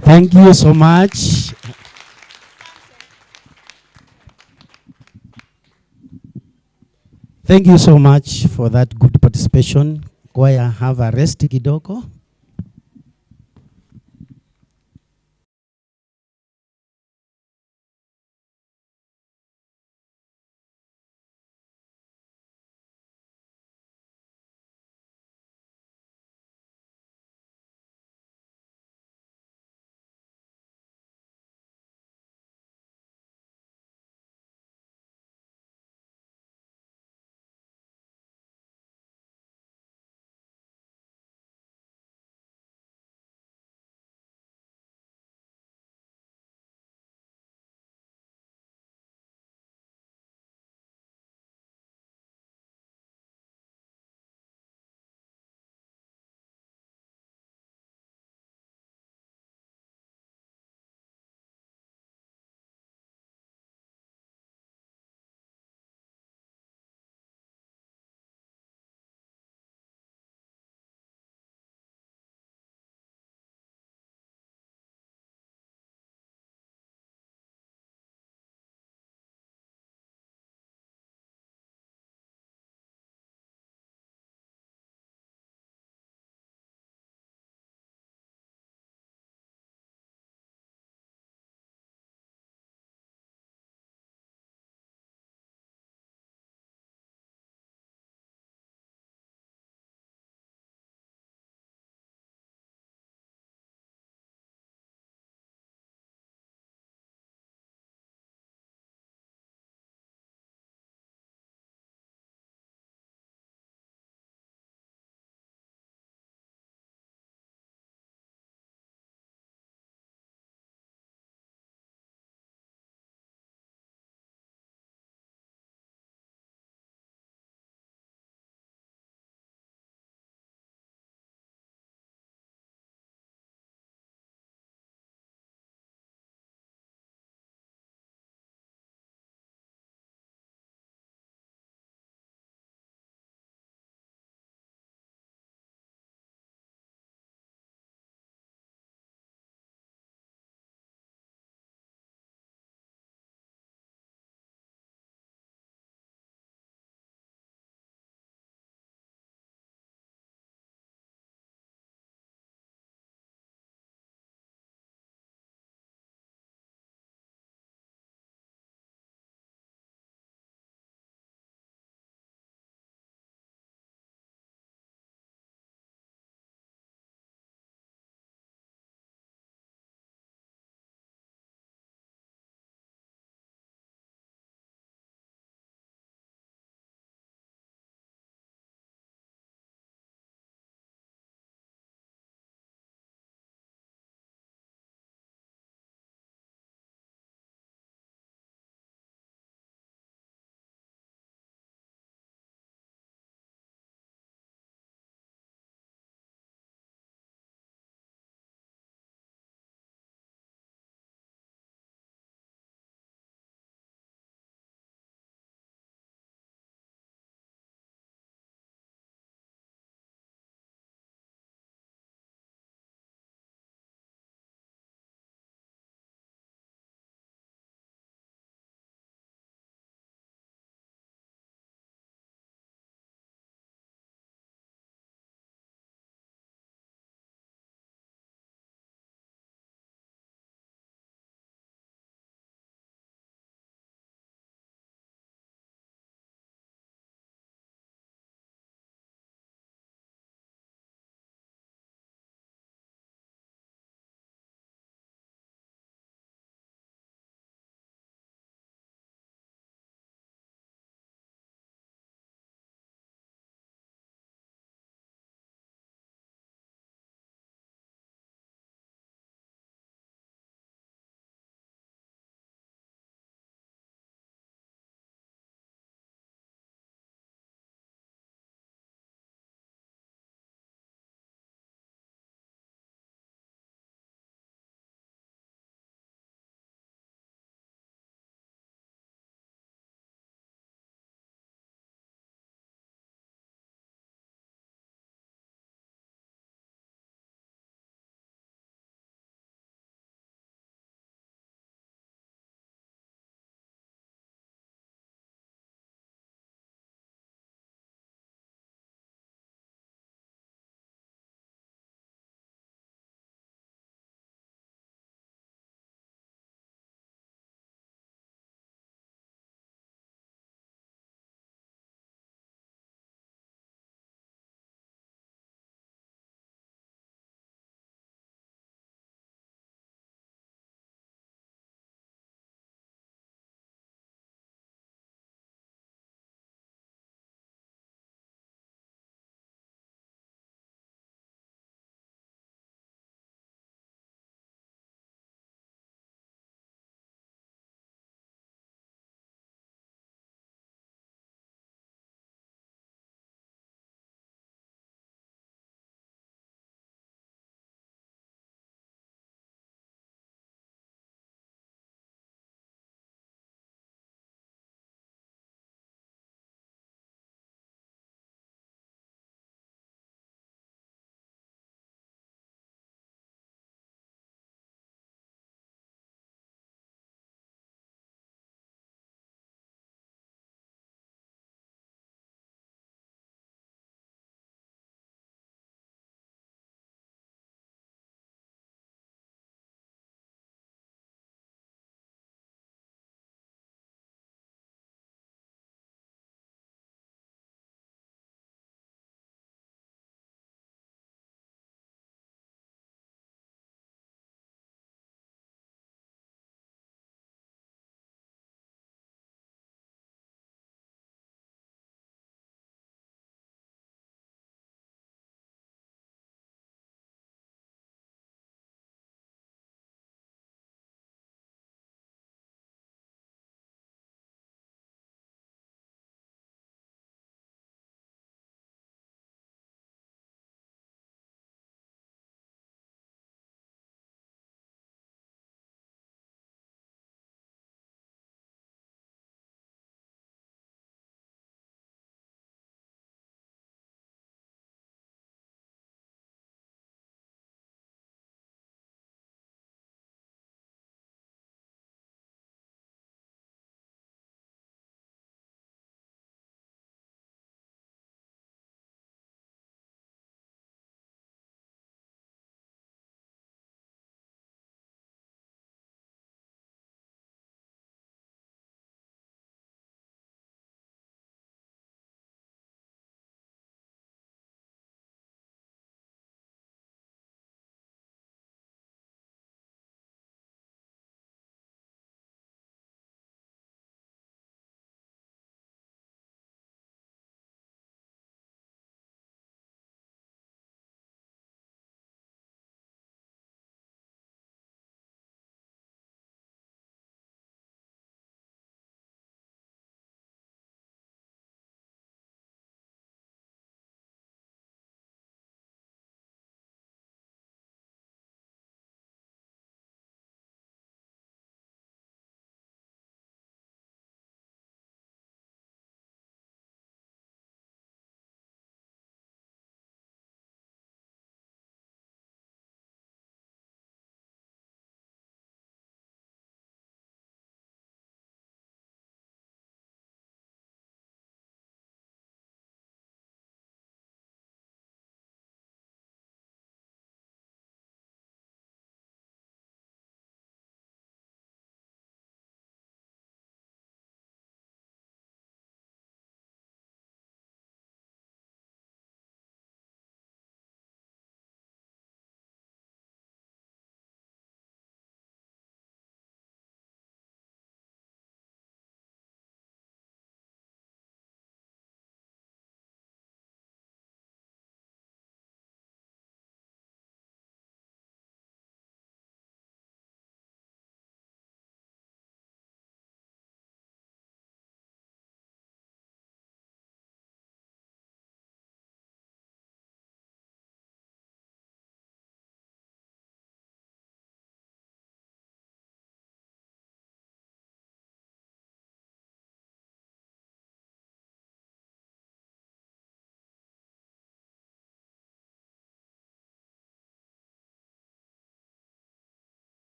Thank you so much. Thank you so much for that good participation. Choir, have a rest kidogo.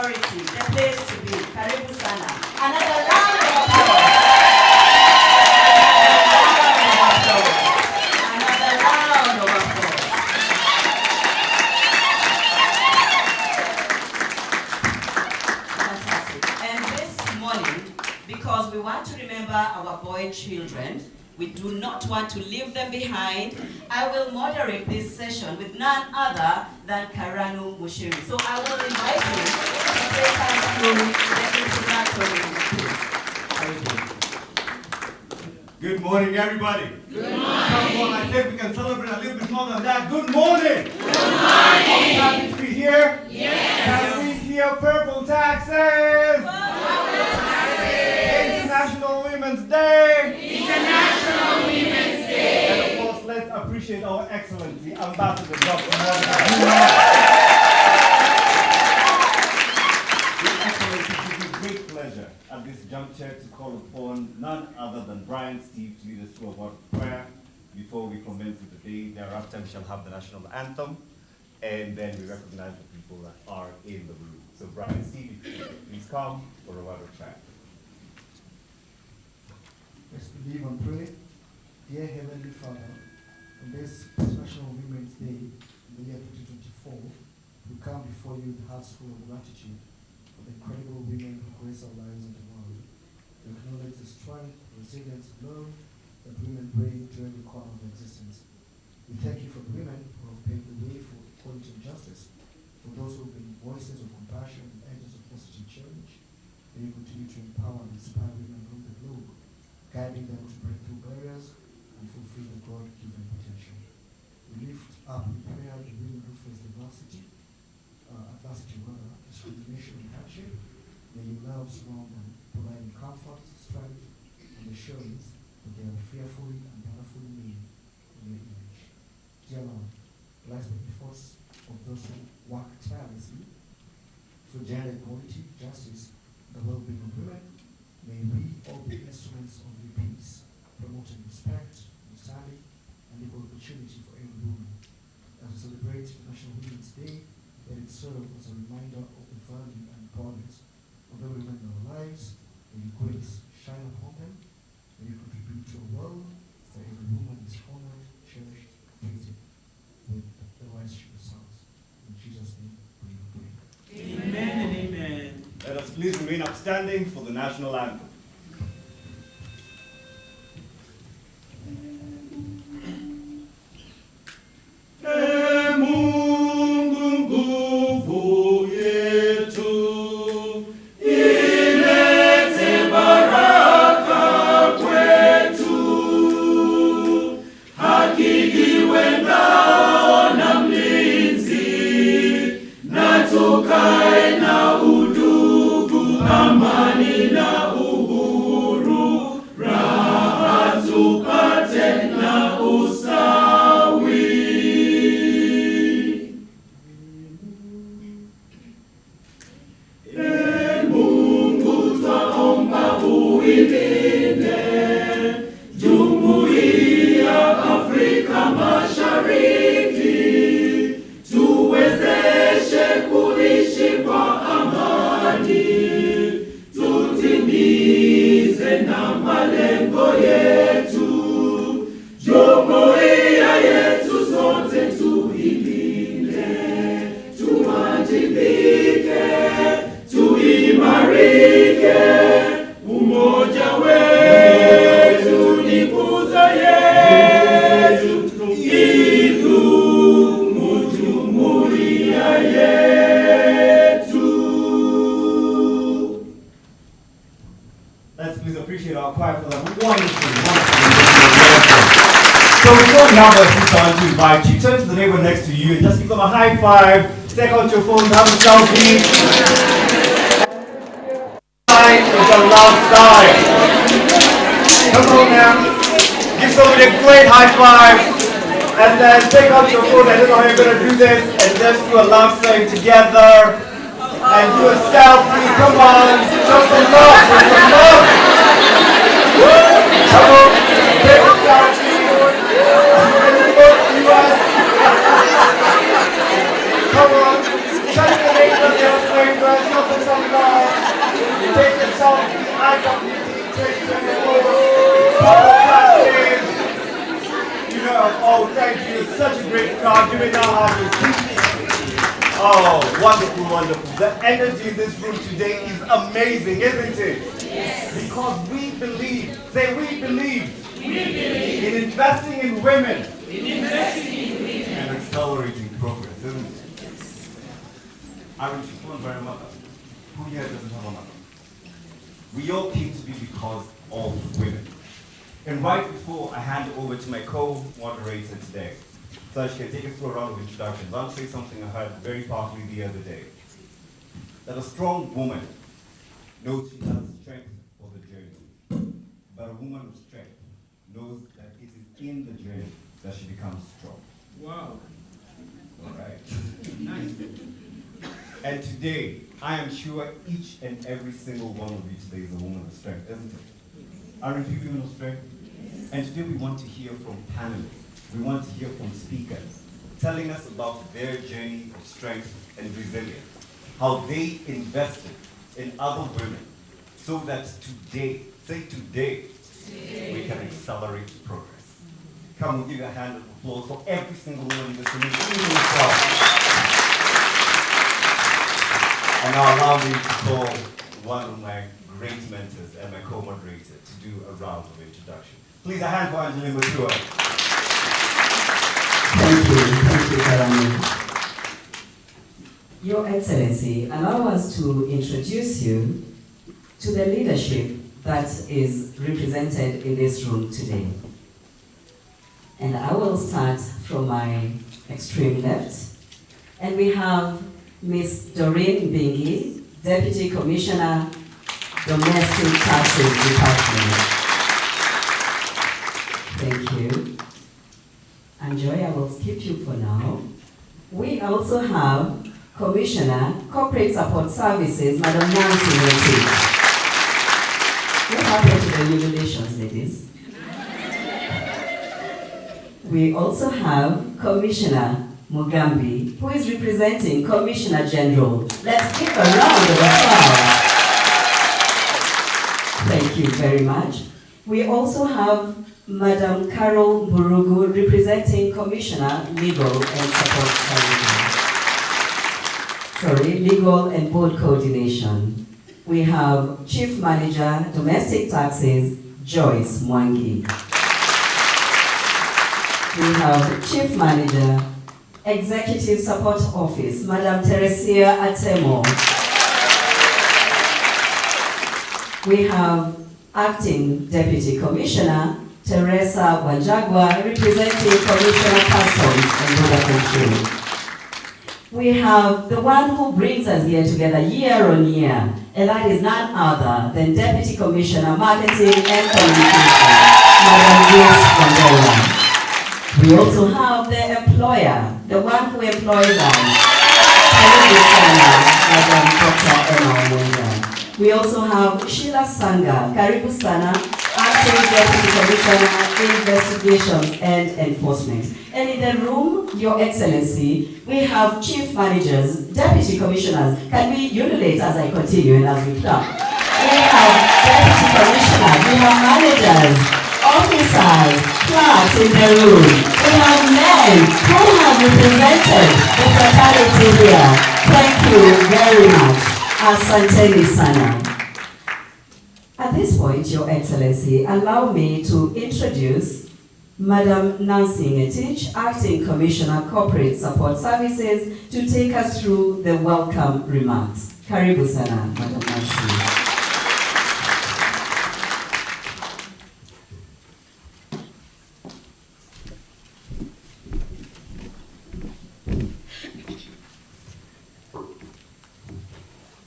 authority, the place to be. Karibu sana. Another round of applause. Another round of applause. Fantastic. And this morning, because we want to remember our boy children, we do not want to leave them behind, I will moderate this session with none other than Karanu Mushiri. So I will invite him to take us through the introductory piece. Good morning, everybody. Good morning. Come on, I think we can celebrate a little bit more than that. Good morning. Good morning. Happy to be here. Yes. Can we hear purple taxes? International Women's Day. International Women's Day. And of course, let's appreciate our Excellency, Ambassador Dr. Morgan. With Excellency, it is a great pleasure at this juncture to call upon none other than Brian Steve to lead us through a word of prayer before we commence with the day. Thereafter, we shall have the national anthem, and then we recognize the people that are in the room. So Brian Steve, if you could please come for a word of prayer. Let's believe and pray. Dear Heavenly Father, on this International Women's Day in the year 2024, we come before you with hearts full of gratitude for the incredible women who grace our lives in the world. We acknowledge the strength, resilience, and love that women bring during the course of existence. We thank you for the women who have paved the way for equality and justice, for those who have been voices of compassion and agents of positive change. May you continue to empower and inspire women around the globe, guiding them to break through barriers and fulfill the God-given potential. We lift up in prayer the women who face adversity, discrimination and hardship. May your love surround them, providing comfort, strength, and assurance that they are fearfully and wonderfully made in your image. Dear Lord, bless the efforts of those who work tirelessly for gender equality, justice, and the well-being of women. May we all be instruments of your peace, promoting respect, understanding, and equal opportunity for every woman. As we celebrate International Women's Day, let it serve as a reminder of the value and importance of every woman in our lives. May your grace shine upon them. May you contribute to a world where every woman is honored, cherished, treated with the rights she deserves. In Jesus' name, we pray. Amen and amen. Let us please remain upstanding for the national anthem. Let's please appreciate our choir for that wonderful. So before we have a sister to invite you, turn to the neighbor next to you and just give them a high five. Take out your phone, have a selfie. It's a love sign. Come on now. Give somebody a great high five. And then take out your phone. I don't know how you're going to do this. And just do a love sign together. And do a selfie. Come on. Show some love. Show some love. Come on. Take a selfie. Come on. Touch the neighbor. wonderful. The energy in this room today is amazing, isn't it? Yes. Because we believe, say we believe. We believe. In investing in women. In investing in women. And accelerating progress, isn't it? Aren't you one very mother? Who here doesn't have a mother? We all came to be because of women. And right before I hand over to my co-moderator today, so she can take us through a round of introductions, I'll say something I heard very powerfully the other day. That a strong woman knows she has strength for the journey. But a woman of strength knows that it is in the journey that she becomes strong. Wow. All right. Nice. And today, I am sure each and every single one of you today is a woman of strength, isn't it? Aren't you women of strength? And today we want to hear from panelists. We want to hear from speakers telling us about their journey of strength and resilience, how they invested in other women so that today, say today, we can accelerate progress. Come, we'll give you a hand of applause for every single woman in this room, including yourself. And now allow me to call one of my great mentors and my co-moderator to do a round of introduction. Please, a hand for Angelina Matua. Thank you, Karami. Your Excellency, allow us to introduce you to the leadership that is represented in this room today. And I will start from my extreme left. And we have Ms. Doreen Bingi, Deputy Commissioner, Domestic Taxes Department. Thank you. And Joy, I will skip you for now. We also have Commissioner, Corporate Support Services, Madam Nancy Roti. What happened to the jubilations, ladies? We also have Commissioner Mugambi, who is representing Commissioner General. Let's give a round of applause. Thank you very much. We also have Madam Carol Burugu, representing Commissioner Legal and Support Services. Legal and Board Coordination. We have Chief Manager, Domestic Taxes, Joyce Mwangi. We have Chief Manager, Executive Support Office, Madam Teresia Atemo. We have Acting Deputy Commissioner, Teresa Wanjagwa, representing Commissioner Customs and Border Control. We have the one who brings us here together year on year, and that is none other than Deputy Commissioner, Marketing and Communication, Madam Grace Wandera. We also have the employer, the one who employs us, Madam Dr. Emma Omonga. We also have Sheila Sanga, Karibu Sana, Acting Deputy Commissioner, Investigations and Enforcement. And in the room, Your Excellency, we have Chief Managers, Deputy Commissioners. Can we ululate as I continue and as we clap? We have Deputy Commissioners, we have managers, officers, clerks in the room. We have men who have represented the fraternity here. Thank you very much. Asanteni sana. At this point, Your Excellency, allow me to introduce Madam Nancy Ngetich, Acting Commissioner, Corporate Support Services, to take us through the welcome remarks. Karibu sana, Madam Nancy.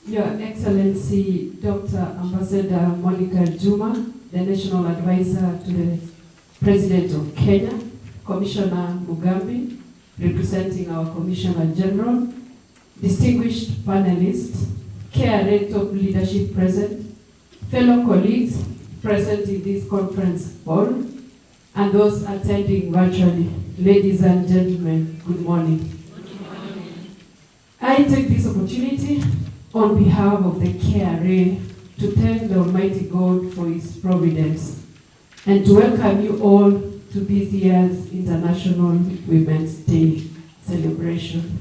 Your Excellency, Dr. Ambassador Monica Juma, the National Advisor to the President of Kenya, Commissioner Mugambi, representing our Commissioner General, distinguished panelists, KRA top leadership present, fellow colleagues present in this conference hall, and those attending virtually. Ladies and gentlemen, good morning. Good morning. I take this opportunity on behalf of the KRA to thank the Almighty God for His providence and to welcome you all to this year's International Women's Day celebration.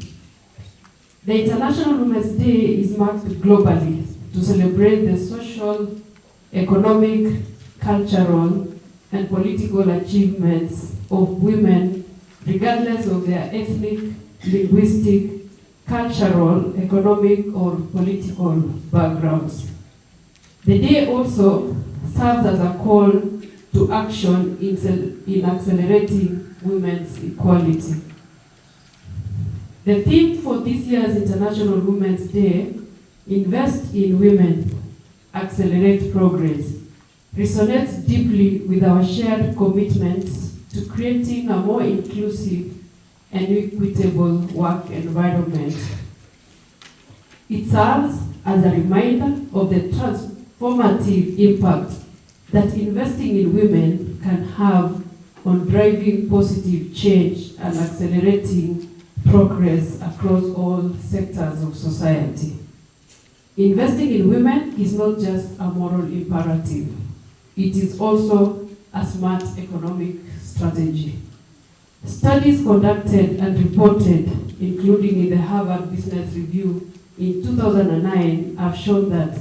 The International Women's Day is marked globally to celebrate the social, economic, cultural, and political achievements of women, regardless of their ethnic, linguistic, cultural, economic, or political backgrounds. The day also serves as a call to action in accelerating women's equality. The theme for this year's International Women's Day, Invest in Women, Accelerate Progress, resonates deeply with our shared commitments to creating a more inclusive and equitable work environment. It serves as a reminder of the transformative impact that investing in women can have on driving positive change and accelerating progress across all sectors of society. Investing in women is not just a moral imperative, it is also a smart economic strategy. Studies conducted and reported, including in the Harvard Business Review in 2009, have shown that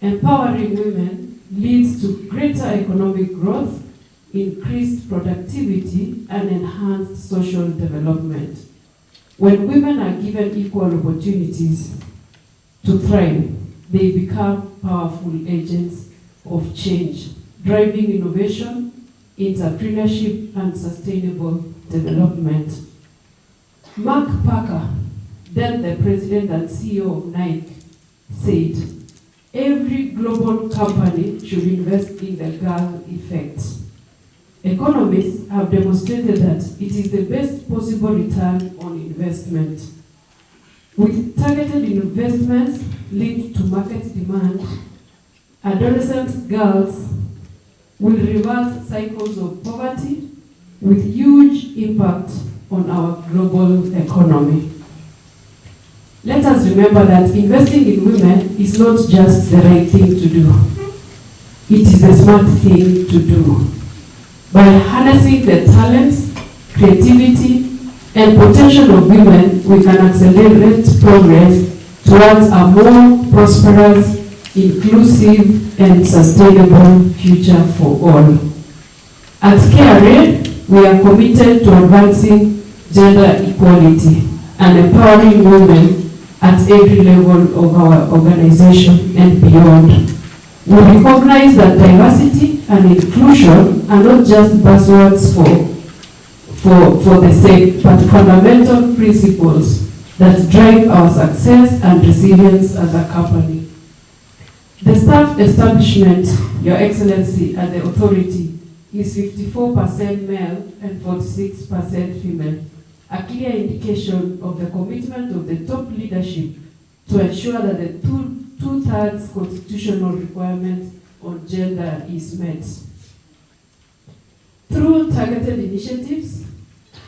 empowering women leads to greater economic growth, increased productivity, and enhanced social development. When women are given equal opportunities to thrive, they become powerful agents of change, driving innovation, entrepreneurship, and sustainable development. Mark Parker, then the president and CEO of Nike, said, "Every global company should invest in the girl effect." Economists have demonstrated that it is the best possible return on investment. With targeted investments linked to market demand, adolescent girls will reverse cycles of poverty with huge impact on our global economy. Let us remember that investing in women is not just the right thing to do. It is a smart thing to do. By harnessing the talents, creativity, and potential of women, we can accelerate progress towards a more prosperous, inclusive, and sustainable future for all. At Harriet, we are committed to advancing gender equality and empowering women at every level of our organization and beyond. We recognize that diversity and inclusion are not just buzzwords for the sake, but fundamental principles that drive our success and resilience as a company. The staff establishment, Your Excellency, at the authority is 54% male and 46% female, a clear indication of the commitment of the top leadership to ensure that the two-thirds constitutional requirement on gender is met. Through targeted initiatives,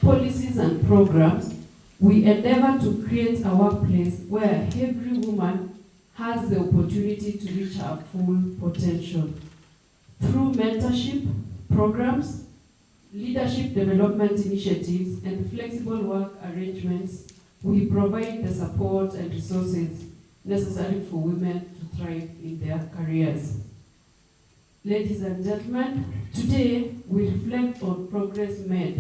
policies, and programs, we endeavor to create a workplace where every woman has the opportunity to reach her full potential. Through mentorship programs, leadership development initiatives, and flexible work arrangements, we provide the support and resources necessary for women to thrive in their careers. Ladies and gentlemen, today we reflect on progress made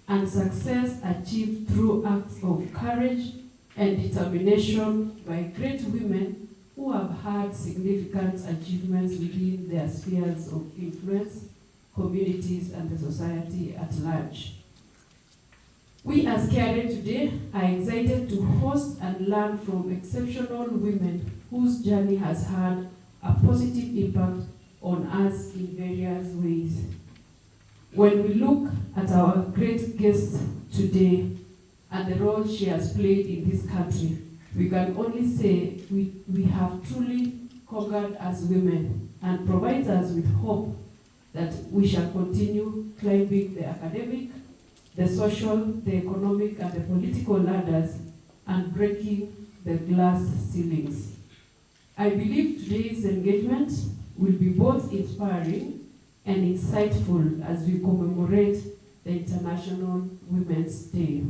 and success achieved through acts of courage and determination by great women who have had significant achievements within their spheres of influence, communities, and the society at large. We as Harriet today are excited to host and learn from exceptional women whose journey has had a positive impact on us in various ways. When we look at our great guest today and the role she has played in this country, we can only say we have truly conquered as women, and provides us with hope that we shall continue climbing the academic, the social, the economic, and the political ladders and breaking the glass ceilings. I believe today's engagement will be both inspiring and insightful as we commemorate the International Women's Day.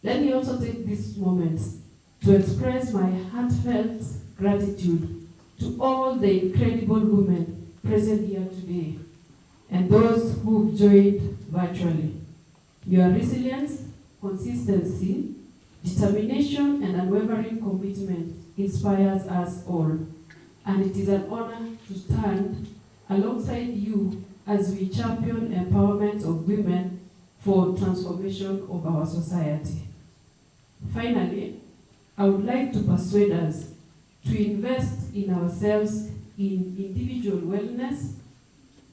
Let me also take this moment to express my heartfelt gratitude to all the incredible women present here today and those who've joined virtually. Your resilience, consistency, determination, and unwavering commitment inspires us all, and it is an honor to stand alongside you as we champion empowerment of women for transformation of our society. Finally, I would like to persuade us to invest in ourselves in individual wellness,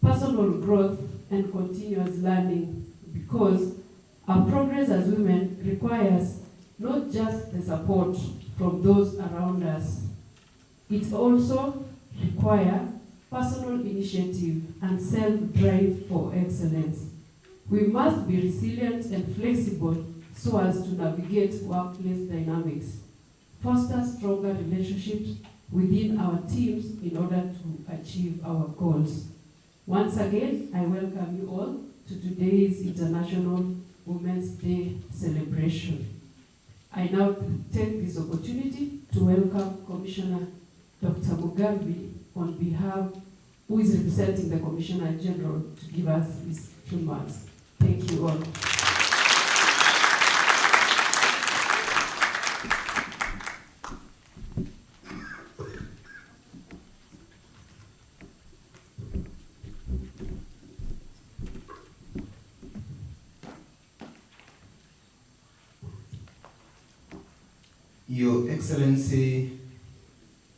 personal growth, and continuous learning, because our progress as women requires not just the support from those around us. It also requires personal initiative and self-drive for excellence. We must be resilient and flexible so as to navigate workplace dynamics, foster stronger relationships within our teams in order to achieve our goals. Once again, I welcome you all to today's International Women's Day celebration. I now take this opportunity to welcome Commissioner Dr. Mugambi on behalf, who is representing the Commissioner General, to give us his remarks. Thank you all. Your Excellency,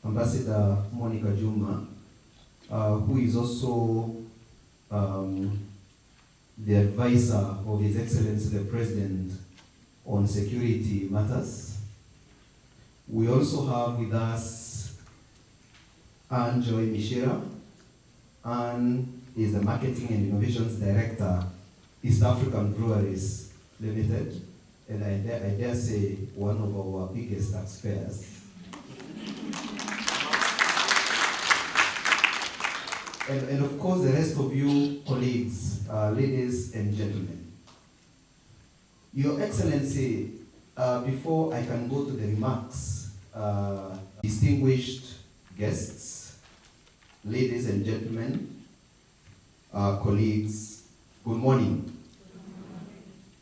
Ambassador Monica Juma, who is also the advisor of His Excellency the President on security matters. We also have with us Anne Joy Mishira. Anne is the Marketing and Innovations Director, East African Breweries Limited, and I dare say one of our biggest taxpayers. And of course, the rest of you colleagues, ladies and gentlemen. Your Excellency, before I can go to the remarks, distinguished guests, ladies and gentlemen, colleagues, good morning.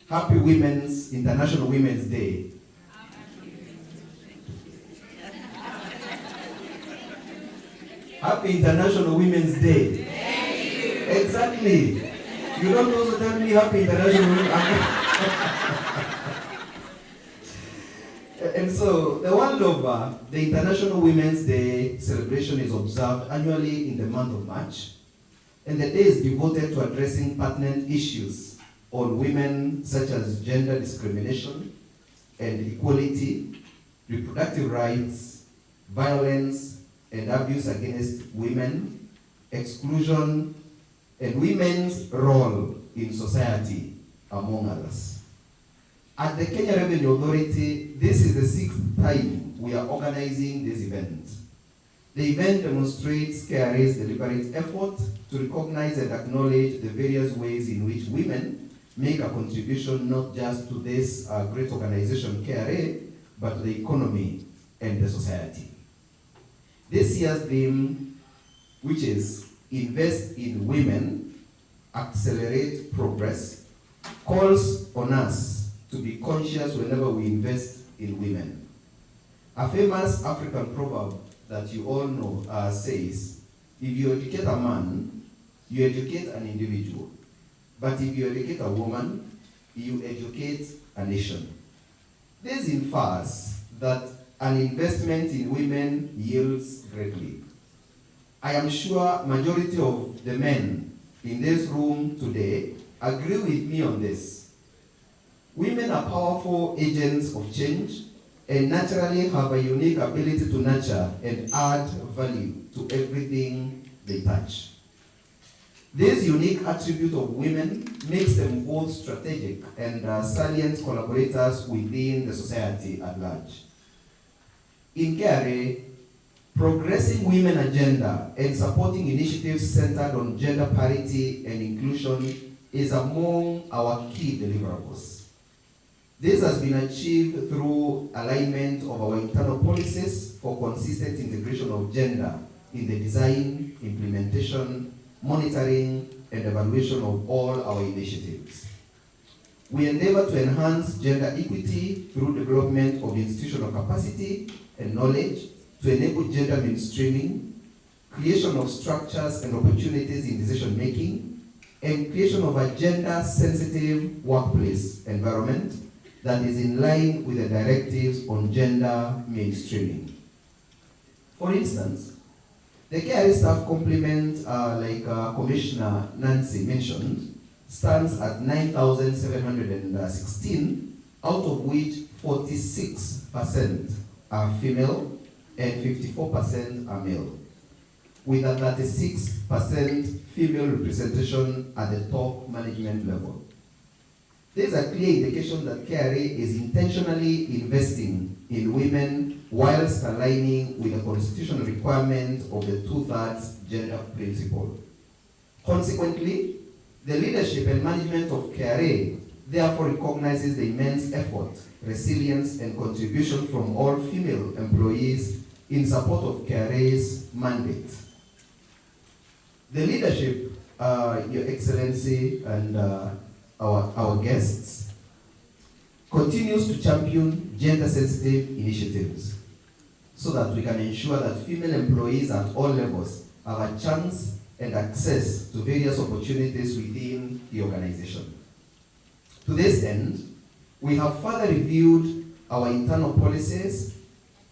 Happy International Women's Day. Happy International Women's Day. Thank you. Exactly. You don't also tell me Happy International Women's Day. And so, the world over, the International Women's Day celebration is observed annually in the month of March, and the day is devoted to addressing pertinent issues on women such as gender discrimination and equality, reproductive rights, violence and abuse against women, exclusion, and women's role in society, among others. At the Kenya Revenue Authority, this is the 6th time we are organizing this event. The event demonstrates KRA's deliberate effort to recognize and acknowledge the various ways in which women make a contribution not just to this great organization, KRA, but to the economy and the society. This year's theme, which is Invest in Women, Accelerate Progress, calls on us to be conscious whenever we invest in women. A famous African proverb that you all know says, if you educate a man, you educate an individual. But if you educate a woman, you educate a nation. This infers that an investment in women yields greatly. I am sure majority of the men in this room today agree with me on this. Women are powerful agents of change and naturally have a unique ability to nurture and add value to everything they touch. This unique attribute of women makes them both strategic and salient collaborators within the society at large. In KRA, progressing women agenda and supporting initiatives centered on gender parity and inclusion is among our key deliverables. This has been achieved through alignment of our internal policies for consistent integration of gender in the design, implementation, monitoring, and evaluation of all our initiatives. We endeavor to enhance gender equity through development of institutional capacity and knowledge to enable gender mainstreaming, creation of structures and opportunities in decision making, and creation of a gender-sensitive workplace environment that is in line with the directives on gender mainstreaming. For instance, the KRA staff complement, like Commissioner Nancy mentioned, stands at 9,716, out of which 46% are female and 54% are male, with a 36% female representation at the top management level. There is a clear indication that KRA is intentionally investing in women whilst aligning with the constitutional requirement of the 2/3 gender principle. Consequently, the leadership and management of KRA therefore recognizes the immense effort, resilience, and contribution from all female employees in support of KRA's mandate. The leadership, Your Excellency, and our guests, continues to champion gender-sensitive initiatives so that we can ensure that female employees at all levels have a chance and access to various opportunities within the organization. To this end, we have further reviewed our internal policies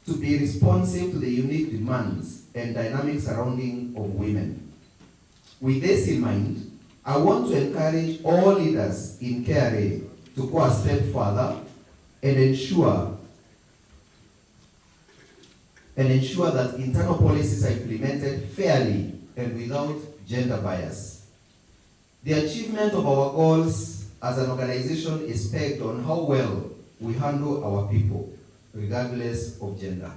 to be responsive to the unique demands and dynamics surrounding of women. With this in mind, I want to encourage all leaders in KRA to go a step further and ensure that internal policies are implemented fairly and without gender bias. The achievement of our goals as an organization is pegged on how well we handle our people, regardless of gender.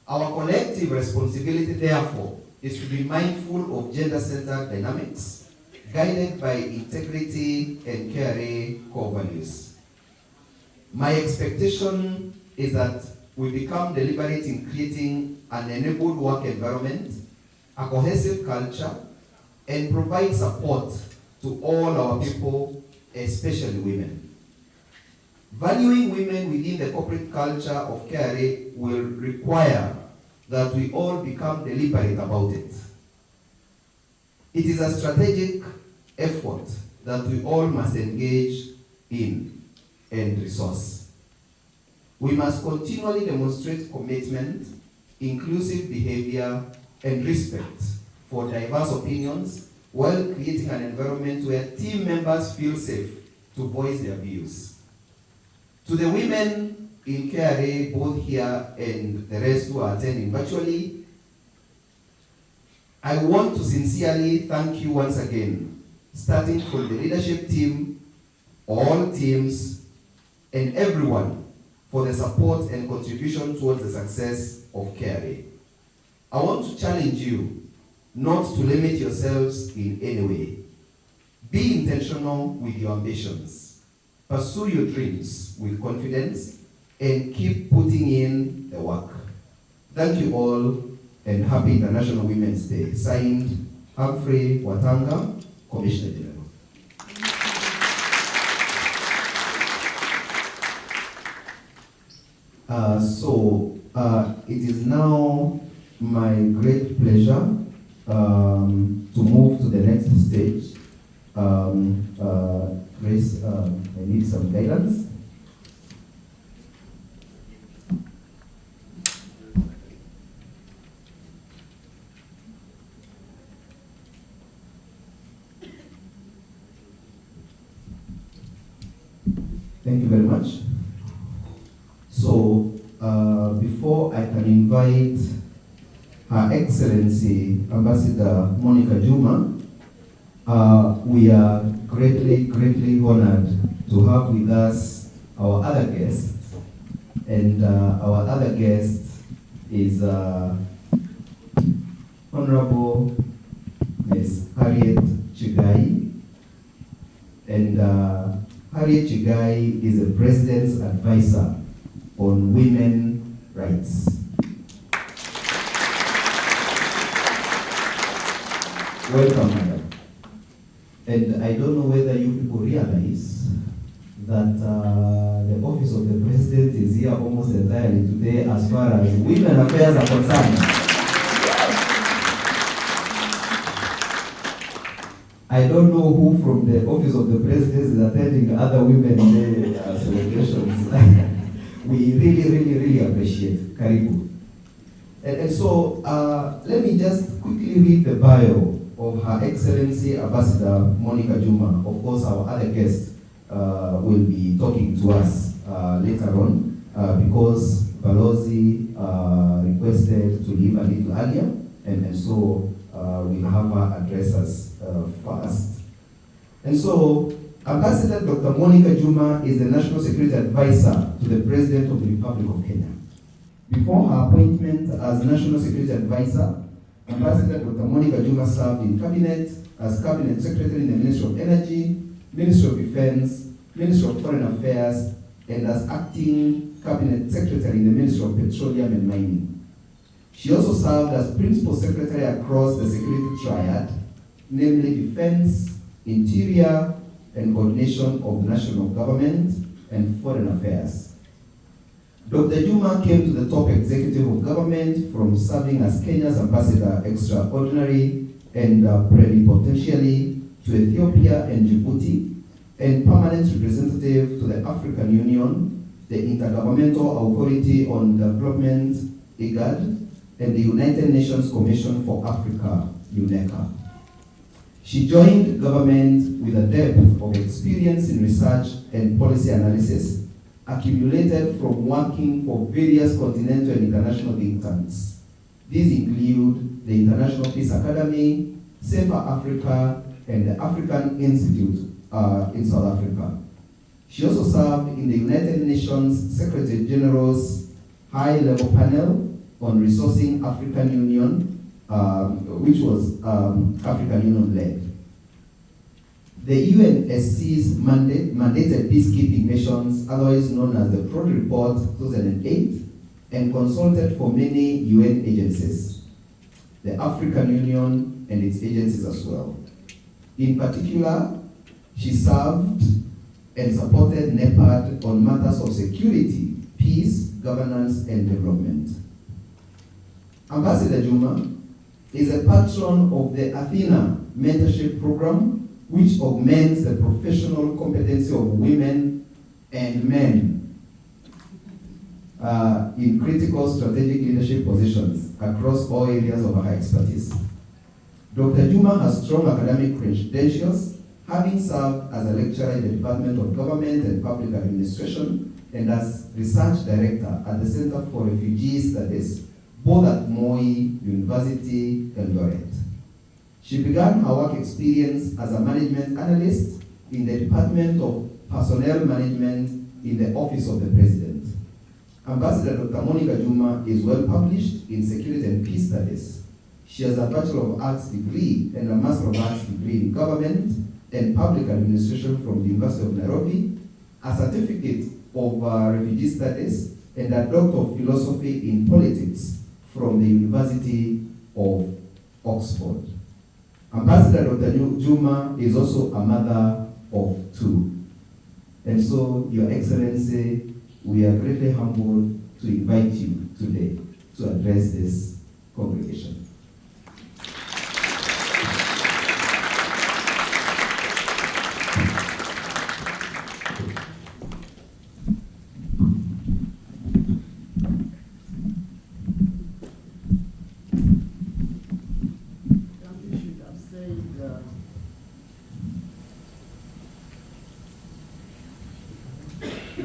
Our collective responsibility, therefore, is to be mindful of gender-centered dynamics, guided by integrity and KRA core values. My expectation is that we become deliberate in creating an enabled work environment, a cohesive culture, and provide support to all our people, especially women. Valuing women within the corporate culture of KRA will require that we all become deliberate about it. It is a strategic effort that we all must engage in and resource. We must continually demonstrate commitment, inclusive behavior, and respect for diverse opinions while creating an environment where team members feel safe to voice their views. To the women in KRA, both here and the rest who are attending virtually, I want to sincerely thank you once again, starting from the leadership team, all teams, and everyone for the support and contribution towards the success of KRA. I want to challenge you not to limit yourselves in any way. Be intentional with your ambitions. Pursue your dreams with confidence and keep putting in the work. Thank you all and happy International Women's Day. Signed, Humphrey Watanga, Commissioner General. It is now my great pleasure to move to the next stage. Grace, I need some guidance. Thank you very much. So, before I can invite Her Excellency Ambassador Monica Juma, we are greatly honored to have with us our other guest. And our other guest is Honorable Ms. Harriet Chay. And Harriet Chay is the President's advisor on women rights. Welcome, madam. And I don't know whether you people realize that the office of the president is here almost entirely today as far as women affairs are concerned. I don't know who from the office of the president is attending other women day celebrations. We really appreciate Karibu. And so let me just quickly read the bio of Her Excellency Ambassador Monica Juma. Of course, our other guest will be talking to us later on because Balozi requested to leave a little earlier, and so we'll have her address us first. And so Ambassador Dr. Monica Juma is the National Security Advisor to the President of the Republic of Kenya. Before her appointment as National Security Advisor, Ambassador Dr. Monica Juma served in Cabinet as Cabinet Secretary in the Ministry of Energy, Ministry of Defense, Ministry of Foreign Affairs, and as Acting Cabinet Secretary in the Ministry of Petroleum and Mining. She also served as Principal Secretary across the security triad, namely Defense, Interior, and Coordination of National Government and Foreign Affairs. Dr. Juma came to the top executive of government from serving as Kenya's Ambassador Extraordinary and Plenipotentiary to Ethiopia and Djibouti, and Permanent Representative to the African Union, the Intergovernmental Authority on Development, IGAD, and the United Nations Commission for Africa, UNECA. She joined government with a depth of experience in research and policy analysis accumulated from working for various continental and international think tanks. These include the International Peace Academy, Safer Africa, and the African Institute in South Africa. She also served in the United Nations Secretary General's high-level panel on resourcing African Union, which was African Union-led. The UNSC's mandated peacekeeping missions, otherwise known as the Prod Report 2008, and consulted for many UN agencies, the African Union and its agencies as well. In particular, she served and supported NEPAD on matters of security, peace, governance, and development. Ambassador Juma is a patron of the Athena Mentorship Program, which augments the professional competency of women and men in critical strategic leadership positions across all areas of her expertise. Dr. Juma has strong academic credentials, having served as a lecturer in the Department of Government and Public Administration and as research director at the Center for Refugee Studies, both at Moi University, Eldoret. She began her work experience as a management analyst in the Department of Personnel Management in the Office of the President. Ambassador Dr. Monica Juma is well published in Security and Peace Studies. She has a Bachelor of Arts degree and a Master of Arts degree in Government and Public Administration from the University of Nairobi, a Certificate of Refugee Studies, and a Doctor of Philosophy in Politics from the University of Oxford. Ambassador Dr. Juma is also a mother of two. And so, Your Excellency, we are greatly humbled to invite you today to address this congregation.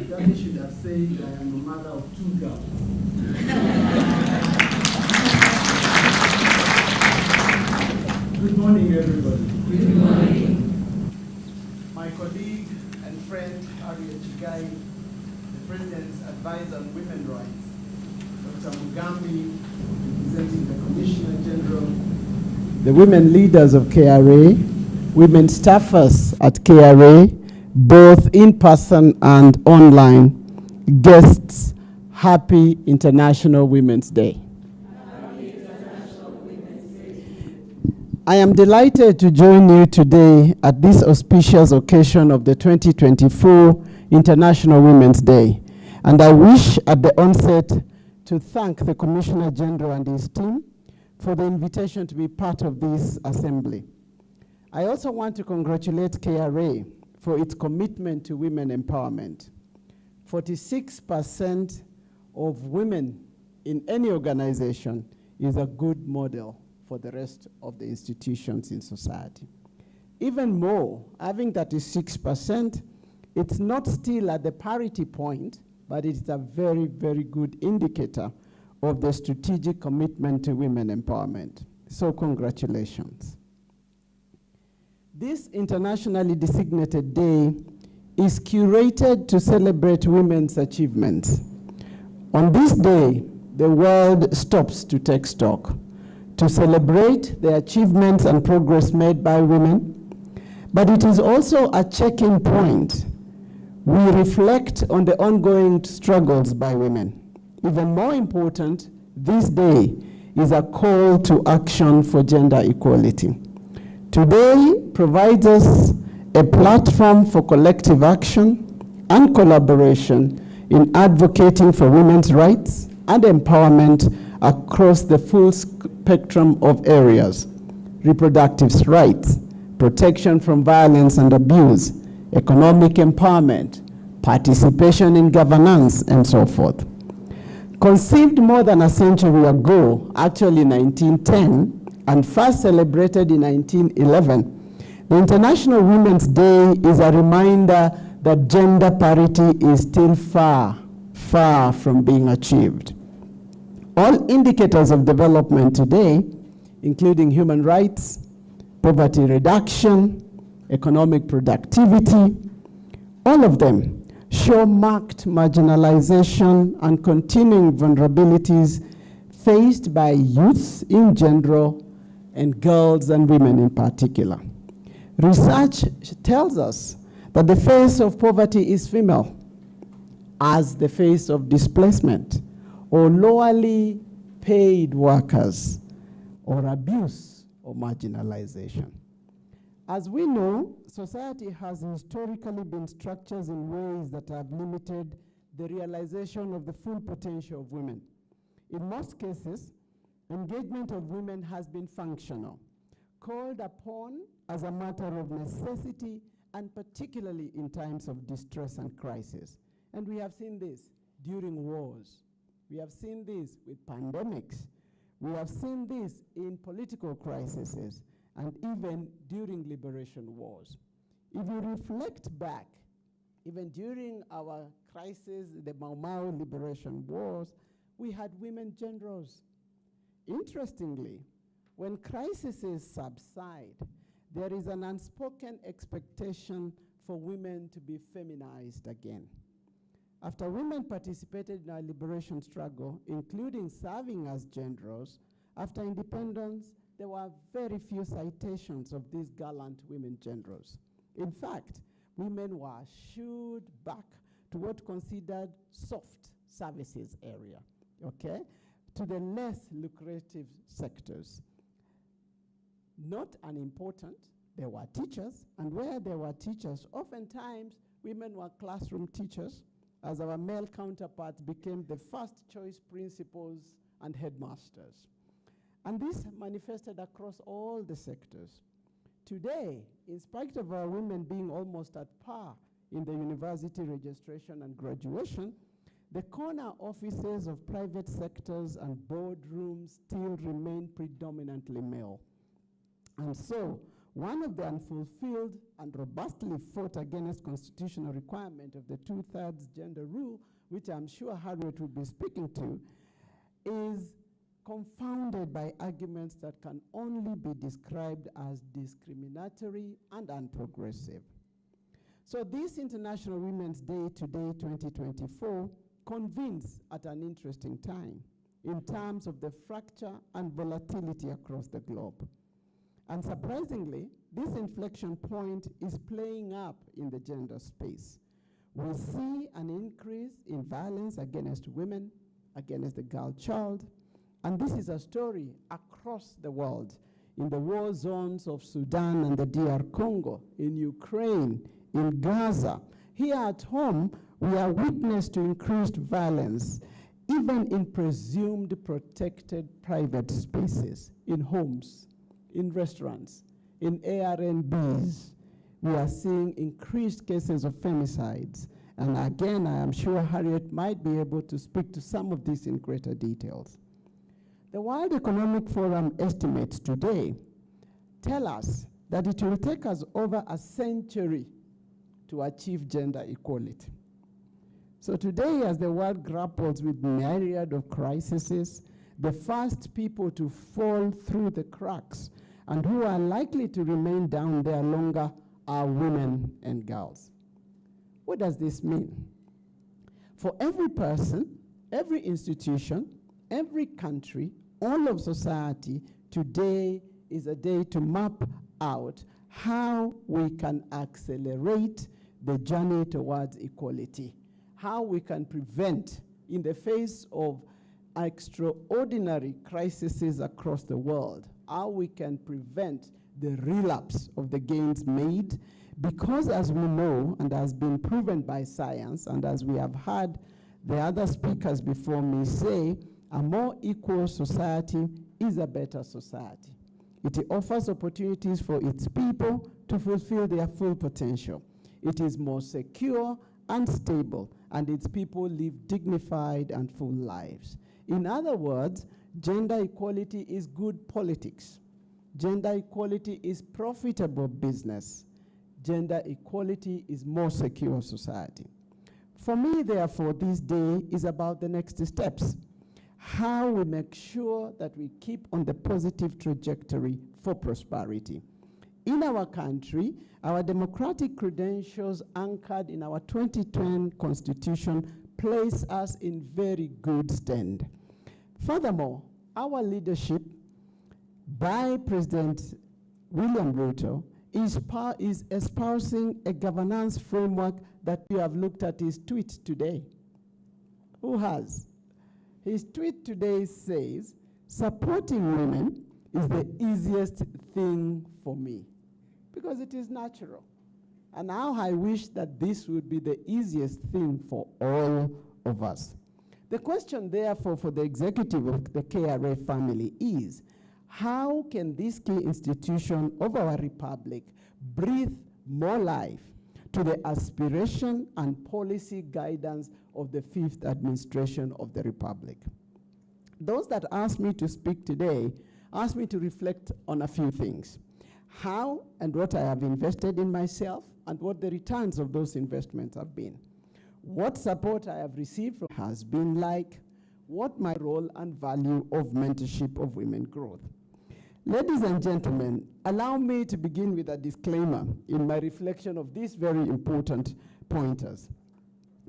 Daddy should have said I am a mother of two girls. Good morning, everybody. Good morning. My colleague and friend, Harriet Chay, the President's advisor on women's rights, Dr. Mugambi, representing the Commissioner General, the women leaders of KRA, women staffers at KRA, both in person and online, guests, happy International Women's Day. I am delighted to join you today at this auspicious occasion of the 2024 International Women's Day. And I wish at the onset to thank the Commissioner General and his team for the invitation to be part of this assembly. I also want to congratulate KRA for its commitment to women empowerment. 46% of women in any organization is a good model for the rest of the institutions in society. Even more, having 36%, it's not still at the parity point, but it's a very, very good indicator of the strategic commitment to women empowerment. So congratulations. This internationally designated day is curated to celebrate women's achievements. On this day, the world stops to take stock, to celebrate the achievements and progress made by women, but it is also a check-in point. We reflect on the ongoing struggles by women. Even more important, this day is a call to action for gender equality. Today provides us a platform for collective action and collaboration in advocating for women's rights and empowerment across the full spectrum of areas: reproductive rights, protection from violence and abuse, economic empowerment, participation in governance, and so forth. Conceived more than a century ago, actually 1910, and first celebrated in 1911, the International Women's Day is a reminder that gender parity is still far, far from being achieved. All indicators of development today, including human rights, poverty reduction, economic productivity, all of them show marked marginalization and continuing vulnerabilities faced by youths in general and girls and women in particular. Research tells us that the face of poverty is female, as the face of displacement, or lowly paid workers, or abuse or marginalization. As we know, society has historically been structured in ways that have limited the realization of the full potential of women. In most cases, engagement of women has been functional, called upon as a matter of necessity, and particularly in times of distress and crisis. And we have seen this during wars. We have seen this with pandemics. We have seen this in political crises, and even during liberation wars. If you reflect back, even during our crisis, the Mau Mau liberation wars, we had women generals. Interestingly, when crises subside, there is an unspoken expectation for women to be feminized again. After women participated in our liberation struggle, including serving as generals, after independence, there were very few citations of these gallant women generals. In fact, women were shooed back to what considered soft services area, okay, to the less lucrative sectors. Not unimportant, there were teachers, and where there were teachers, oftentimes women were classroom teachers, as our male counterparts became the first choice principals and headmasters. And this manifested across all the sectors. Today, in spite of our women being almost at par in the university registration and graduation, the corner offices of private sectors and boardrooms still remain predominantly male. And so, one of the unfulfilled and robustly fought against constitutional requirement of the 2/3 gender rule, which I'm sure Harriet will be speaking to, is confounded by arguments that can only be described as discriminatory and unprogressive. So this International Women's Day today, 2024, convenes at an interesting time in terms of the fracture and volatility across the globe. And surprisingly, this inflection point is playing up in the gender space. We see an increase in violence against women, against the girl child, and this is a story across the world, in the war zones of Sudan and the DR Congo, in Ukraine, in Gaza. Here at home, we are witness to increased violence, even in presumed protected private spaces, in homes, in restaurants, in ARNBs. We are seeing increased cases of femicides. And again, I am sure Harriet might be able to speak to some of this in greater details. The World Economic Forum estimates today tell us that it will take us over a century to achieve gender equality. So today, as the world grapples with myriad of crises, the first people to fall through the cracks and who are likely to remain down there longer are women and girls. What does this mean? For every person, every institution, every country, all of society, today is a day to map out how we can accelerate the journey towards equality, how we can prevent, in the face of extraordinary crises across the world, how we can prevent the relapse of the gains made, because as we know, and has been proven by science, and as we have heard the other speakers before me say, a more equal society is a better society. It offers opportunities for its people to fulfill their full potential. It is more secure and stable, and its people live dignified and full lives. In other words, gender equality is good politics. Gender equality is profitable business. Gender equality is more secure society. For me, therefore, this day is about the next steps. How we make sure that we keep on the positive trajectory for prosperity. In our country, our democratic credentials anchored in our 2010 Constitution place us in very good stand. Furthermore, our leadership by President William Ruto is espousing a governance framework that you have looked at his tweet today. Who has? His tweet today says, supporting women is the easiest thing for me, because it is natural. And now I wish that this would be the easiest thing for all of us. The question, therefore, for the executive of the KRA family is, how can this key institution of our republic breathe more life to the aspiration and policy guidance of the fifth administration of the republic? Those that asked me to speak today asked me to reflect on a few things. How and what I have invested in myself and what the returns of those investments have been. What support I have received from has been like, what my role and value of mentorship of women growth. Ladies and gentlemen, allow me to begin with a disclaimer in my reflection of these very important pointers,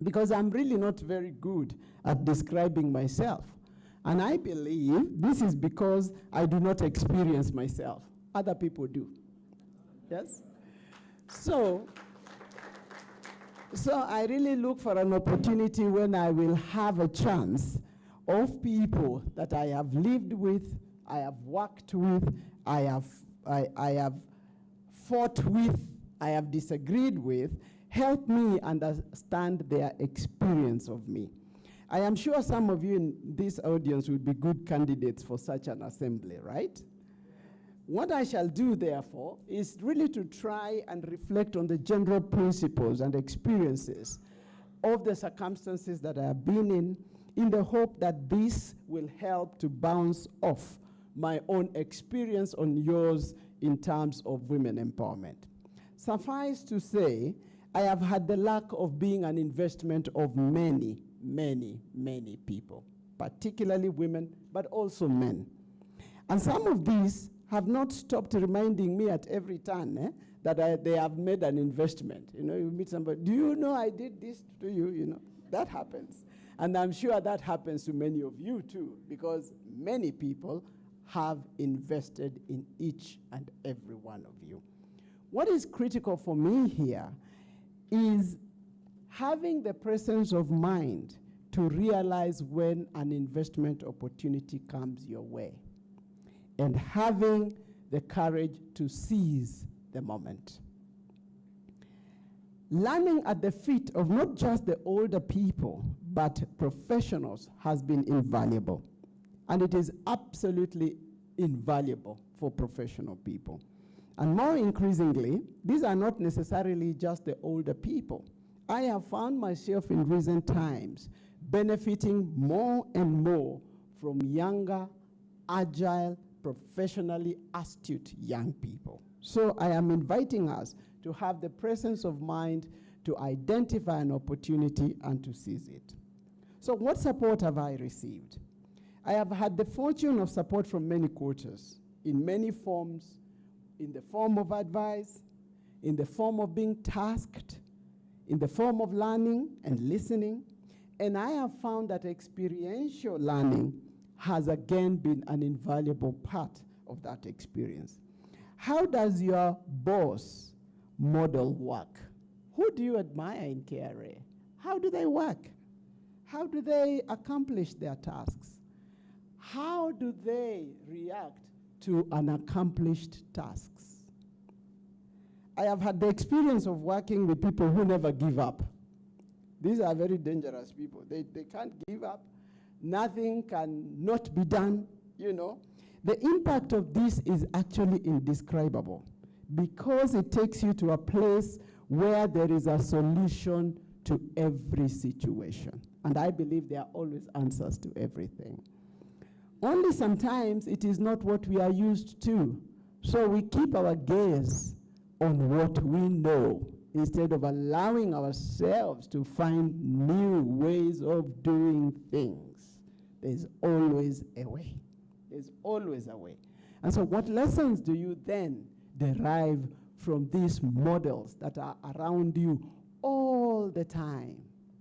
because I'm really not very good at describing myself. And I believe this is because I do not experience myself. Other people do. Yes? So I really look for an opportunity when I will have a chance of people that I have lived with, I have worked with, I have fought with, I have disagreed with, help me understand their experience of me. I am sure some of you in this audience would be good candidates for such an assembly, right? What I shall do, therefore, is really to try and reflect on the general principles and experiences of the circumstances that I have been in the hope that this will help to bounce off my own experience on yours in terms of women empowerment. Suffice to say, I have had the luck of being an investment of many, many, many people, particularly women, but also men. And some of these have not stopped reminding me at every turn that they have made an investment. You know, you meet somebody, do you know I did this to you? You know, that happens. And I'm sure that happens to many of you too, because many people have invested in each and every one of you. What is critical for me here is having the presence of mind to realize when an investment opportunity comes your way, and having the courage to seize the moment. Learning at the feet of not just the older people, but professionals has been invaluable. And it is absolutely invaluable for professional people. And more increasingly, these are not necessarily just the older people. I have found myself in recent times benefiting more and more from younger, agile, professionally astute young people. So I am inviting us to have the presence of mind to identify an opportunity and to seize it. So what support have I received? I have had the fortune of support from many quarters in many forms, in the form of advice, in the form of being tasked, in the form of learning and listening. And I have found that experiential learning has again been an invaluable part of that experience. How does your boss model work? Who do you admire in KRA? How do they work? How do they accomplish their tasks? How do they react to unaccomplished tasks? I have had the experience of working with people who never give up. These are very dangerous people. They can't give up. Nothing can not be done, you know. The impact of this is actually indescribable because it takes you to a place where there is a solution to every situation. And I believe there are always answers to everything. Only sometimes it is not what we are used to. So we keep our gaze on what we know instead of allowing ourselves to find new ways of doing things. There's always a way. There's always a way. And so what lessons do you then derive from these models that are around you all the time?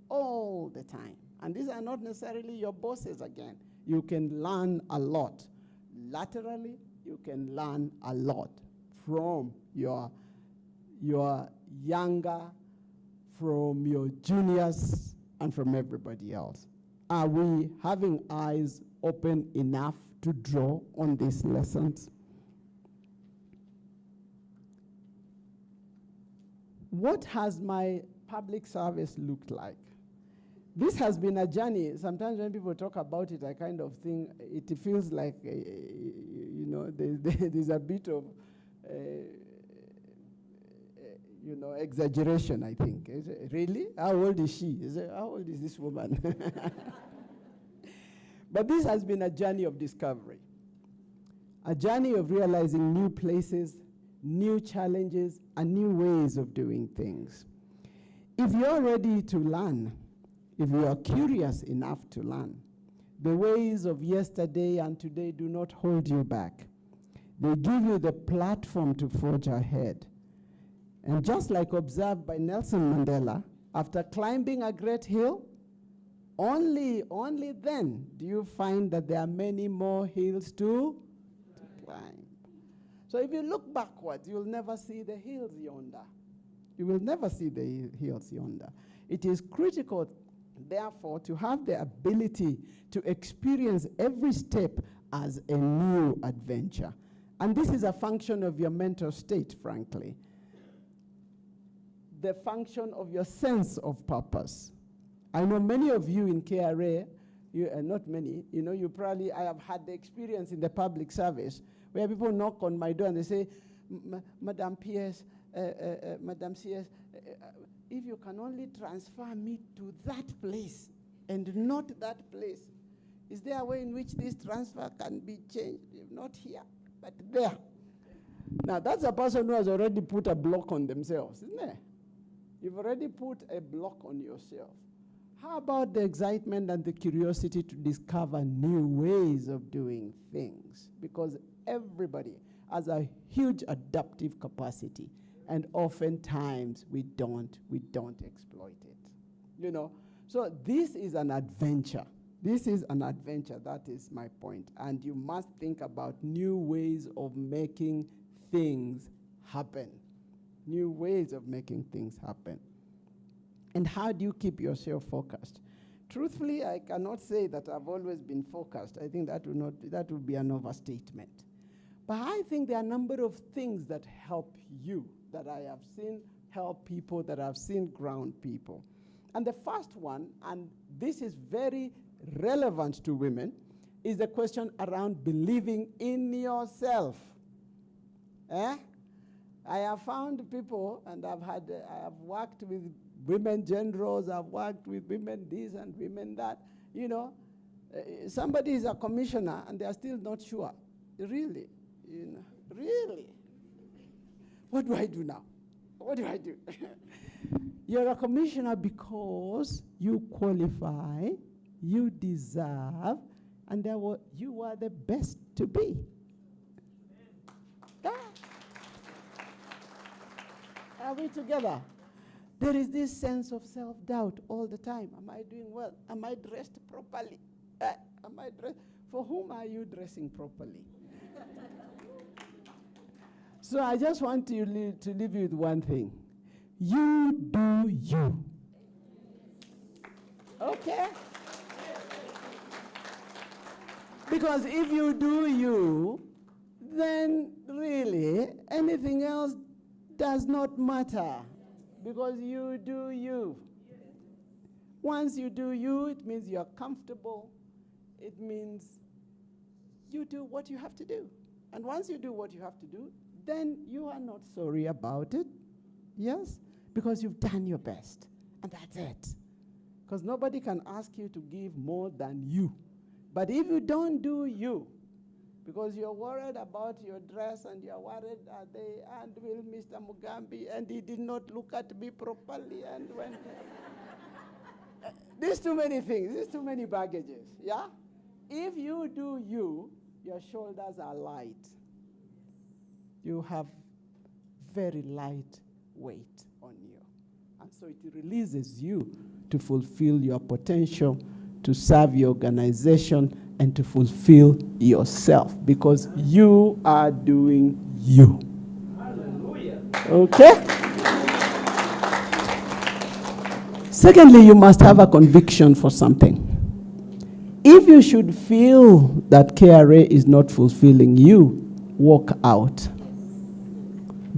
All the time. And these are not necessarily your bosses again. You can learn a lot. Laterally, you can learn a lot from your younger, from your juniors, and from everybody else. Are we having eyes open enough to draw on these lessons? What has my public service looked like? This has been a journey. Sometimes when people talk about it, I kind of think it feels like, you know, there's a bit of, you know, exaggeration, I think. Is it, really? How old is she? How old is this woman? But this has been a journey of discovery, a journey of realizing new places, new challenges, and new ways of doing things. If you're ready to learn, if you are curious enough to learn, the ways of yesterday and today do not hold you back. They give you the platform to forge ahead. And just like observed by Nelson Mandela, after climbing a great hill, only then do you find that there are many more hills to climb. So if you look backwards, you'll never see the hills yonder. You will never see the hills yonder. It is critical, therefore, to have the ability to experience every step as a new adventure. And this is a function of your mental state, frankly. The function of your sense of purpose. I know many of you in KRA, not many, you know, you probably, I have had the experience in the public service where people knock on my door and they say, Madam PS, Madam CS, if you can only transfer me to that place and not that place, is there a way in which this transfer can be changed? If not here, but there. Now, that's a person who has already put a block on themselves, isn't it? You've already put a block on yourself. How about the excitement and the curiosity to discover new ways of doing things? Because everybody has a huge adaptive capacity, and oftentimes we don't exploit it. You know, so this is an adventure. This is an adventure, that is my point. And you must think about new ways of making things happen. New ways of making things happen. And how do you keep yourself focused? Truthfully, I cannot say that I've always been focused. I think that would be an overstatement. But I think there are a number of things that help you, that I have seen help people, that I've seen ground people. And the first one, and this is very relevant to women, is the question around believing in yourself. I have found people, and I have worked with women generals, I've worked with women this and women that. You know, somebody is a commissioner and they are still not sure. Really, you know, really. What do I do now? What do I do? You're a commissioner because you qualify, you deserve, and you are the best to be. Yeah. Are we together? There is this sense of self-doubt all the time. Am I doing well? Am I dressed properly? Am I dressed? For whom are you dressing properly? So I just want to leave you with one thing. You do you. Okay? Because if you do you, then really anything else does not matter. Because you do you. Once you do you, it means you're comfortable. It means you do what you have to do. And once you do what you have to do, then you are not sorry about it. Yes? Because you've done your best. And that's it. Because nobody can ask you to give more than you. But if you don't do you, because you're worried about your dress and you're worried, and will Mr. Mugambi, and he did not look at me properly, and when... There's too many things, there's too many baggages, yeah? If you do you, your shoulders are light. You have very light weight on you. And so it releases you to fulfill your potential, to serve your organization, and to fulfill yourself, because you are doing you. Hallelujah. Okay? Secondly, you must have a conviction for something. If you should feel that KRA is not fulfilling you, walk out.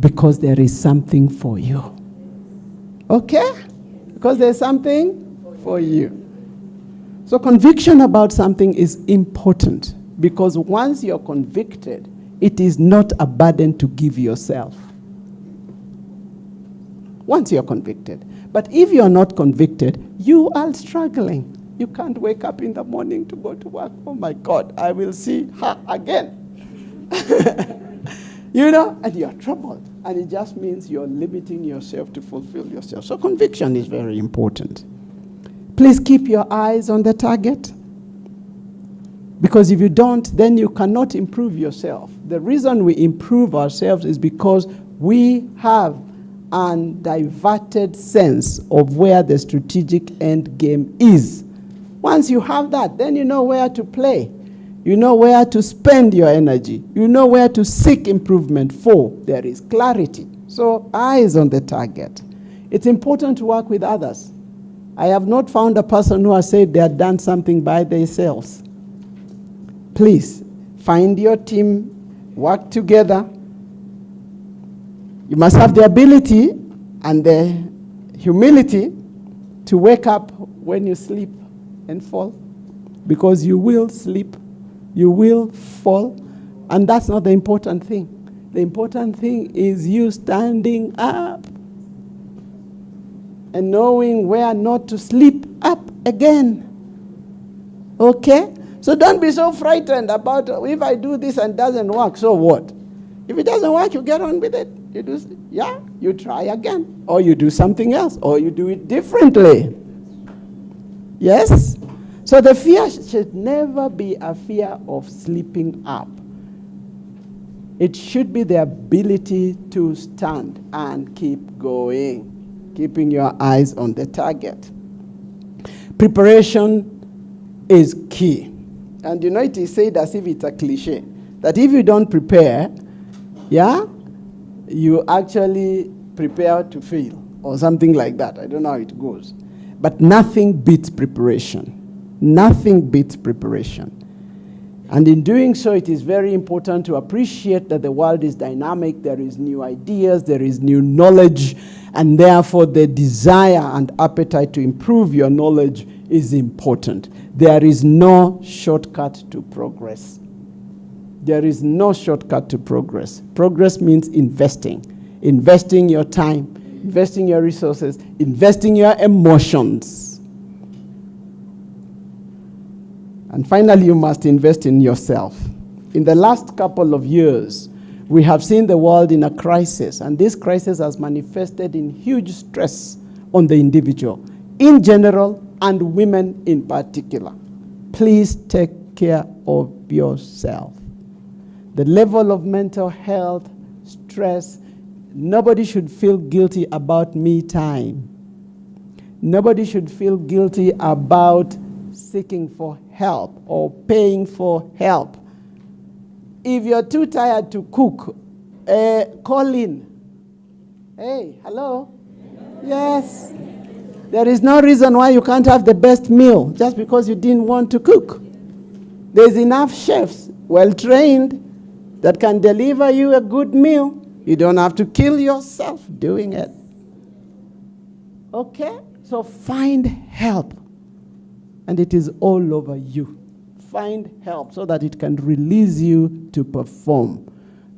Because there is something for you. Okay? Because there's something for you. So conviction about something is important, because once you're convicted, it is not a burden to give yourself. Once you're convicted. But if you're not convicted, you are struggling. You can't wake up in the morning to go to work. Oh my God, I will see her again. You know, and you're troubled. And it just means you're limiting yourself to fulfill yourself. So conviction is very important. Please keep your eyes on the target. Because if you don't, then you cannot improve yourself. The reason we improve ourselves is because we have a undiverted sense of where the strategic end game is. Once you have that, then you know where to play. You know where to spend your energy. You know where to seek improvement for. There is clarity. So eyes on the target. It's important to work with others. I have not found a person who has said they have done something by themselves. Please, find your team, work together. You must have the ability and the humility to wake up when you sleep and fall. Because you will sleep, you will fall, and that's not the important thing. The important thing is you standing up and knowing where not to sleep up again. Okay? So don't be so frightened about if I do this and it doesn't work, so what? If it doesn't work, you get on with it. You try again. Or you do something else. Or you do it differently. Yes? So the fear should never be a fear of sleeping up. It should be the ability to stand and keep going, keeping your eyes on the target. Preparation is key. And you know, it is said as if it's a cliche, that if you don't prepare, yeah, you actually prepare to fail, or something like that. I don't know how it goes. But nothing beats preparation. Nothing beats preparation. And in doing so, it is very important to appreciate that the world is dynamic, there is new ideas, there is new knowledge, and therefore the desire and appetite to improve your knowledge is important. There is no shortcut to progress. There is no shortcut to progress. Progress means investing. Investing your time, investing your resources, investing your emotions. And finally, you must invest in yourself. In the last couple of years, we have seen the world in a crisis, and this crisis has manifested in huge stress on the individual in general and women in particular. Please take care of yourself. The level of mental health, stress, nobody should feel guilty about me time. Nobody should feel guilty about seeking for help or paying for help. If you're too tired to cook, call in. Hey, hello? Yes. There is no reason why you can't have the best meal just because you didn't want to cook. There's enough chefs, well-trained, that can deliver you a good meal. You don't have to kill yourself doing it. Okay? So find help. And it is all over you. Find help so that it can release you to perform.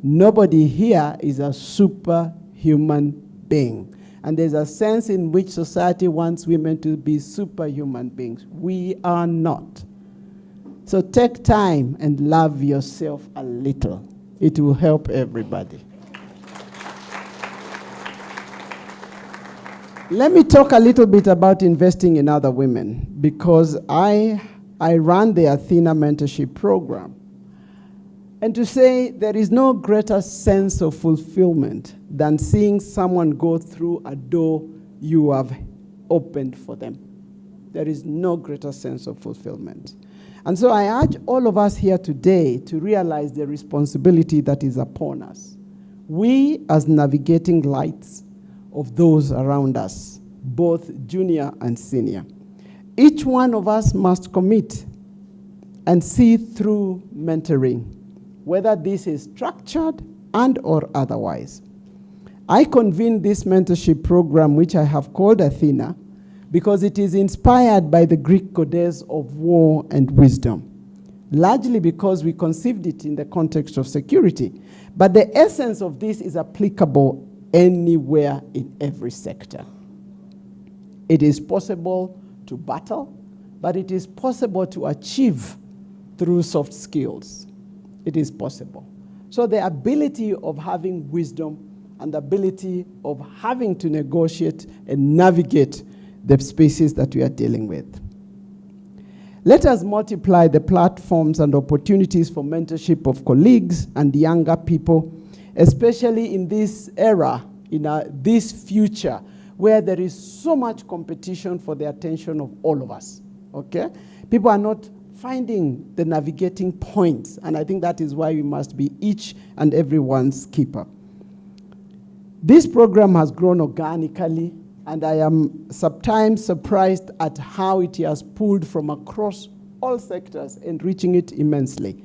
Nobody here is a superhuman being. And there's a sense in which society wants women to be superhuman beings. We are not. So take time and love yourself a little. It will help everybody. Let me talk a little bit about investing in other women, because I run the Athena mentorship program. And to say there is no greater sense of fulfillment than seeing someone go through a door you have opened for them. There is no greater sense of fulfillment. And so I urge all of us here today to realize the responsibility that is upon us. We, as navigating lights of those around us, both junior and senior, each one of us must commit and see through mentoring, whether this is structured and or otherwise. I convened this mentorship program, which I have called Athena, because it is inspired by the Greek goddess of war and wisdom, largely because we conceived it in the context of security. But the essence of this is applicable anywhere in every sector. It is possible to battle, but it is possible to achieve through soft skills. It is possible. So the ability of having wisdom and the ability of having to negotiate and navigate the spaces that we are dealing with. Let us multiply the platforms and opportunities for mentorship of colleagues and younger people, especially in this era, in this future, where there is so much competition for the attention of all of us, okay? People are not finding the navigating points, and I think that is why we must be each and everyone's keeper. This program has grown organically, and I am sometimes surprised at how it has pulled from across all sectors, enriching it immensely.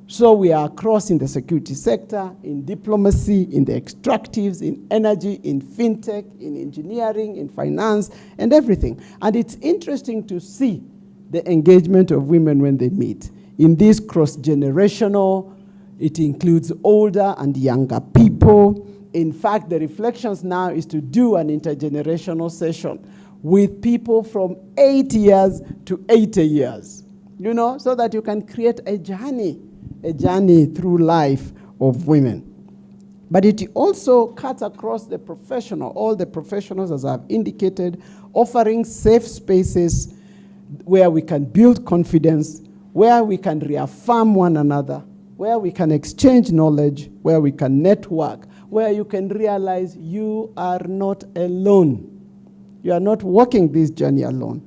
So we are across in the security sector, in diplomacy, in the extractives, in energy, in fintech, in engineering, in finance, and everything. And it's interesting to see the engagement of women when they meet. In this cross-generational, it includes older and younger people. In fact, the reflections now is to do an intergenerational session with people from 8 years to 80 years, you know, so that you can create a journey through life of women. But it also cuts across the professional, all the professionals, as I've indicated, offering safe spaces where we can build confidence, where we can reaffirm one another, where we can exchange knowledge, where we can network, where you can realize you are not alone. You are not walking this journey alone.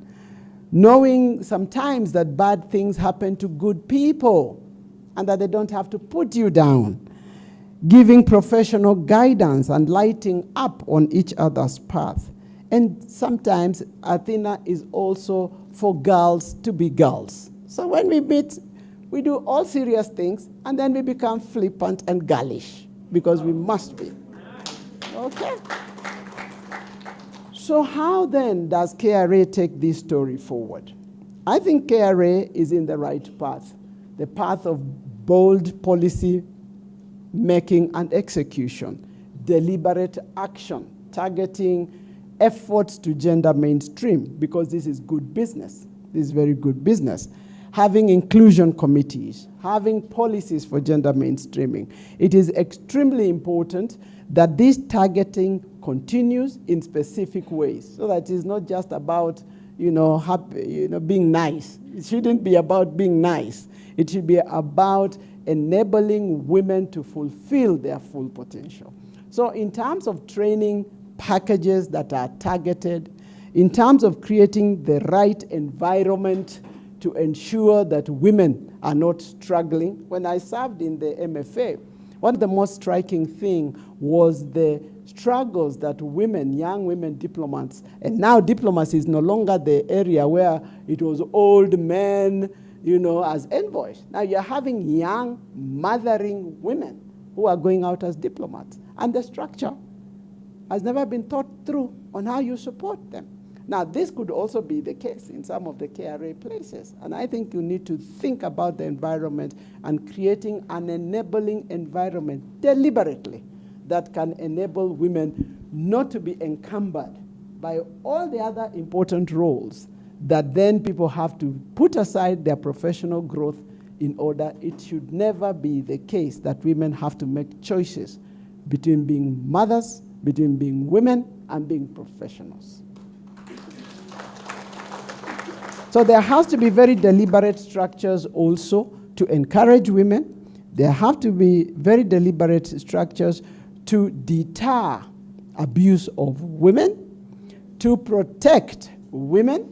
knowing sometimes that bad things happen to good people and that they don't have to put you down, giving professional guidance and lighting up on each other's path. And sometimes Athena is also for girls to be girls. So when we meet, we do all serious things, and then we become flippant and girlish, because we must be. Okay? So how then does KRA take this story forward? I think KRA is in the right path, the path of bold policy making and execution, deliberate action, targeting efforts to gender mainstream, because this is good business. This is very good business. Having inclusion committees, having policies for gender mainstreaming. It is extremely important that this targeting continues in specific ways, so that it's not just about, being nice. It shouldn't be about being nice. It should be about enabling women to fulfill their full potential. So in terms of training packages that are targeted, in terms of creating the right environment to ensure that women are not struggling. When I served in the MFA, one of the most striking things was the struggles that women, young women diplomats, and now diplomacy is no longer the area where it was old men, as envoys. Now you're having young, mothering women who are going out as diplomats. And the structure has never been thought through on how you support them. Now, this could also be the case in some of the KRA places. And I think you need to think about the environment and creating an enabling environment deliberately that can enable women not to be encumbered by all the other important roles that then people have to put aside their professional growth in order. It should never be the case that women have to make choices between being mothers, between being women, and being professionals. So there has to be very deliberate structures also to encourage women. There have to be very deliberate structures to deter abuse of women, to protect women,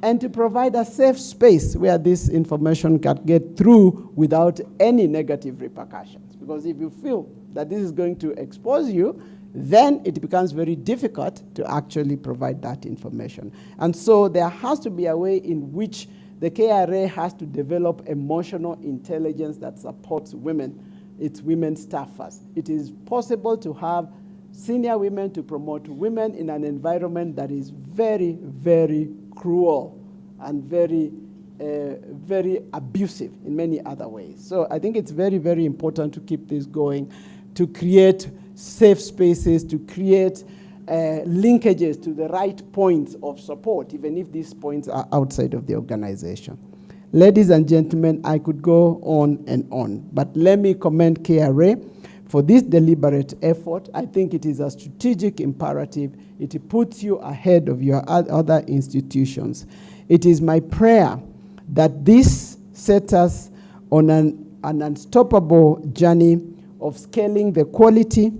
and to provide a safe space where this information can get through without any negative repercussions. Because if you feel that this is going to expose you, then it becomes very difficult to actually provide that information. And so there has to be a way in which the KRA has to develop emotional intelligence that supports women, its women staffers. It is possible to have senior women to promote women in an environment that is very, very cruel and very, very abusive in many other ways. So I think it's very, very important to keep this going, to create safe spaces, to create linkages to the right points of support, even if these points are outside of the organization. Ladies and gentlemen, I could go on and on, but let me commend KRA for this deliberate effort. I think it is a strategic imperative. It puts you ahead of your other institutions. It is my prayer that this sets us on an unstoppable journey of scaling the quality,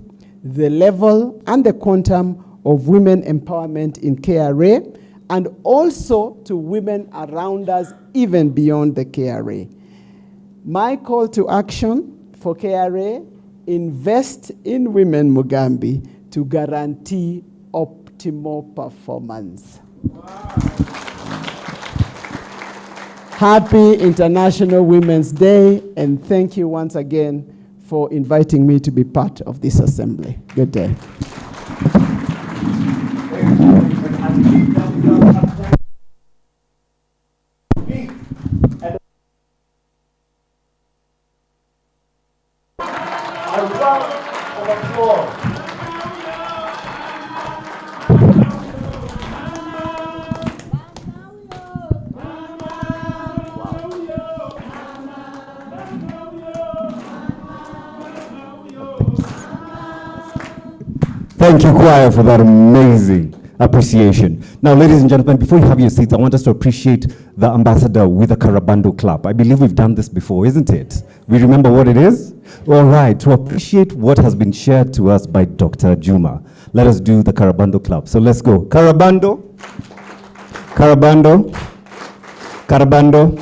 the level, and the quantum of women empowerment in KRA, and also to women around us, even beyond the KRA. My call to action for KRA: invest in women Mugambi to guarantee optimal performance. Wow. Happy International Women's Day, and thank you once again for inviting me to be part of this assembly. Good day. A round of applause. Thank you, choir, for that amazing appreciation. Now, ladies and gentlemen, before you have your seats, I want us to appreciate the ambassador with the Carabando clap. I believe we've done this before, isn't it? We remember what it is? All right, to appreciate what has been shared to us by Dr. Juma, let us do the Carabando clap. So let's go. Carabando. Carabando. Carabando.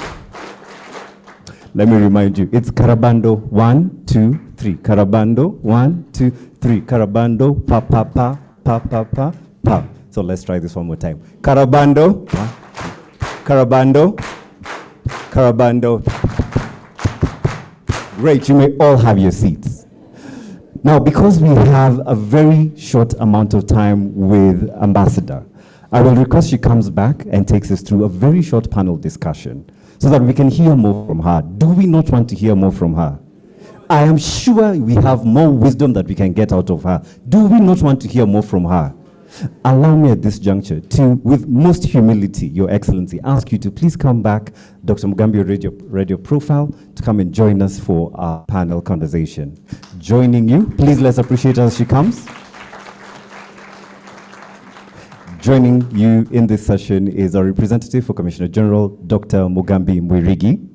Let me remind you, it's Carabando, 1, 2, 3. Carabando, 1, 2, 3. Carabando, pa, pa, pa, pa, pa, pa, pa. So let's try this one more time. Carabando, Carabando, Carabando. Great, you may all have your seats. Now, because we have a very short amount of time with Ambassador, I will request she comes back and takes us through a very short panel discussion so that we can hear more from her. Do we not want to hear more from her? I am sure we have more wisdom that we can get out of her. Do we not want to hear more from her? Allow me at this juncture to, with most humility, Your Excellency, ask you to please come back, Dr. Mugambi radio profile, to come and join us for our panel conversation. Joining you, please let's appreciate her as she comes. Joining you in this session is our representative for Commissioner General, Dr. Mugambi Mwirigi.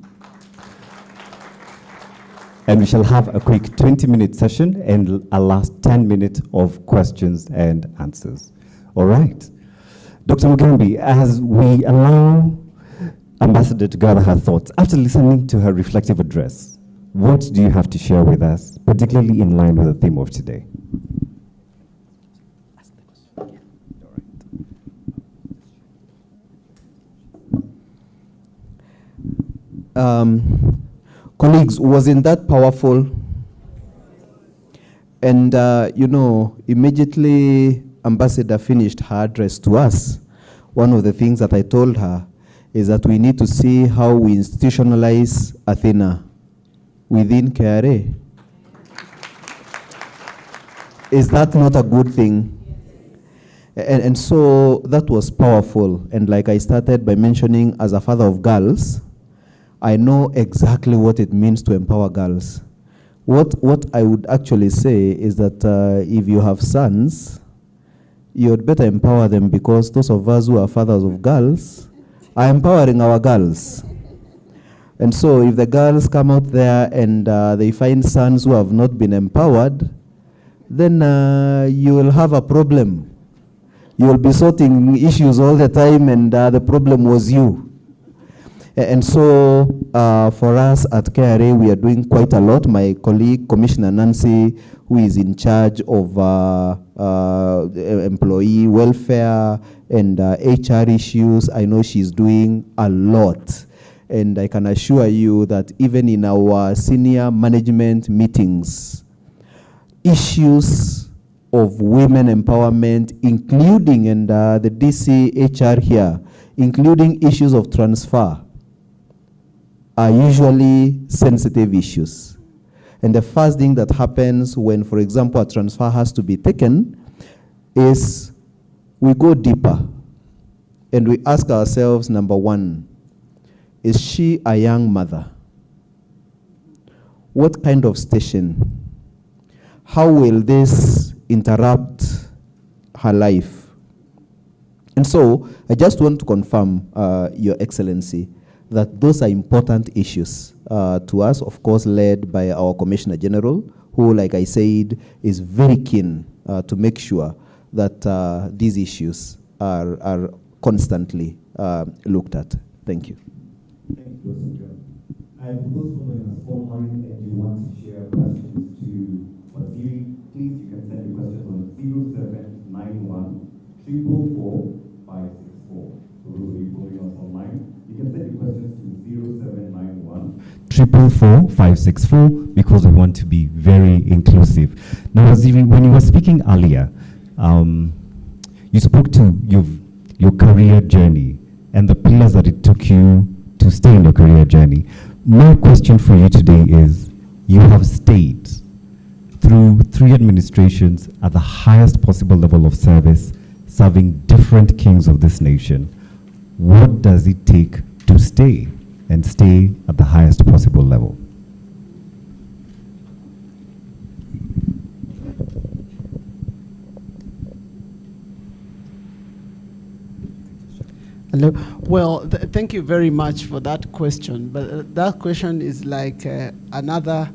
And we shall have a quick 20-minute session and a last 10 minutes of questions and answers. All right. Dr. Mugambi, as we allow Ambassador to gather her thoughts, after listening to her reflective address, what do you have to share with us, particularly in line with the theme of today? Colleagues, wasn't that powerful? And, immediately Ambassador finished her address to us. One of the things that I told her is that we need to see how we institutionalize Athena within KRA. Is that not a good thing? And so that was powerful. And like I started by mentioning, as a father of girls, I know exactly what it means to empower girls. What I would actually say is that if you have sons, you'd better empower them, because those of us who are fathers of girls are empowering our girls. And so if the girls come out there and they find sons who have not been empowered, then you will have a problem. You will be sorting issues all the time, and the problem was you. And so for us at KRA, we are doing quite a lot. My colleague, Commissioner Nancy, who is in charge of employee welfare and HR issues, I know she's doing a lot. And I can assure you that even in our senior management meetings, issues of women empowerment, including, and the DC HR here, including issues of transfer, are usually sensitive issues. And the first thing that happens when, for example, a transfer has to be taken is we go deeper and we ask ourselves, number one, is she a young mother? What kind of station? How will this interrupt her life? And so I just want to confirm, Your Excellency, that those are important issues to us, of course, led by our Commissioner General, who, like I said, is very keen to make sure that these issues are constantly looked at. Thank you. Thank you, Mr. And for those following us online and you want to share questions to Wasiri, please, you can send your questions on 0791 444 564. For those of you following us online, you can send your questions to 0791 444 564, because we want to be very inclusive. Now, Waziri, when you were speaking earlier, you spoke to your career journey and the pillars that it took you to stay in your career journey. My question for you today is, you have stayed through 3 administrations at the highest possible level of service, serving different kings of this nation. What does it take to stay and stay at the highest possible level? Hello. Well, thank you very much for that question. But that question is like another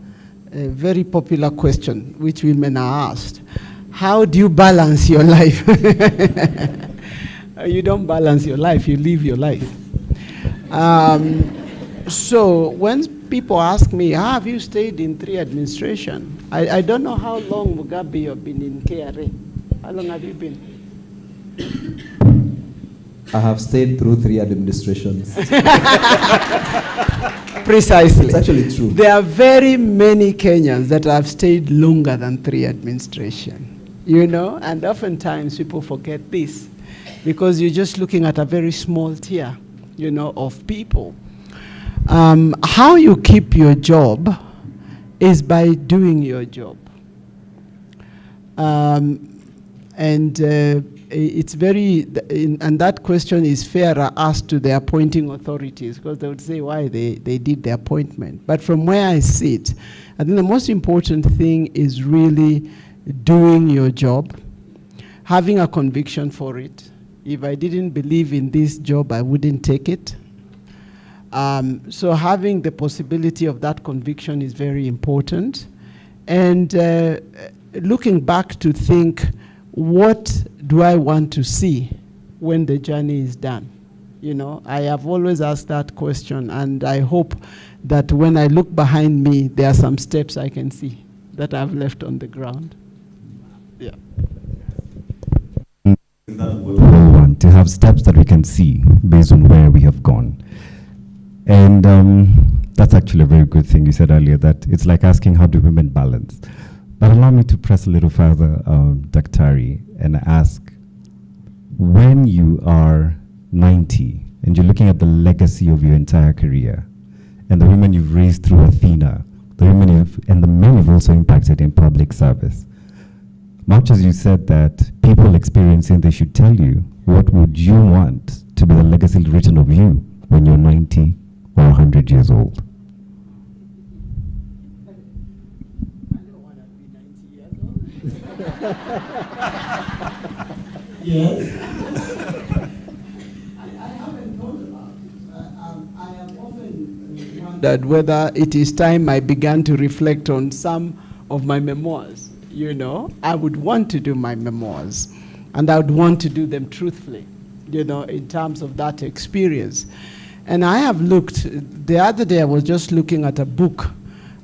very popular question which women are asked. How do you balance your life? You don't balance your life, you live your life. So when people ask me, have you stayed in 3 administration? I don't know how long, Mugabe, you've been in KRA. How long have you been? I have stayed through 3 administrations. Precisely. It's actually true. There are very many Kenyans that have stayed longer than 3 administration, you know, and oftentimes people forget this because you're just looking at a very small tier, you know, of people. How you keep your job is by doing your job. It's very, and that question is fairer asked to the appointing authorities because they would say why they did the appointment. But from where I sit, I think the most important thing is really doing your job, having a conviction for it. If I didn't believe in this job, I wouldn't take it. So having the possibility of that conviction is very important. And looking back to think, what do I want to see when the journey is done? You know, I have always asked that question, and I hope that when I look behind me, there are some steps I can see that I've left on the ground. Yeah. That what we all want, to have steps that we can see based on where we have gone. And that's actually a very good thing you said earlier, that it's like asking how do women balance. But allow me to press a little further, Dr. and ask, when you are 90 and you're looking at the legacy of your entire career and the women you've raised through Athena, the women and the men you've also impacted in public service, much as you said that people experiencing they should tell you, what would you want to be the legacy written of you when you're 90 or 100 years old? Yes. I haven't thought about it. I have often wondered whether it is time I began to reflect on some of my memoirs. You know, I would want to do my memoirs, and I would want to do them truthfully, you know, in terms of that experience. And I have looked, the other day I was just looking at a book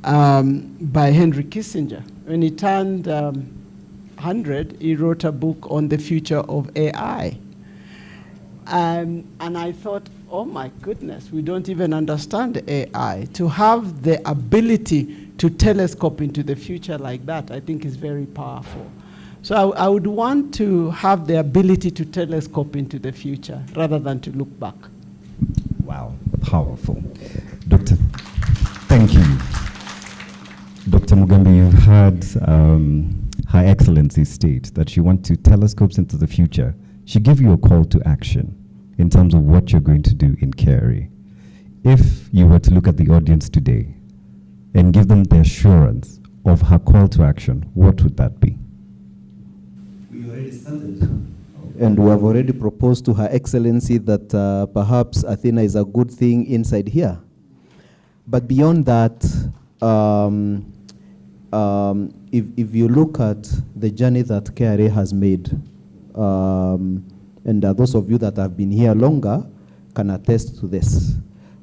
by Henry Kissinger. When he turned 100, he wrote a book on the future of AI. And I thought, oh my goodness, we don't even understand AI. To have the ability to telescope into the future like that, I think is very powerful. So I would want to have the ability to telescope into the future rather than to look back. Wow, powerful. Doctor, thank you. Dr. Mugambe, you've heard Her Excellency state that she wants to telescope into the future. She gave you a call to action in terms of what you're going to do in KRA. If you were to look at the audience today and give them the assurance of her call to action, what would that be? We already started. And we have already proposed to Her Excellency that perhaps Athena is a good thing inside here. But beyond that, if you look at the journey that KRA has made, and those of you that have been here longer can attest to this,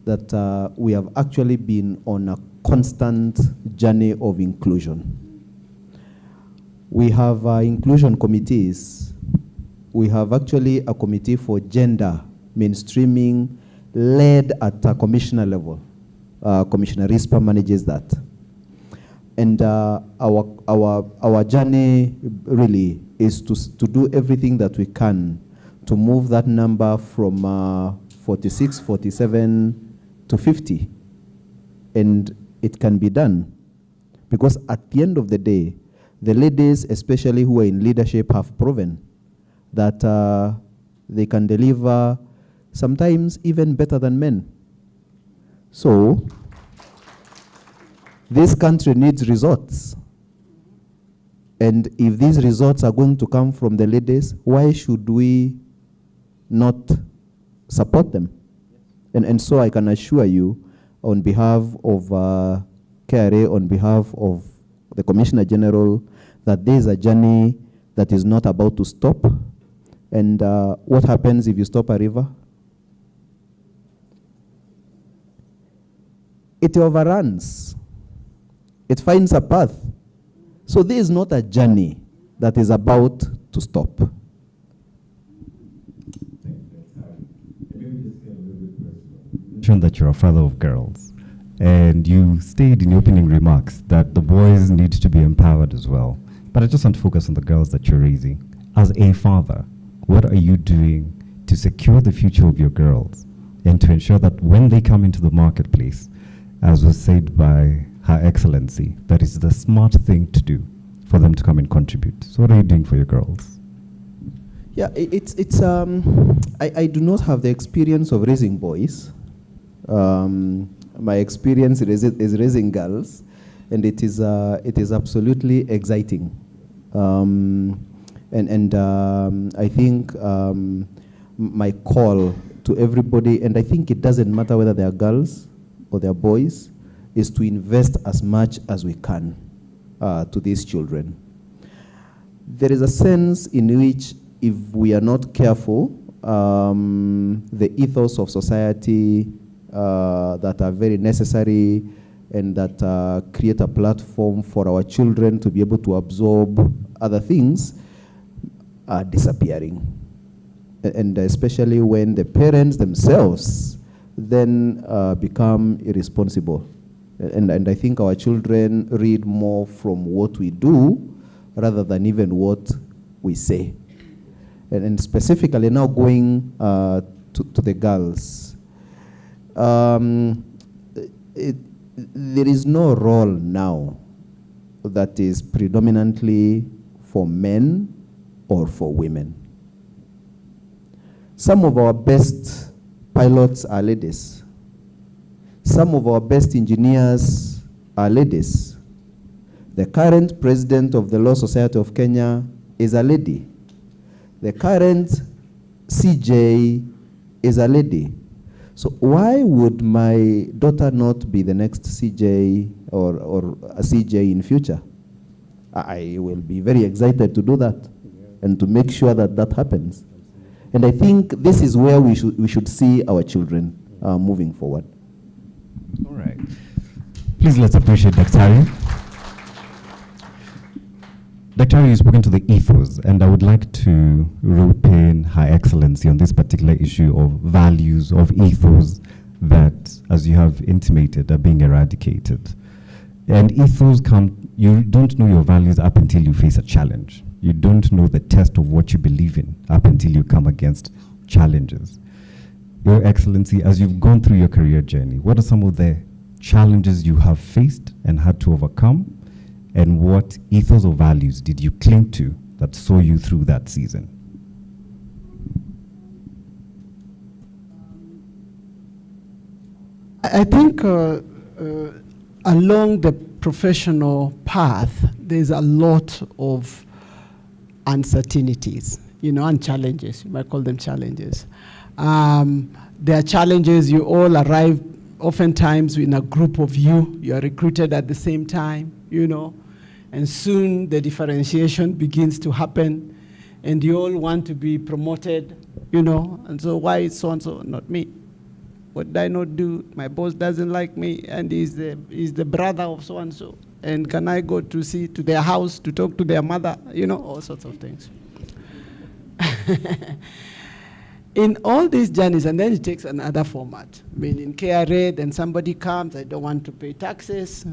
that we have actually been on a constant journey of inclusion. We have inclusion committees. We have actually a committee for gender mainstreaming led at a commissioner level. Commissioner Rispa manages that. And our journey really is to do everything that we can to move that number from 46, 47 to 50. And it can be done. Because at the end of the day, the ladies, especially who are in leadership, have proven that they can deliver sometimes even better than men. So, this country needs results. And if these results are going to come from the ladies, why should we not support them? And so I can assure you, on behalf of KRA, on behalf of the Commissioner General, that there is a journey that is not about to stop. And what happens if you stop a river? it overruns. It finds a path. So this is not a journey that is about to stop. Mentioned that you're a father of girls, and you stated in your opening remarks that the boys need to be empowered as well. But I just want to focus on the girls that you're raising. As a father, what are you doing to secure the future of your girls and to ensure that when they come into the marketplace, as was said by Her Excellency, that is the smart thing to do for them to come and contribute? So what are you doing for your girls? Yeah, I do not have the experience of raising boys. My experience is raising girls, and it is absolutely exciting. I think my call to everybody, and I think it doesn't matter whether they are girls or they are boys, is to invest as much as we can to these children. There is a sense in which, if we are not careful, the ethos of society that are very necessary and that create a platform for our children to be able to absorb other things are disappearing. And especially when the parents themselves then become irresponsible. And I think our children read more from what we do rather than even what we say. And specifically now going to the girls. There is no role now that is predominantly for men or for women. Some of our best pilots are ladies. Some of our best engineers are ladies. The current president of the Law Society of Kenya is a lady. The current CJ is a lady. So why would my daughter not be the next CJ or a CJ in future? I will be very excited to do that and to make sure that that happens. And I think this is where we should see our children moving forward. All right. Please let's appreciate Dr. Harriet. Dr. Harriet, you've spoken to the ethos, and I would like to rope in Her Excellency on this particular issue of values, of ethos that, as you have intimated, are being eradicated. And ethos you don't know your values up until you face a challenge. You don't know the test of what you believe in up until you come against challenges. Your Excellency, as you've gone through your career journey, what are some of the challenges you have faced and had to overcome? And what ethos or values did you cling to that saw you through that season? I think along the professional path, there's a lot of uncertainties, and challenges. You might call them challenges. There are challenges. You all arrive oftentimes in a group of you. You are recruited at the same time, and soon the differentiation begins to happen, and you all want to be promoted, and so why is so-and-so not me? What did I not do? My boss doesn't like me, and he's the brother of so-and-so. And can I go to their house to talk to their mother? All sorts of things. In all these journeys, and then it takes another format. In KRA, then somebody comes, I don't want to pay taxes,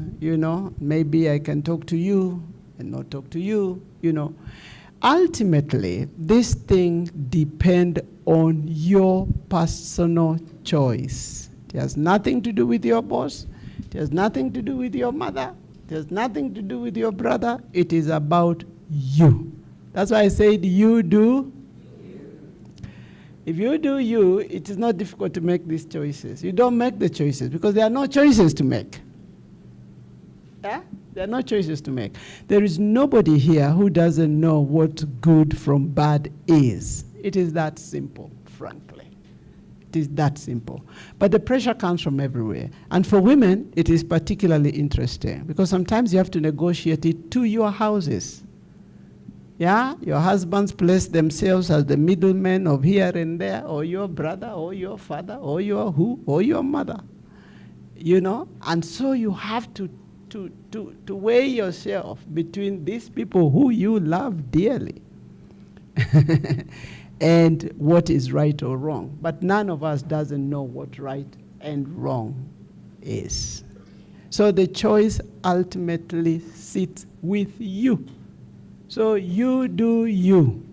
maybe I can talk to you and not talk to you, Ultimately, this thing depends on your personal choice. It has nothing to do with your boss. It has nothing to do with your mother. It has nothing to do with your brother. It is about you. That's why I said you do. If you do you, it is not difficult to make these choices. You don't make the choices because there are no choices to make. Yeah? There are no choices to make. There is nobody here who doesn't know what good from bad is. It is that simple, frankly. It is that simple. But the pressure comes from everywhere. And for women, it is particularly interesting because sometimes you have to negotiate it to your houses. Yeah, your husbands place themselves as the middlemen of here and there, or your brother, or your father, or your who, or your mother. you know, and so you have to weigh yourself between these people who you love dearly and what is right or wrong. But none of us doesn't know what right and wrong is. So the choice ultimately sits with you. So you do you.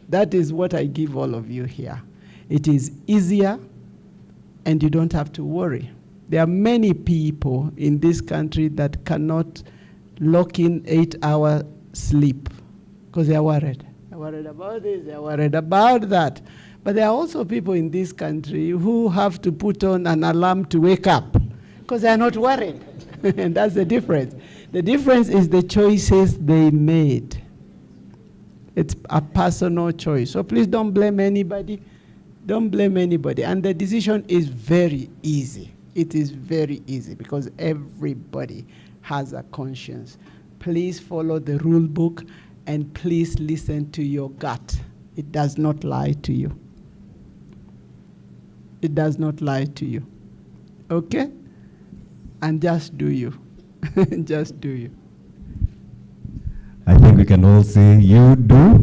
That is what I give all of you here. It is easier and you don't have to worry. There are many people in this country that cannot lock in 8-hour sleep because they are worried. They're worried about this, they're worried about that. But there are also people in this country who have to put on an alarm to wake up because they are not worried. And that's the difference. The difference is the choices they made. It's a personal choice. So please don't blame anybody. Don't blame anybody. And the decision is very easy. It is very easy because everybody has a conscience. Please follow the rule book and please listen to your gut. It does not lie to you. It does not lie to you. Okay? And just do you. Just do you. I think we can all say, you do.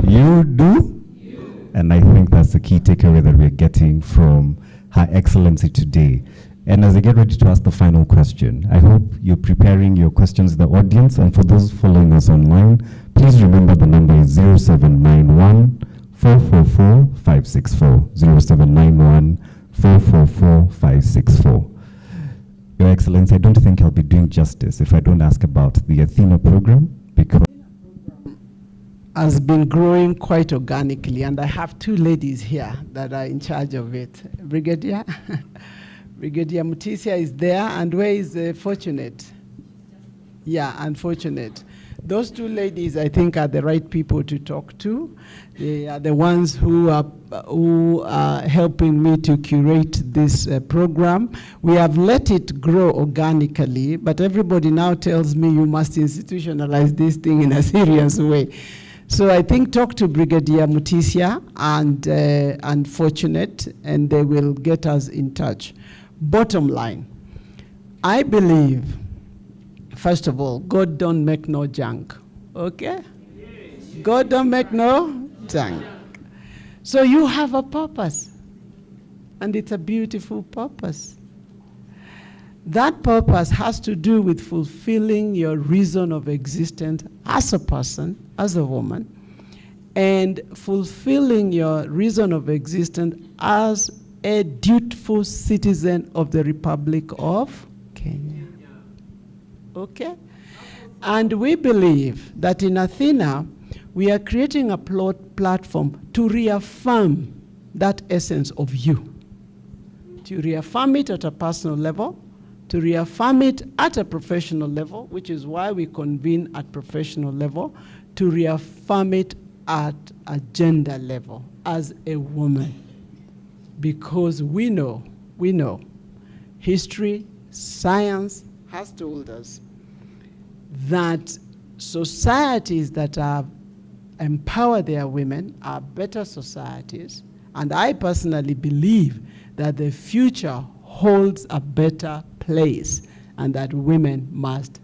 You do. You. And I think that's the key takeaway that we're getting from Her Excellency today. And as I get ready to ask the final question, I hope you're preparing your questions to the audience. And for those following us online, please remember the number is 0791 444 564. 0791 444 564. Your Excellency, I don't think I'll be doing justice if I don't ask about the Athena program, because has been growing quite organically, and I have two ladies here that are in charge of it. Brigadier Brigadier Mutisia is there, and where is Fortunate? Yeah, unfortunate. Those two ladies, I think, are the right people to talk to. They are the ones who are helping me to curate this program. We have let it grow organically, but everybody now tells me you must institutionalize this thing in a serious way. So I think talk to Brigadier Mutisia and Fortunate, and they will get us in touch. Bottom line, I believe, first of all, God don't make no junk, okay? God don't make no junk. So you have a purpose, and it's a beautiful purpose. That purpose has to do with fulfilling your reason of existence as a person, as a woman, and fulfilling your reason of existence as a dutiful citizen of the Republic of Kenya. Okay? And we believe that in Athena, we are creating a platform to reaffirm that essence of you. To reaffirm it at a personal level, to reaffirm it at a professional level, which is why we convene at professional level, to reaffirm it at a gender level as a woman. Because we know, history, science has told us that societies that are empower their women are better societies. And I personally believe that the future holds a better place and that women must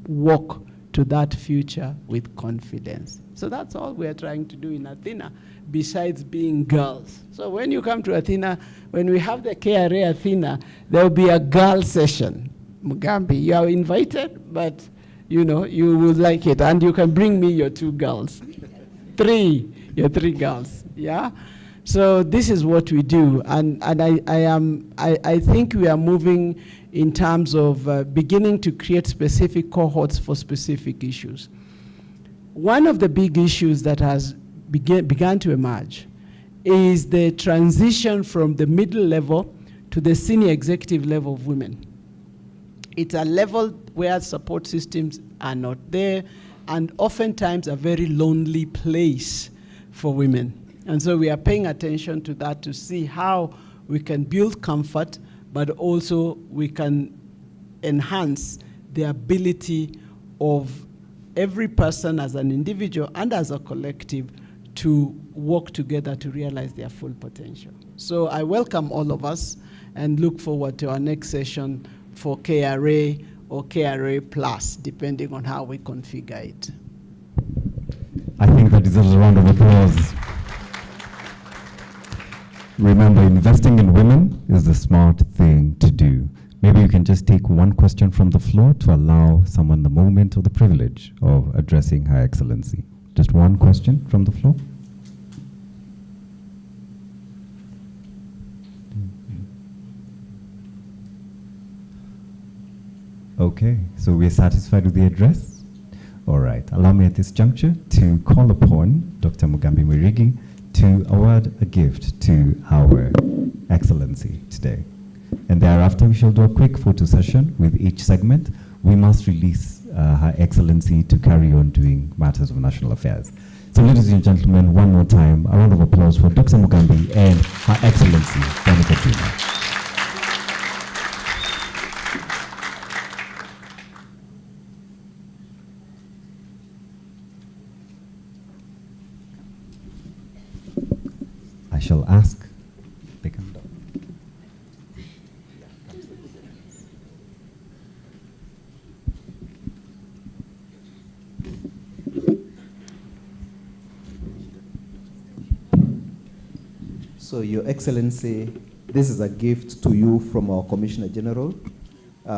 walk to that future with confidence. So that's all we're trying to do in Athena, besides being girls. So when you come to Athena, when we have the KRA Athena, there'll be a girl session. Mugambi, you are invited, but you know, you would like it. And you can bring me your 2 girls. Your 3 girls, yeah? So this is what we do. And I think we are moving in terms of beginning to create specific cohorts for specific issues. One of the big issues that has begun to emerge is the transition from the middle level to the senior executive level of women. It's a level where support systems are not there, and oftentimes a very lonely place for women. And so we are paying attention to that to see how we can build comfort, but also we can enhance the ability of every person as an individual and as a collective to work together to realize their full potential. So I welcome all of us and look forward to our next session for KRA or KRA Plus, depending on how we configure it. I think that deserves a round of applause. Remember, investing in women is the smart thing to do. Maybe you can just take one question from the floor to allow someone the moment or the privilege of addressing Her Excellency. Just one question from the floor. Okay, so we're satisfied with the address? All right, allow me at this juncture to call upon Dr. Mugambi Mwirigi to award a gift to our Excellency today. And thereafter, we shall do a quick photo session with each segment. We must release Her Excellency to carry on doing matters of national affairs. So ladies and gentlemen, one more time, a round of applause for Dr. Mugambi and Her Excellency, Monica Juma. I shall ask, they come down. So, Your Excellency, this is a gift to you from our Commissioner General.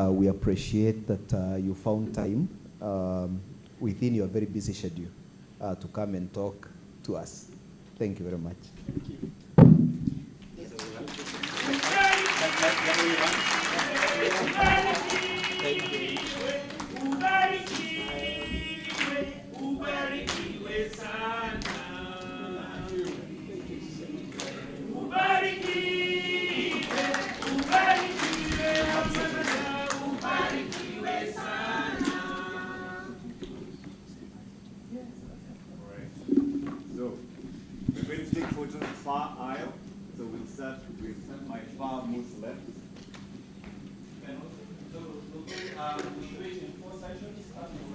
We appreciate that you found time within your very busy schedule to come and talk to us. Thank you very much. Thank you. Far aisle, so we'll start with my far most left. And also, we'll wait in 4 sessions, starting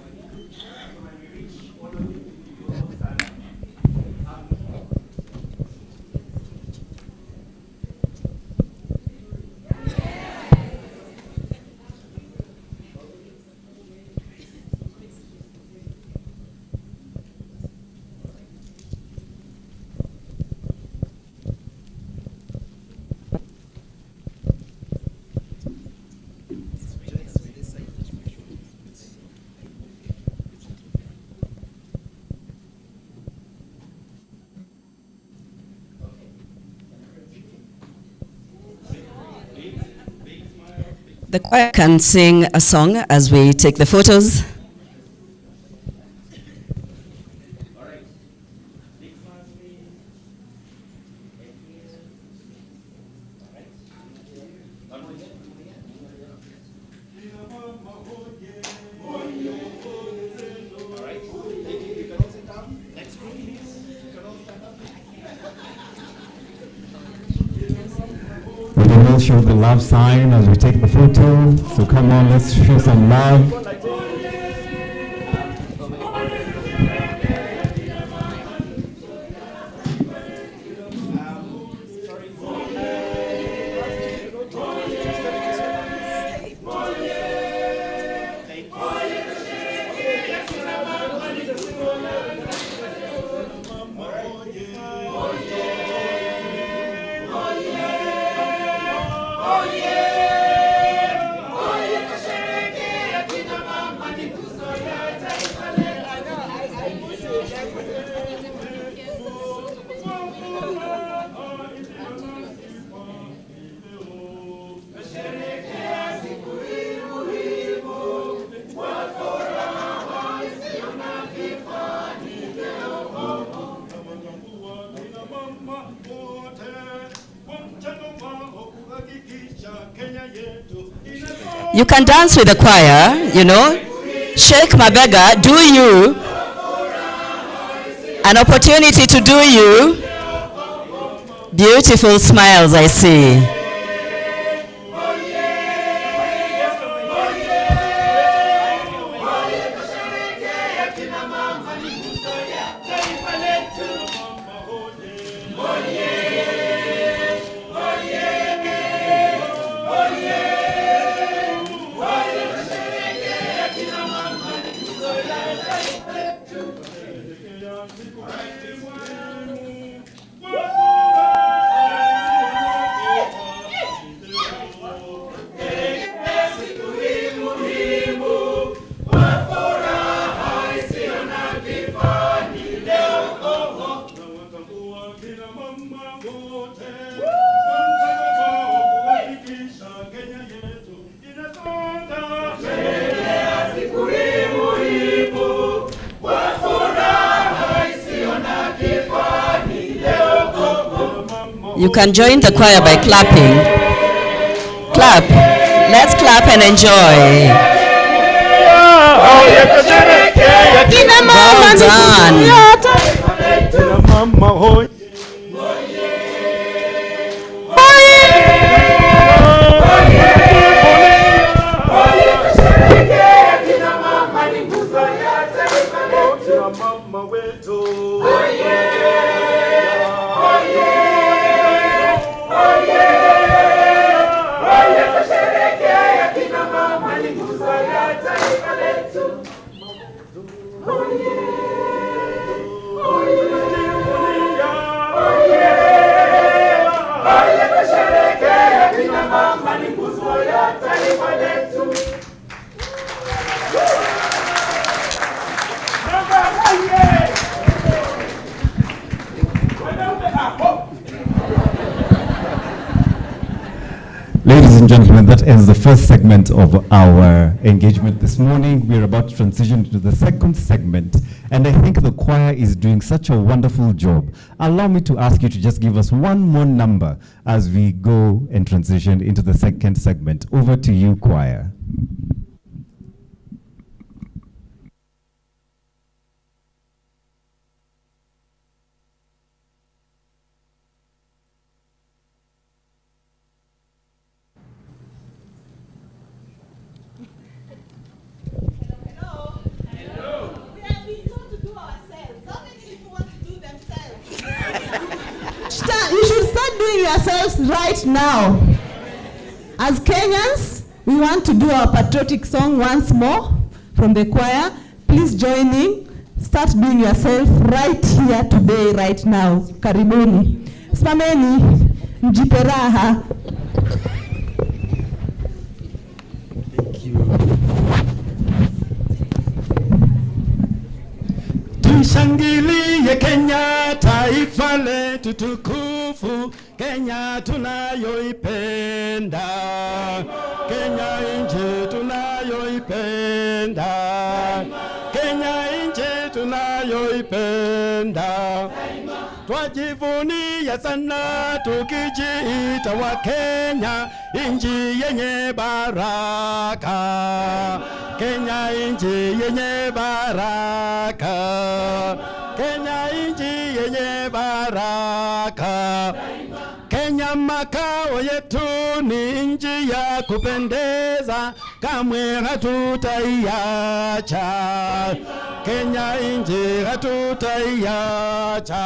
when we reach all of you, you will all stand up. The choir can sing a song as we take the photos. We will show the love sign as we take the photo. So come on, let's show some love. You can dance with the choir, you know. Shake mabega, do you. An opportunity to do you. Beautiful smiles I see. You can join the choir by clapping. Clap. Let's clap and enjoy. Well done. Ladies and gentlemen, that ends the first segment of our engagement this morning. We're about to transition to the second segment, and I think the choir is doing such a wonderful job. Allow me to ask you to just give us one more number as we go and transition into the second segment. Over to you, choir. You should start doing yourselves right now. As Kenyans, we want to do our patriotic song once more from the choir. Please join in. Start doing yourself right here today, right now. Karibuni. Simameni, mjipe raha. Tushangilie Kenya, taifa letu tukufu, Kenya tunayoipenda, Kenya nchi tunayoipenda, Kenya nchi tunayoipenda. Twajivunia sana tukijiita wa Kenya, nchi yenye baraka, Kenya nchi yenye baraka, Kenya nchi yenye baraka. Kenya makao yetu ni nchi ya kupendeza, kamwe hatutaiacha. Kenya nchi hatutaiacha,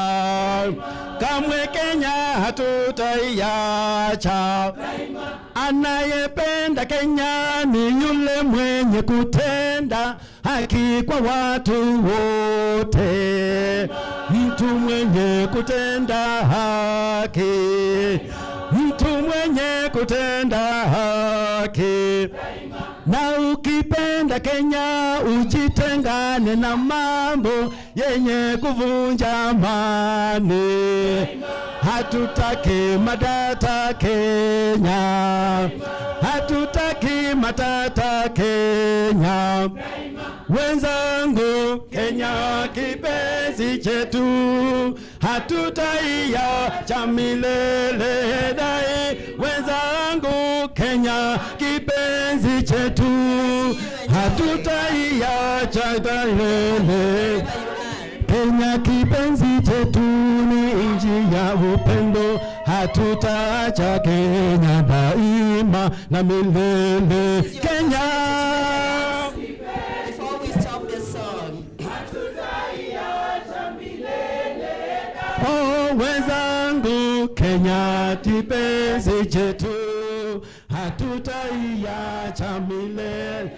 kamwe Kenya hatutaiacha. Anayependa Kenya ni yule mwenye kutenda haki kwa watu wote, mtu mwenye kutenda haki, mtu mwenye kutenda haki. Na ukipenda Kenya ujitengane na mambo yenye kuvunja amani. Hatutaki matata Kenya, hatutaki matata Kenya. Wenzangu, Kenya kipenzi chetu, hatutaiacha milele dai. Wenzangu, Kenya kipenzi chetu, hatutaiacha milele. Kenya kipenzi chetu ni nchi ya upendo, hatutaacha Kenya daima na milele. Kenya. Before we stop this song, Oh, wenzangu, Kenya kipenzi chetu, hatutaiacha milele.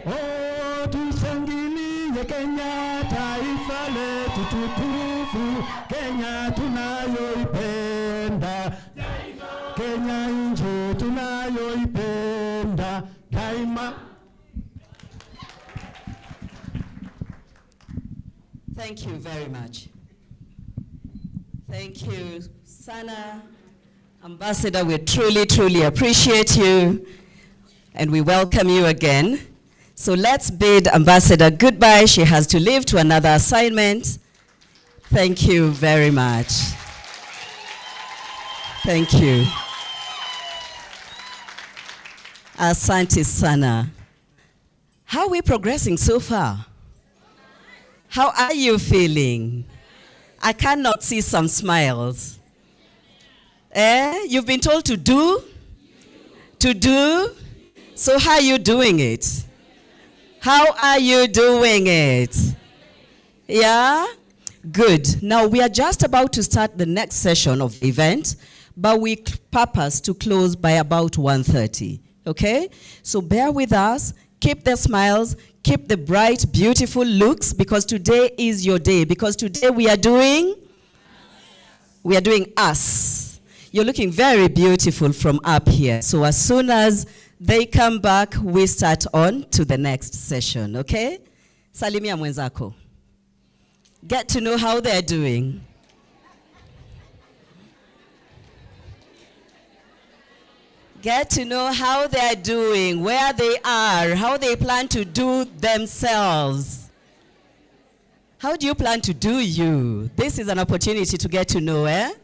Oh, tushangilie kwenye Kenya, taifa letu tukufu, Kenya tunayoipenda, Kenya nchi tunayoipenda daima. Thank you very much. Thank you, Sana. Ambassador, we truly, truly appreciate you, and we welcome you again. So let's bid Ambassador goodbye. She has to leave to another assignment. Thank you very much. Thank you. Asante Sana. How are we progressing so far? How are you feeling? I cannot see some smiles. You've been told to do? To do? So how are you doing it? How are you doing it? Yeah? Good. Now we are just about to start the next session of the event, but we purpose to close by about 1:30. Okay? So bear with us. Keep the smiles. Keep the bright, beautiful looks, because today is your day. Because today we are doing us. You're looking very beautiful from up here. So as soon as they come back, we start on to the next session, okay? Salimia mwenzako. Get to know how they're doing. Get to know how they're doing, where they are, how they plan to do themselves. How do you plan to do you? This is an opportunity to get to know, eh?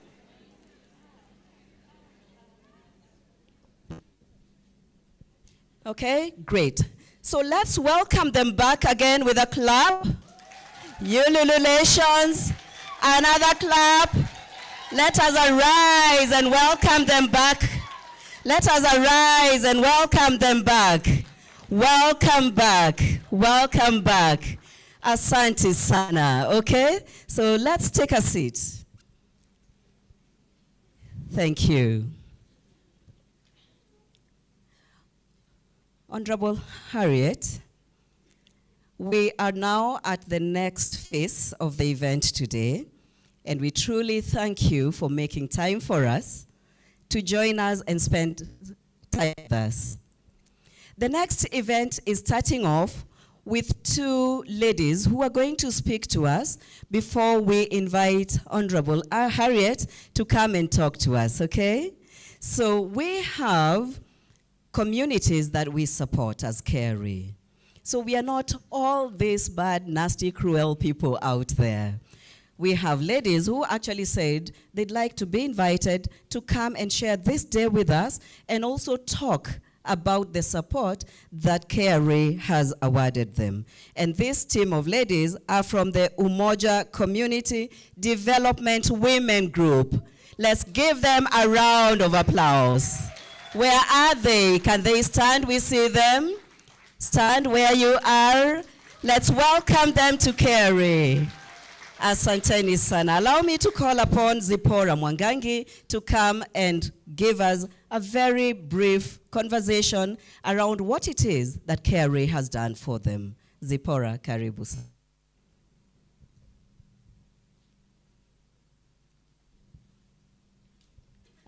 Okay, great. So let's welcome them back again with a clap. Ululations. Another clap. Let us arise and welcome them back. Let us arise and welcome them back. Welcome back. Welcome back. Asante Sana. Okay? So let's take a seat. Thank you. Honorable Harriet, we are now at the next phase of the event today, and we truly thank you for making time for us to join us and spend time with us. The next event is starting off with two ladies who are going to speak to us before we invite Honorable Harriet to come and talk to us, okay? So we have communities that we support as Kerry. So we are not all these bad, nasty, cruel people out there. We have ladies who actually said they'd like to be invited to come and share this day with us and also talk about the support that Kerry has awarded them. And this team of ladies are from the Umoja Community Development Women Group. Let's give them a round of applause. Where are they? Can they stand? We see them. Stand where you are. Let's welcome them to Kerry. Asanteni sana. Allow me to call upon Zipporah Mwangangi to come and give us a very brief conversation around what it is that Kerry has done for them. Zipporah, karibu sana.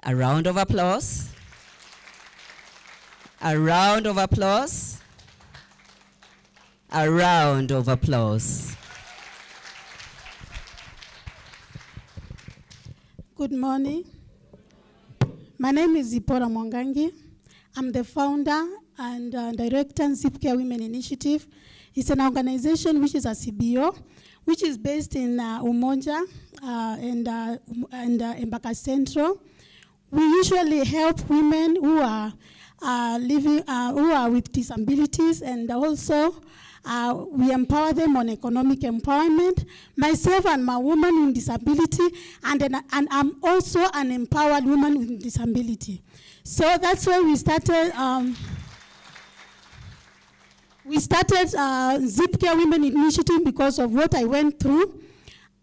A round of applause. A round of applause. A round of applause. Good morning. My name is Zipporah Mwangangi. I'm the founder and director in Zip Care Women Initiative. It's an organization which is a CBO, which is based in Umoja and Embaka Central. We usually help women who are who are with disabilities, and also we empower them on economic empowerment. Myself, I'm a woman with disability, and I'm also an empowered woman with disability. So that's why we started. We started Zip Care Women Initiative because of what I went through.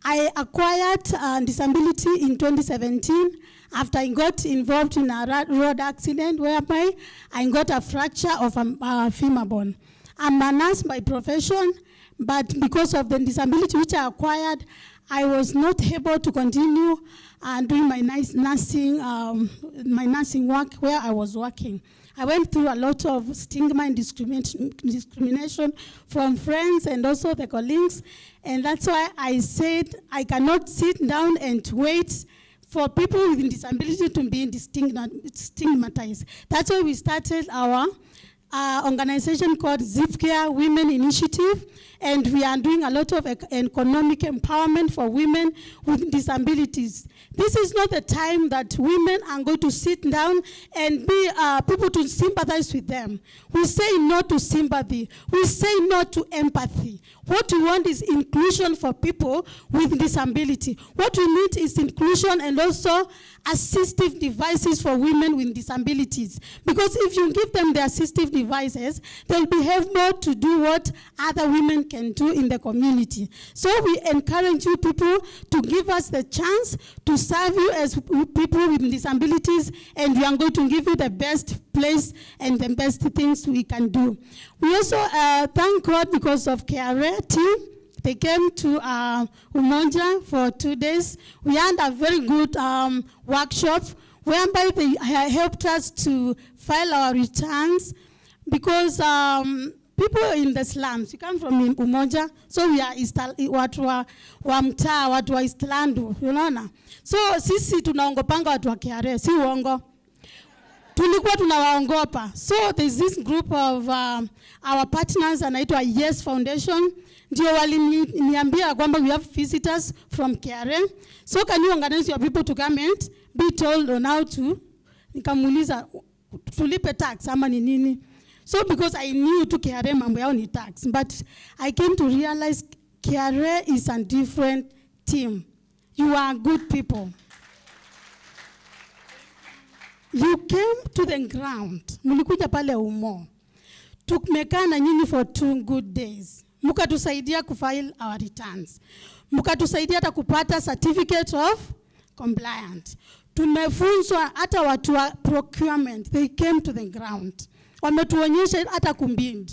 I acquired disability in 2017 after I got involved in a road accident whereby I got a fracture of a femur bone. I'm a nurse by profession. but because of the disability which I acquired, I was not able to continue doing my nursing work where I was working. I went through a lot of stigma and discrimination from friends and also the colleagues, and that's why I said I cannot sit down and wait for people with disability to be stigmatized. That's why we started our organization called Zipcare Women Initiative, and we are doing a lot of economic empowerment for women with disabilities. This is not the time that women are going to sit down and be people to sympathize with them. We say no to sympathy. We say no to empathy. What we want is inclusion for people with disability. What we need is inclusion and also assistive devices for women with disabilities. Because if you give them the assistive devices, they'll be able to do what other women can do in the community. So we encourage you people to give us the chance to serve you as people with disabilities, and we are going to give you the best place and the best things we can do. We also thank God because of Harriet team. They came to Umoja for 2 days. We had a very good workshop whereby they helped us to file our returns because people in the slums, we come from Umoja, so we are watu wa mtaa, watu wa Eastlandu, unaona? So sisi tunaongopanga watu wa Kiare, si uongo. Tulikuwa tunawaongopa. So there's this group of our partners anaitwa Yes Foundation. Ndio waliniambia kwamba we have visitors from Kiare. So can you organize your people to come and be told on how to, nikamuuliza tulipe tax ama ni nini? So because I knew to Kiare mambo yao ni tax, but I came to realize Kiare is a different team. You are good people. You came to the ground. Mulikuja pale Umo. Tumekaa na nyinyi for 2 good days. Mukatusaidia kufile our returns. Mukatusaidia hata kupata certificate of compliance. Tumefunzwa hata watu wa procurement. They came to the ground. Wametuonyesha hata kumbind.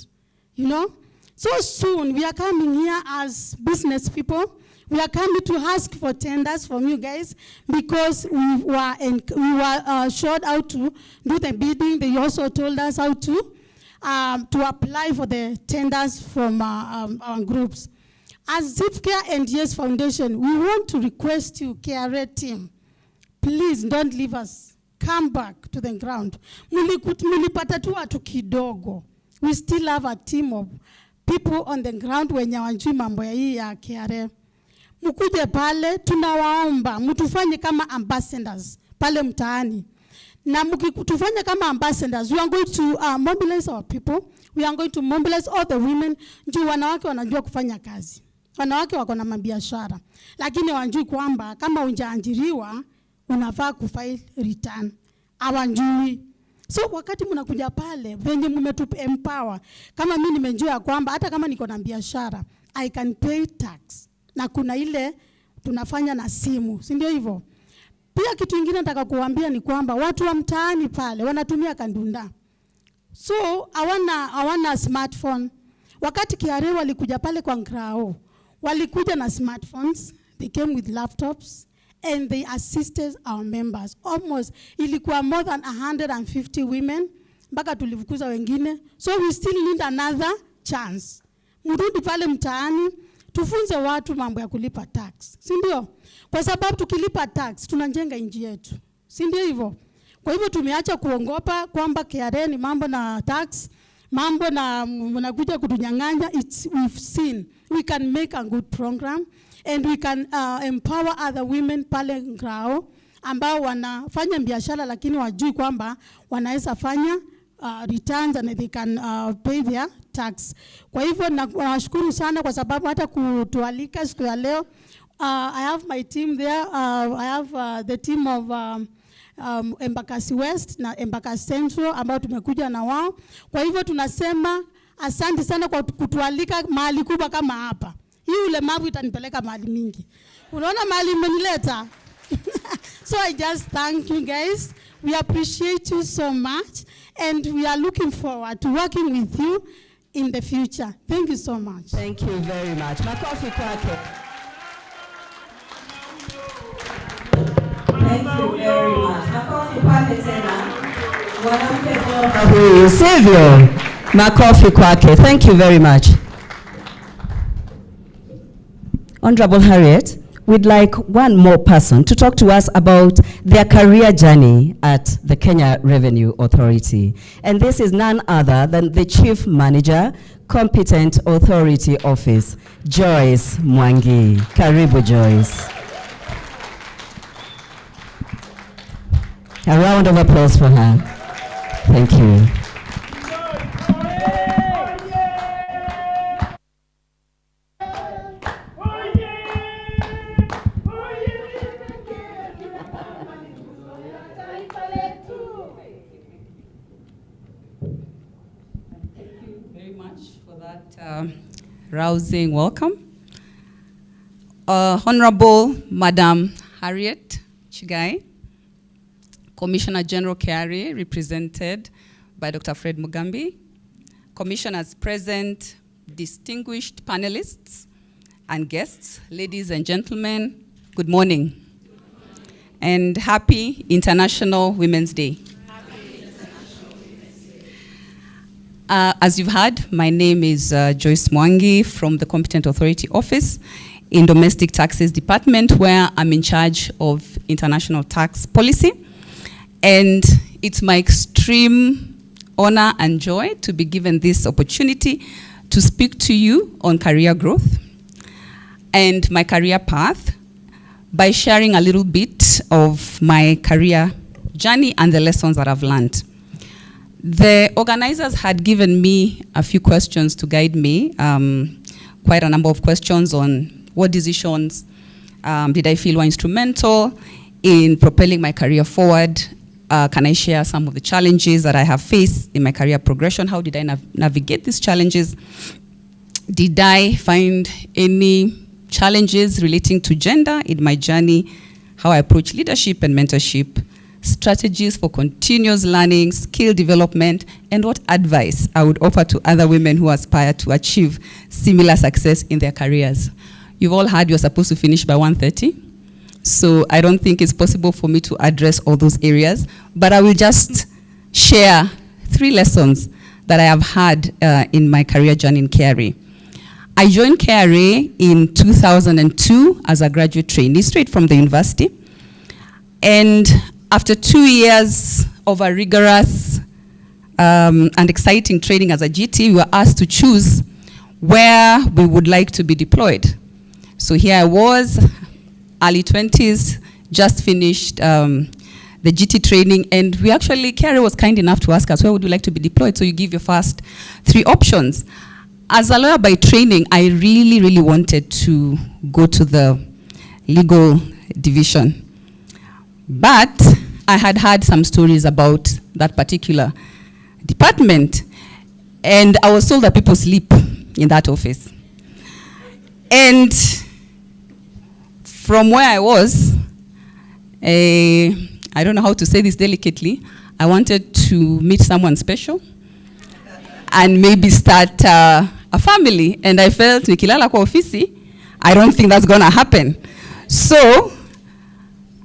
You know? So soon we are coming here as business people. We are coming to ask for tenders from you guys because we were showed how to do the bidding. They also told us how to apply for the tenders from our groups. As Zipcare and Yes Foundation, we want to request you, KRA team, please don't leave us. Come back to the ground. Mulipata tu watu kidogo. We still have a team of people on the ground wenye wanjui mambo ya hii ya KRA. Mukuje pale, tunawaomba, mutufanye kama ambassadors pale mtaani. Na mukitufanye kama ambassadors, we are going to mobilize our people. We are going to mobilize all the women. Njuu wanawake wanajua kufanya kazi. Wanawake wako na mabiashara. Lakini wanjui kwamba kama unjaanjiriwa, unafaa kufile return. Hawanjui. So wakati mnakuja pale, venye mmetup empower. Kama mimi nimejua kwamba hata kama niko na biashara, I can pay tax. Na kuna ile tunafanya na simu, si ndio hivyo? Pia kitu kingine nataka kuambia ni kwamba watu wa mtaani pale wanatumia kandunda. So hawana smartphone. Wakati KRA walikuja pale kwa Ngrao, walikuja na smartphones, they came with laptops and they assisted our members. Almost ilikuwa more than 150 women mpaka tulifukuza wengine. So we still need another chance. Mrudi pale mtaani, tufunze watu mambo ya kulipa tax. Si ndio? Kwa sababu tukilipa tax tunajenga nchi yetu. Si ndio hivyo? Kwa hivyo tumeacha kuongopa kwamba KRA ni mambo na tax, mambo na mnakuja kutunyang'anya. We've seen we can make a good program and we can empower other women pale Ngrao ambao wanafanya biashara lakini wajui kwamba wanaweza fanya returns and they can pay their tax. Kwa hivyo nashukuru sana kwa sababu hata kutualika siku ya leo. I have my team there. I have the team of Embakasi West na Embakasi Central ambao tumekuja na wao. Kwa hivyo tunasema asante sana kwa kutualika mahali kubwa kama hapa. Hii ulemavu itanipeleka mahali mingi. Unaona mahali imenileta? So I just thank you guys. We appreciate you so much and we are looking forward to working with you. in the future. Thank you so much. Thank you very much. Makofi kwake. Thank you very much. Makofi kwake tena. Mwanamke bora huyu, sivyo? Makofi kwake. Thank you very much. Honorable Harriet, we'd like one more person to talk to us about their career journey at the Kenya Revenue Authority. And this is none other than the Chief Manager, Competent Authority Office, Joyce Mwangi. Karibu, Joyce. A round of applause for her. Thank you. Rousing welcome. Honorable Madam Harriet Chay, Commissioner General KRA, represented by Dr. Fred Mugambi, commissioners present, distinguished panelists and guests, ladies and gentlemen, good morning. And happy International Women's Day. As you've heard, my name is Joyce Mwangi from the Competent Authority Office in Domestic Taxes Department, where I'm in charge of international tax policy. And it's my extreme honor and joy to be given this opportunity to speak to you on career growth and my career path by sharing a little bit of my career journey and the lessons that I've learned. The organizers had given me a few questions to guide me, quite a number of questions on what decisions did I feel were instrumental in propelling my career forward. Can I share some of the challenges that I have faced in my career progression? How did I navigate these challenges? Did I find any challenges relating to gender in my journey? How I approach leadership and mentorship? Strategies for continuous learning, skill development, and what advice I would offer to other women who aspire to achieve similar success in their careers. You've all heard you're supposed to finish by 1:30, so I don't think it's possible for me to address all those areas, but I will just share 3 lessons that I have had in my career journey in KRA. I joined KRA in 2002 as a graduate trainee, straight from the university, and after 2 years of a rigorous and exciting training as a GT, we were asked to choose where we would like to be deployed. So here I was, early 20s, just finished the GT training, and we actually, KRA was kind enough to ask us, where would you like to be deployed? So you give your first 3 options. As a lawyer by training, I really, really wanted to go to the legal division. But I had heard some stories about that particular department, and I was told that people sleep in that office. And from where I was, I don't know how to say this delicately, I wanted to meet someone special and maybe start a family. And I felt, nikilala kwa ofisi, I don't think that's gonna happen. So,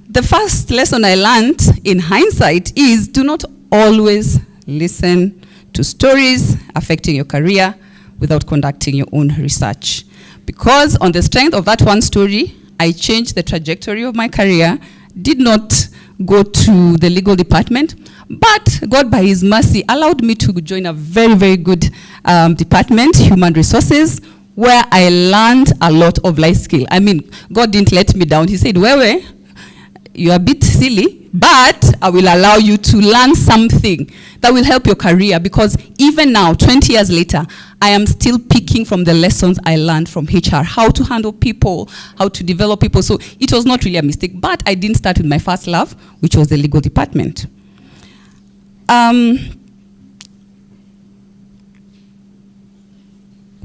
the first lesson I learned in hindsight is do not always listen to stories affecting your career without conducting your own research. Because on the strength of that one story, I changed the trajectory of my career, did not go to the legal department, but God by his mercy allowed me to join a very, very good department, human resources, where I learned a lot of life skill. I mean, God didn't let me down. He said, Wewe, you're a bit silly, but I will allow you to learn something that will help your career, because even now, 20 years later, I am still picking from the lessons I learned from HR, how to handle people, how to develop people. So it was not really a mistake, but I didn't start with my first love, which was the legal department.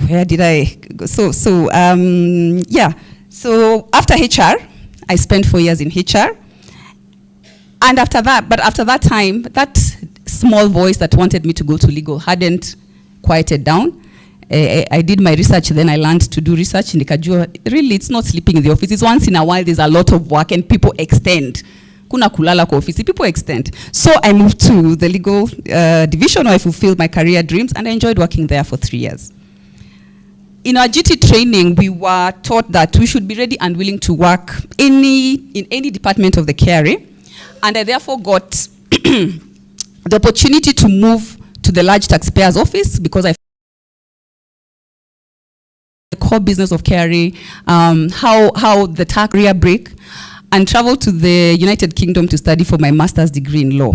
Where did I go? So after HR, I spent 4 years in HR. And after that time, that small voice that wanted me to go to legal hadn't quieted down. I did my research, then I learned to do research. Nikajua, really, it's not sleeping in the office. It's once in a while, there's a lot of work and people extend. Kuna kulala kwa office, people extend. So I moved to the legal division where I fulfilled my career dreams, and I enjoyed working there for 3 years. In our GT training, we were taught that we should be ready and willing to work in any department of the KRA. And I therefore got the opportunity to move to the large taxpayer's office because I the core business of KRA, how the tax career break, and traveled to the United Kingdom to study for my master's degree in law.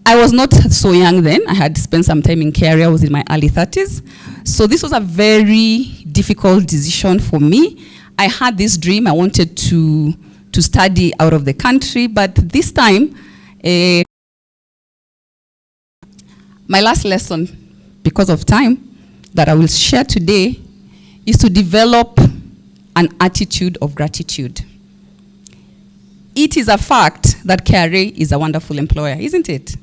I was not so young then. I had spent some time in KRA. I was in my early 30s. So this was a very difficult decision for me. I had this dream. I wanted to study out of the country, but this time, my last lesson, because of time, that I will share today is to develop an attitude of gratitude. It is a fact that KRA is a wonderful employer, isn't it?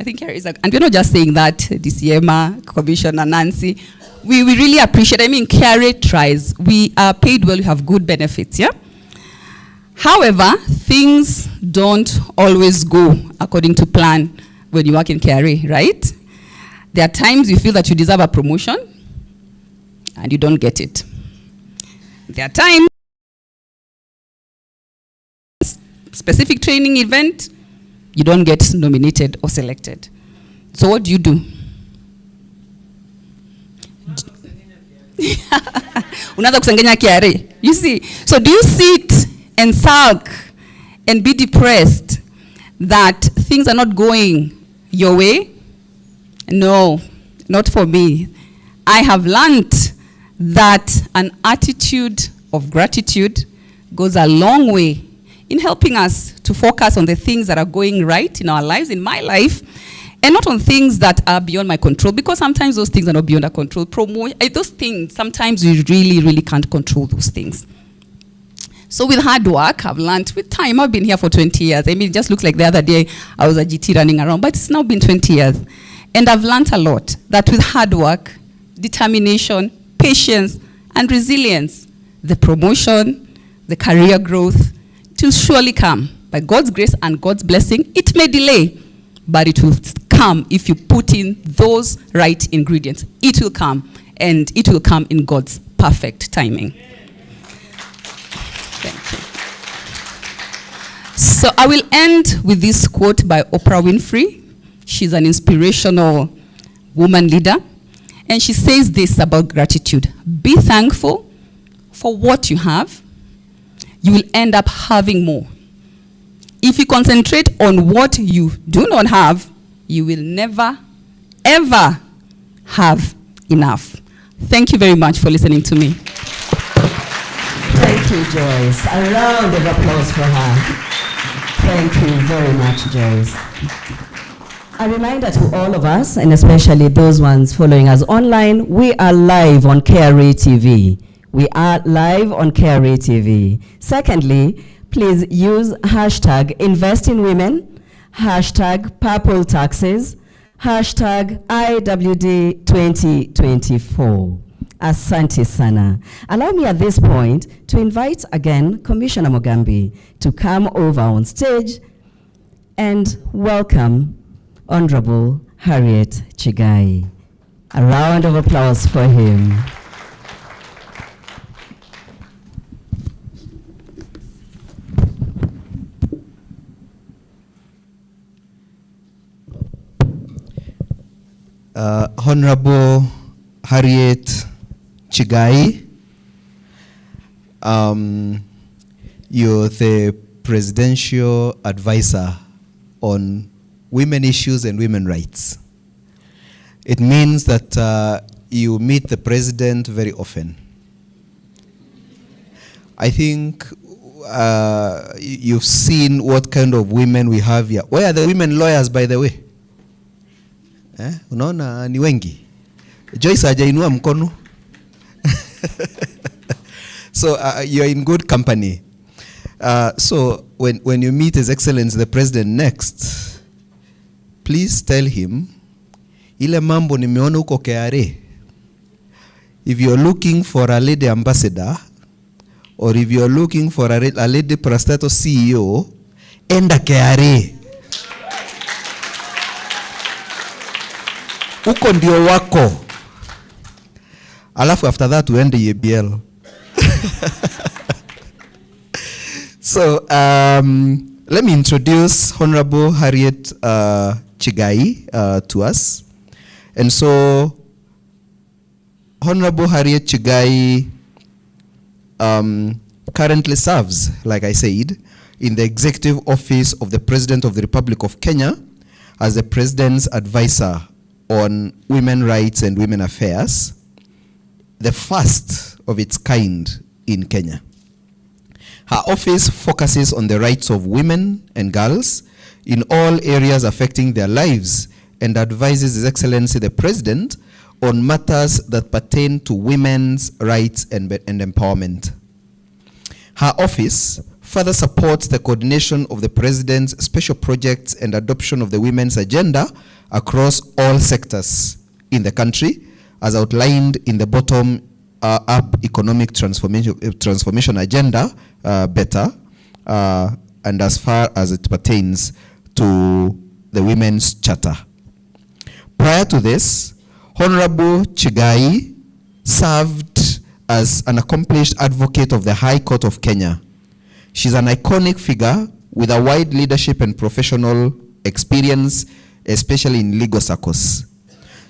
I think KRA is and we're not just saying that, DCMA, Commissioner Nancy. We really appreciate, KRA tries. We are paid well, we have good benefits, yeah? However, things don't always go according to plan when you work in KRA, right? There are times you feel that you deserve a promotion and you don't get it. There are times, specific training event, you don't get nominated or selected. So what do you do? Unaanza kusengenya KRA. You see, so do you sit and sulk and be depressed that things are not going your way? No, not for me. I have learned that an attitude of gratitude goes a long way in helping us to focus on the things that are going right in our lives, in my life, and not on things that are beyond my control, because sometimes those things are not beyond our control. Those things, sometimes we really, really can't control those things. So with hard work, I've learned with time. I've been here for 20 years. It just looks like the other day I was a GT running around, but it's now been 20 years. And I've learned a lot that with hard work, determination, patience, and resilience, the promotion, the career growth, it will surely come. By God's grace and God's blessing, it may delay, but it will come if you put in those right ingredients. It will come, and it will come in God's perfect timing. Thank you. So I will end with this quote by Oprah Winfrey. She's an inspirational woman leader. And she says this about gratitude. Be thankful for what you have. You will end up having more. If you concentrate on what you do not have, you will never, ever have enough. Thank you very much for listening to me. Thank you, Joyce. A round of applause for her. Thank you very much, Joyce. A reminder to all of us, and especially those ones following us online, we are live on KRA TV. We are live on KRA TV. Secondly, please use hashtag #InvestInWomen, hashtag Purple Taxes, hashtag IWD2024. Asante sana. Allow me at this point to invite again Commissioner Mugambi to come over on stage and welcome Honorable Harriet Chay. A round of applause for him. Honorable Harriet Chay, you're the Presidential Advisor on Women Issues and Women Rights. It means that you meet the President very often. I think you've seen what kind of women we have here. Where are the women lawyers, by the way? Unaona ni wengi. Joyce hajainua mkono. So you're in good company. So when you meet His Excellency the President next, please tell him ile mambo nimeona huko KRA. If you're looking for a lady ambassador, or if you're looking for a lady parastatal CEO, enda KRA. Huko ndio wako. Alafu after that uende EBL. So let me introduce Honorable Harriet Chay to us. And so Honorable Harriet Chay currently serves, like I said, in the Executive Office of the President of the Republic of Kenya as the President's advisor on women rights and women affairs, the first of its kind in Kenya. Her office focuses on the rights of women and girls in all areas affecting their lives and advises His Excellency the President on matters that pertain to women's rights and empowerment. Her office further supports the coordination of the President's special projects and adoption of the women's agenda across all sectors in the country, as outlined in the bottom-up economic transformation agenda, better, and as far as it pertains to the Women's Charter. Prior to this, Honorable Chay served as an accomplished advocate of the High Court of Kenya. She's an iconic figure with a wide leadership and professional experience, especially in legal circles.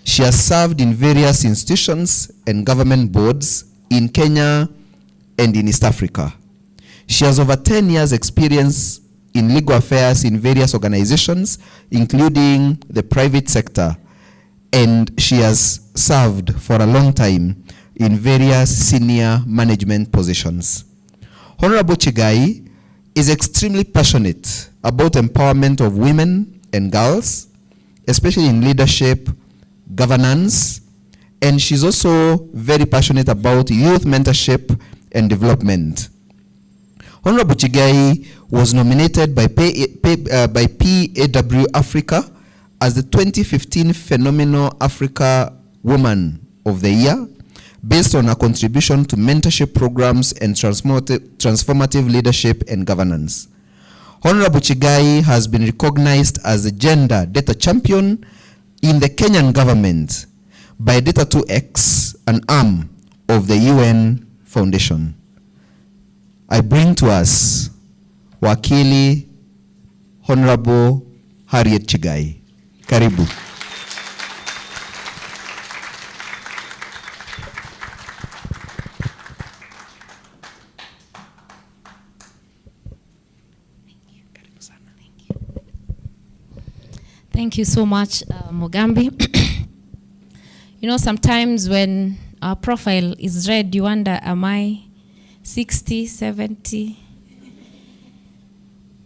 She has served in various institutions and government boards in Kenya and in East Africa. She has over 10 years experience in legal affairs in various organizations, including the private sector, and she has served for a long time in various senior management positions. Honorable Chay is extremely passionate about empowerment of women and girls, especially in leadership, governance, and she's also very passionate about youth mentorship and development. Honorable Chay was nominated by PAW Africa as the 2015 Phenomenal Africa Woman of the Year, based on her contribution to mentorship programs and transformative leadership and governance. Honorable Chay has been recognized as a gender data champion in the Kenyan government by Data2X, an arm of the UN Foundation. I bring to us Wakili Honorable Harriet Chay. Karibu. Thank you so much, Mugambi. You know, sometimes when our profile is read, you wonder, am I 60, 70?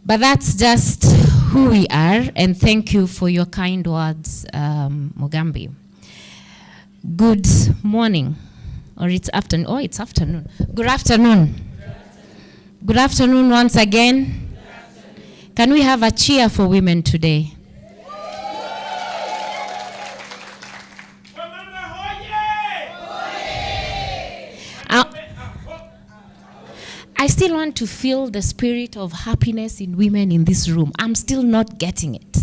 But that's just who we are, and thank you for your kind words, Mugambi. Good morning, or it's afternoon. Oh, it's afternoon. Good afternoon. Good afternoon once again. Can we have a cheer for women today? I still want to feel the spirit of happiness in women in this room. I'm still not getting it.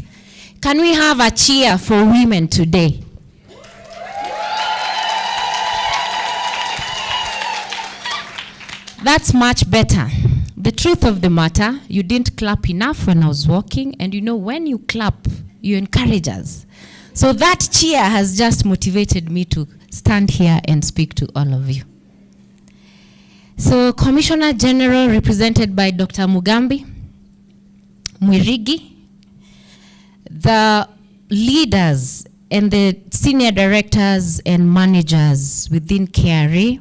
Can we have a cheer for women today? That's much better. The truth of the matter, you didn't clap enough when I was walking, and you know when you clap, you encourage us. So that cheer has just motivated me to stand here and speak to all of you. So Commissioner General, represented by Dr. Mugambi, Mwirigi, the leaders and the senior directors and managers within KRA,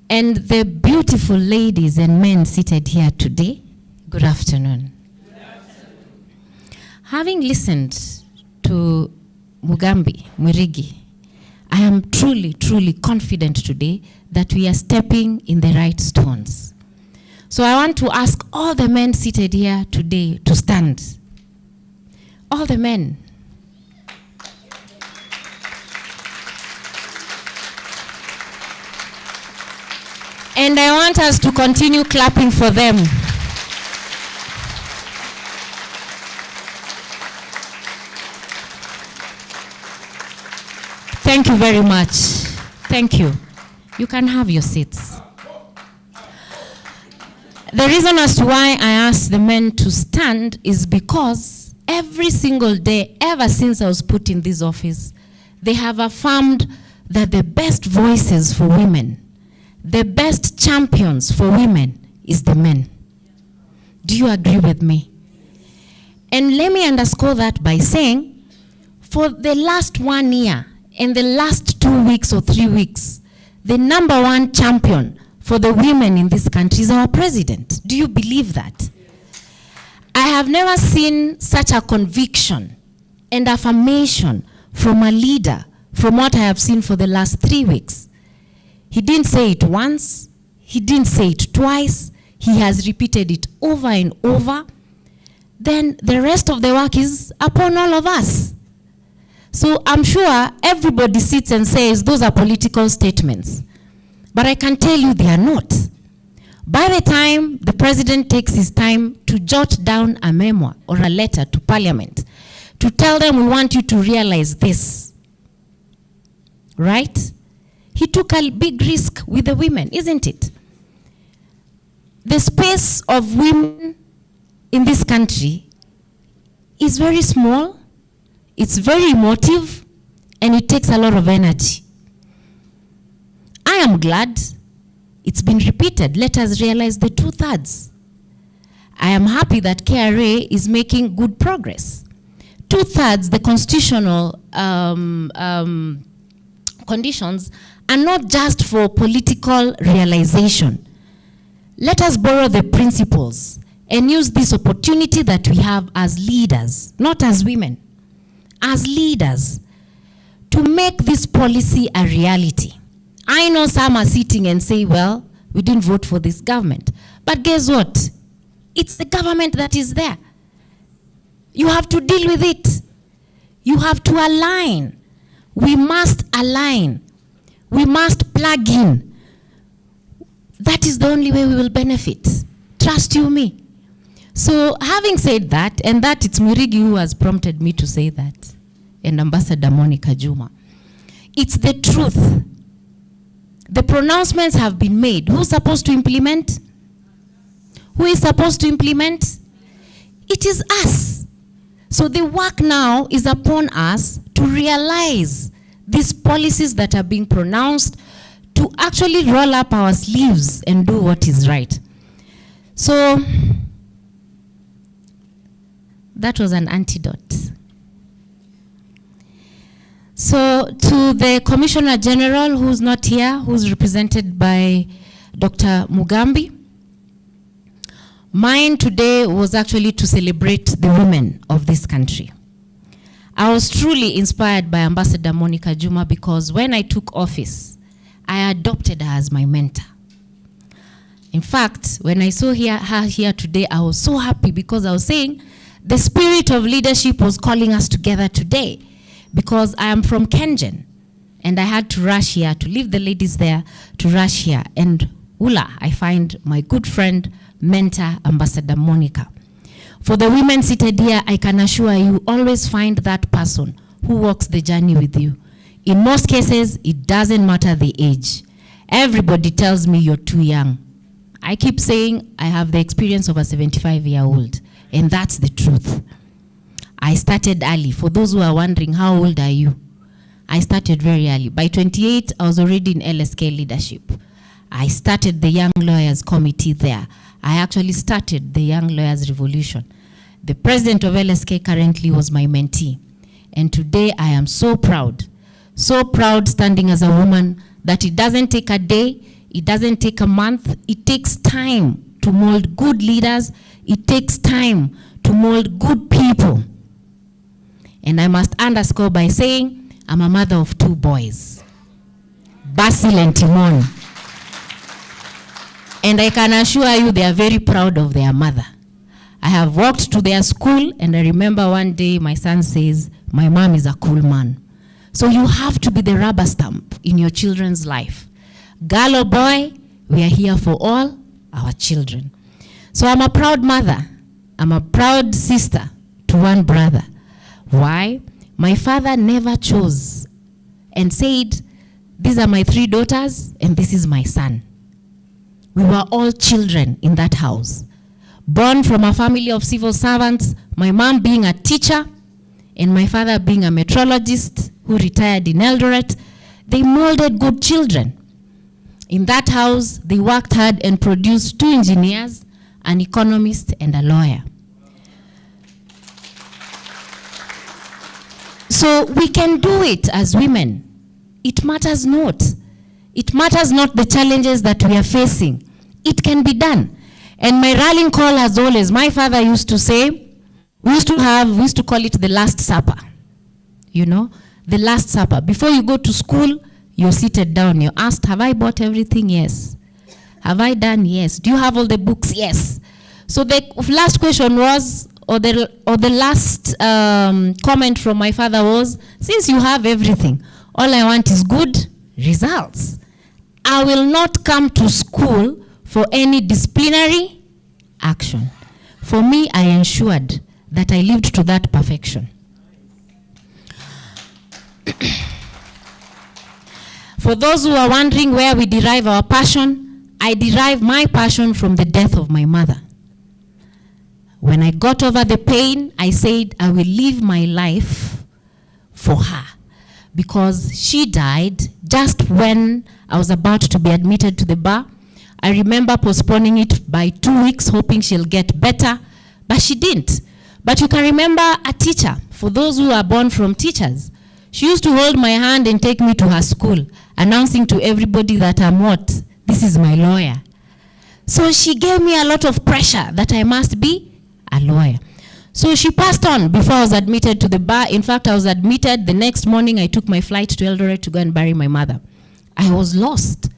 and the beautiful ladies and men seated here today, good afternoon. Good afternoon. Having listened to Mugambi, Mwirigi, I am truly, truly confident today that we are stepping in the right stones. So I want to ask all the men seated here today to stand. All the men. And I want us to continue clapping for them. Thank you very much. Thank you. You can have your seats. The reason as to why I asked the men to stand is because every single day, ever since I was put in this office, they have affirmed that the best voices for women, the best champions for women is the men. Do you agree with me? And let me underscore that by saying, for the last 1 year, in the last 2 weeks or 3 weeks, the number one champion for the women in this country is our president. Do you believe that? I have never seen such a conviction and affirmation from a leader from what I have seen for the last 3 weeks. He didn't say it once, he didn't say it twice, he has repeated it over and over. Then the rest of the work is upon all of us. So I'm sure everybody sits and says those are political statements. But I can tell you they are not. By the time the president takes his time to jot down a memo or a letter to parliament to tell them we want you to realize this, right? He took a big risk with the women, isn't it? The space of women in this country is very small, it's very emotive, and it takes a lot of energy. I am glad it's been repeated. Let us realize the 2/3. I am happy that KRA is making good progress. 2/3, the constitutional conditions are not just for political realization. Let us borrow the principles and use this opportunity that we have as leaders, not as women, as leaders, to make this policy a reality. I know some are sitting and say, well, we didn't vote for this government. But guess what? It's the government that is there. You have to deal with it. You have to align. We must align. We must plug in. That is the only way we will benefit. Trust you me. So having said that, and that it's Mwirigi who has prompted me to say that, and Ambassador Monica Juma, it's the truth. The pronouncements have been made. Who's supposed to implement? Who is supposed to implement? It is us. So the work now is upon us to realize these policies that are being pronounced, to actually roll up our sleeves and do what is right. So that was an antidote. So to the Commissioner General, who's not here, who's represented by Dr. Mugambi, mine today was actually to celebrate the women of this country. I was truly inspired by Ambassador Monica Juma because when I took office, I adopted her as my mentor. In fact, when I saw her here today, I was so happy because I was saying the spirit of leadership was calling us together today. Because I am from Kengen, and I had to rush here, to leave the ladies there, to rush here. And Ula, I find my good friend, mentor, Ambassador Monica. For the women seated here, I can assure you, always find that person who walks the journey with you. In most cases, it doesn't matter the age. Everybody tells me you're too young. I keep saying I have the experience of a 75-year-old, and that's the truth. I started early. For those who are wondering, how old are you? I started very early. By 28, I was already in LSK leadership. I started the Young Lawyers Committee there. I actually started the Young Lawyers Revolution. The president of LSK currently was my mentee. And today I am so proud standing as a woman that it doesn't take a day, it doesn't take a month, it takes time to mold good leaders, it takes time to mold good people. And I must underscore by saying, I'm a mother of 2 boys, Basil and Timon. And I can assure you they are very proud of their mother. I have walked to their school, and I remember one day my son says, my mom is a cool man. So you have to be the rubber stamp in your children's life. Girl or boy, We are here for all our children. So I'm a proud mother. I'm a proud sister to one brother. Why? My father never chose and said, these are my 3 daughters and this is my son. We were all children in that house. Born from a family of civil servants, my mom being a teacher and my father being a meteorologist who retired in Eldoret. They molded good children. In that house, they worked hard and produced 2 engineers, an economist, and a lawyer. So we can do it as women. It matters not. It matters not the challenges that we are facing. It can be done. And my rallying call, as always, my father used to say, we used to call it the Last Supper. You know, the Last Supper. Before you go to school, you're seated down. You're asked, have I bought everything? Yes. Have I done? Yes. Do you have all the books? Yes. So the last question was, or the last comment from my father was, since you have everything, all I want is good results. I will not come to school for any disciplinary action. For me, I ensured that I lived to that perfection. For those who are wondering where we derive our passion, I derive my passion from the death of my mother. When I got over the pain, I said I will live my life for her, because she died just when I was about to be admitted to the bar. I remember postponing it by 2 weeks, hoping she'll get better, but she didn't. But you can remember a teacher, for those who are born from teachers. She used to hold my hand and take me to her school, announcing to everybody that I'm what? This is my lawyer. So she gave me a lot of pressure that I must be a lawyer. So she passed on before I was admitted to the bar. In fact, I was admitted the next morning. I took my flight to Eldoret to go and bury my mother. I was lost.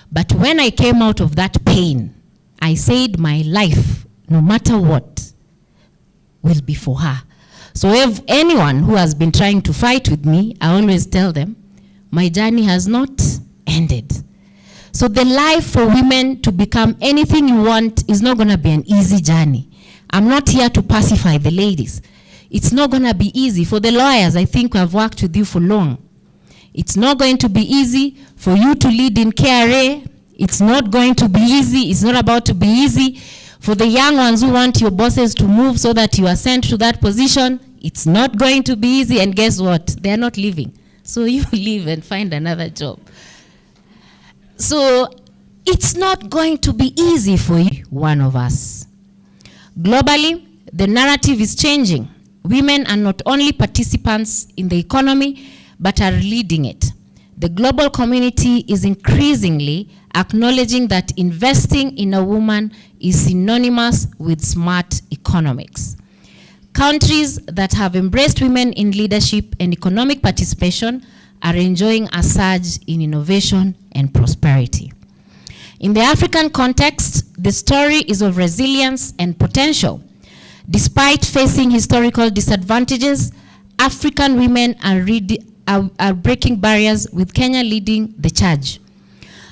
But when I came out of that pain, I said my life, no matter what, will be for her. So if anyone who has been trying to fight with me, I always tell them, my journey has not ended. So the life for women to become anything you want is not going to be an easy journey. I'm not here to pacify the ladies. It's not going to be easy. For the lawyers, I think I've worked with you for long. It's not going to be easy for you to lead in KRA. It's not going to be easy. It's not about to be easy. For the young ones who want your bosses to move so that you are sent to that position, it's not going to be easy. And guess what? They're not leaving. So you leave and find another job. So it's not going to be easy for you, one of us. Globally, the narrative is changing. Women are not only participants in the economy, but are leading it. The global community is increasingly acknowledging that investing in a woman is synonymous with smart economics. Countries that have embraced women in leadership and economic participation are enjoying a surge in innovation and prosperity. In the African context, the story is of resilience and potential. Despite facing historical disadvantages, African women are breaking barriers, with Kenya leading the charge.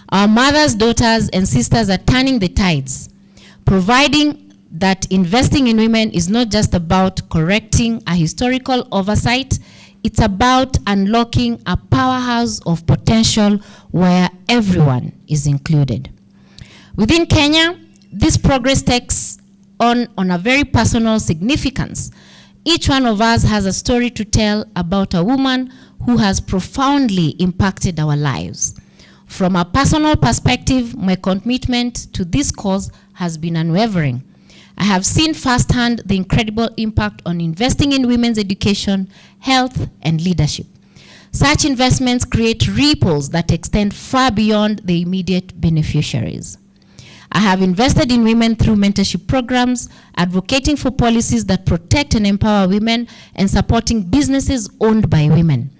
Our mothers, daughters, and sisters are turning the tides, providing that investing in women is not just about correcting a historical oversight, it's about unlocking a powerhouse of potential where everyone is included. Within Kenya, this progress takes on a very personal significance. Each one of us has a story to tell about a woman who has profoundly impacted our lives. From a personal perspective, my commitment to this cause has been unwavering. I have seen firsthand the incredible impact on investing in women's education, health, and leadership. Such investments create ripples that extend far beyond the immediate beneficiaries. I have invested in women through mentorship programs, advocating for policies that protect and empower women, and supporting businesses owned by women.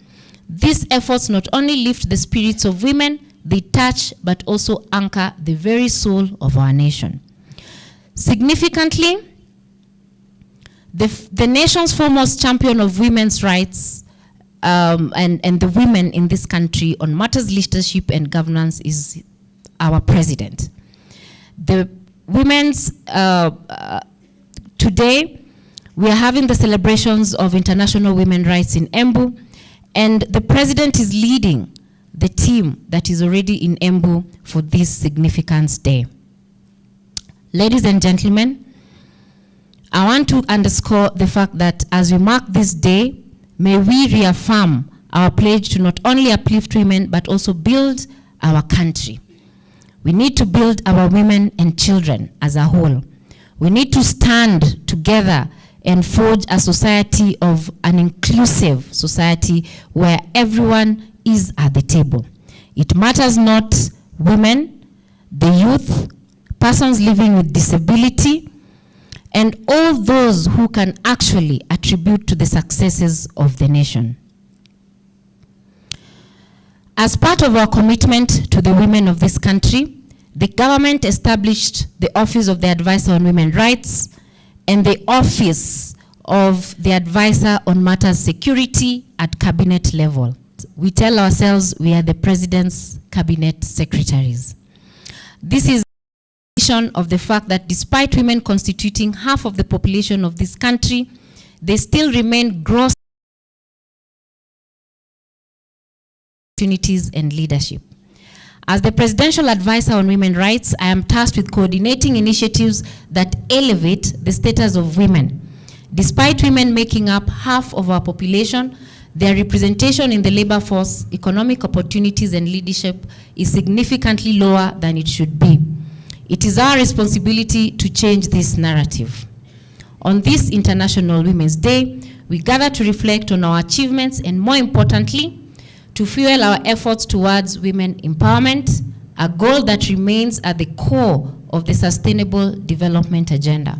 These efforts not only lift the spirits of women, they touch but also anchor the very soul of our nation. Significantly, the nation's foremost champion of women's rights and the women in this country on matters leadership and governance is our president. The women's, today, we are having the celebrations of International Women's Rights in Embu, and the President is leading the team that is already in Embu for this significant day. Ladies and gentlemen, I want to underscore the fact that as we mark this day, may we reaffirm our pledge to not only uplift women, but also build our country. We need to build our women and children as a whole. We need to stand together and forge a society of an inclusive society where everyone is at the table. It matters not women, the youth, persons living with disability, and all those who can actually attribute to the successes of the nation. As part of our commitment to the women of this country, the government established the Office of the Advisor on Women's Rights and the Office of the Advisor on Matters Security at cabinet level. We tell ourselves we are the President's cabinet secretaries. This is a vision of the fact that despite women constituting half of the population of this country, they still remain gross opportunities and leadership. As the Presidential Advisor on Women's Rights, I am tasked with coordinating initiatives that elevate the status of women. Despite women making up half of our population, their representation in the labor force, economic opportunities, and leadership is significantly lower than it should be. It is our responsibility to change this narrative. On this International Women's Day, we gather to reflect on our achievements and, more importantly, to fuel our efforts towards women empowerment, a goal that remains at the core of the Sustainable Development Agenda.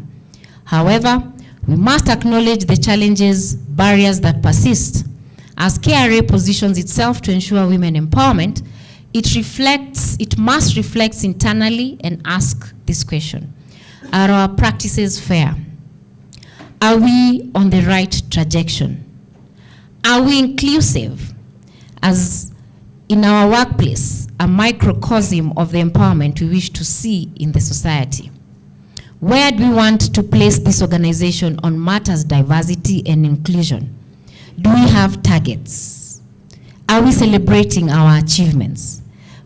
However, we must acknowledge the challenges, barriers that persist. As KRA positions itself to ensure women empowerment, it must reflect internally and ask this question: are our practices fair? Are we on the right trajectory? Are we inclusive? As in our workplace, a microcosm of the empowerment we wish to see in the society. Where do we want to place this organization on matters diversity and inclusion? Do we have targets? Are we celebrating our achievements?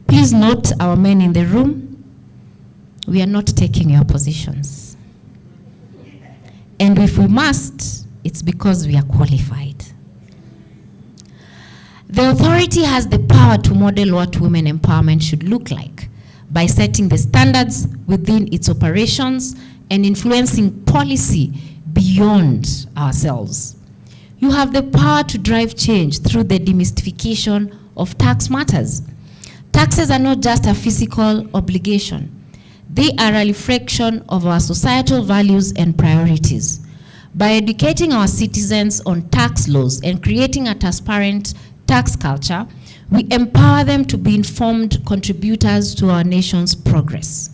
Please note, our men in the room, we are not taking your positions. And if we must, it's because we are qualified. The authority has the power to model what women empowerment should look like by setting the standards within its operations and influencing policy beyond ourselves. You have the power to drive change through the demystification of tax matters. Taxes are not just a physical obligation. They are a reflection of our societal values and priorities. By educating our citizens on tax laws and creating a transparent tax culture, we empower them to be informed contributors to our nation's progress.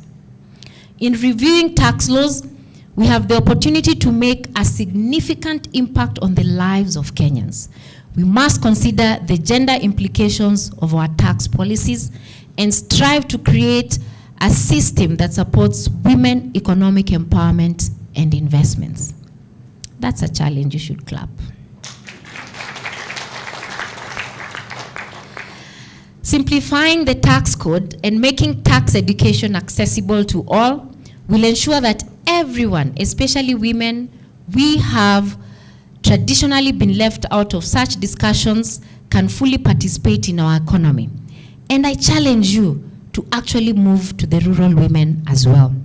In reviewing tax laws, we have the opportunity to make a significant impact on the lives of Kenyans. We must consider the gender implications of our tax policies and strive to create a system that supports women economic empowerment and investments. That's a challenge. You should clap. Simplifying the tax code and making tax education accessible to all will ensure that everyone, especially women, we have traditionally been left out of such discussions, can fully participate in our economy. And I challenge you to actually move to the rural women as well.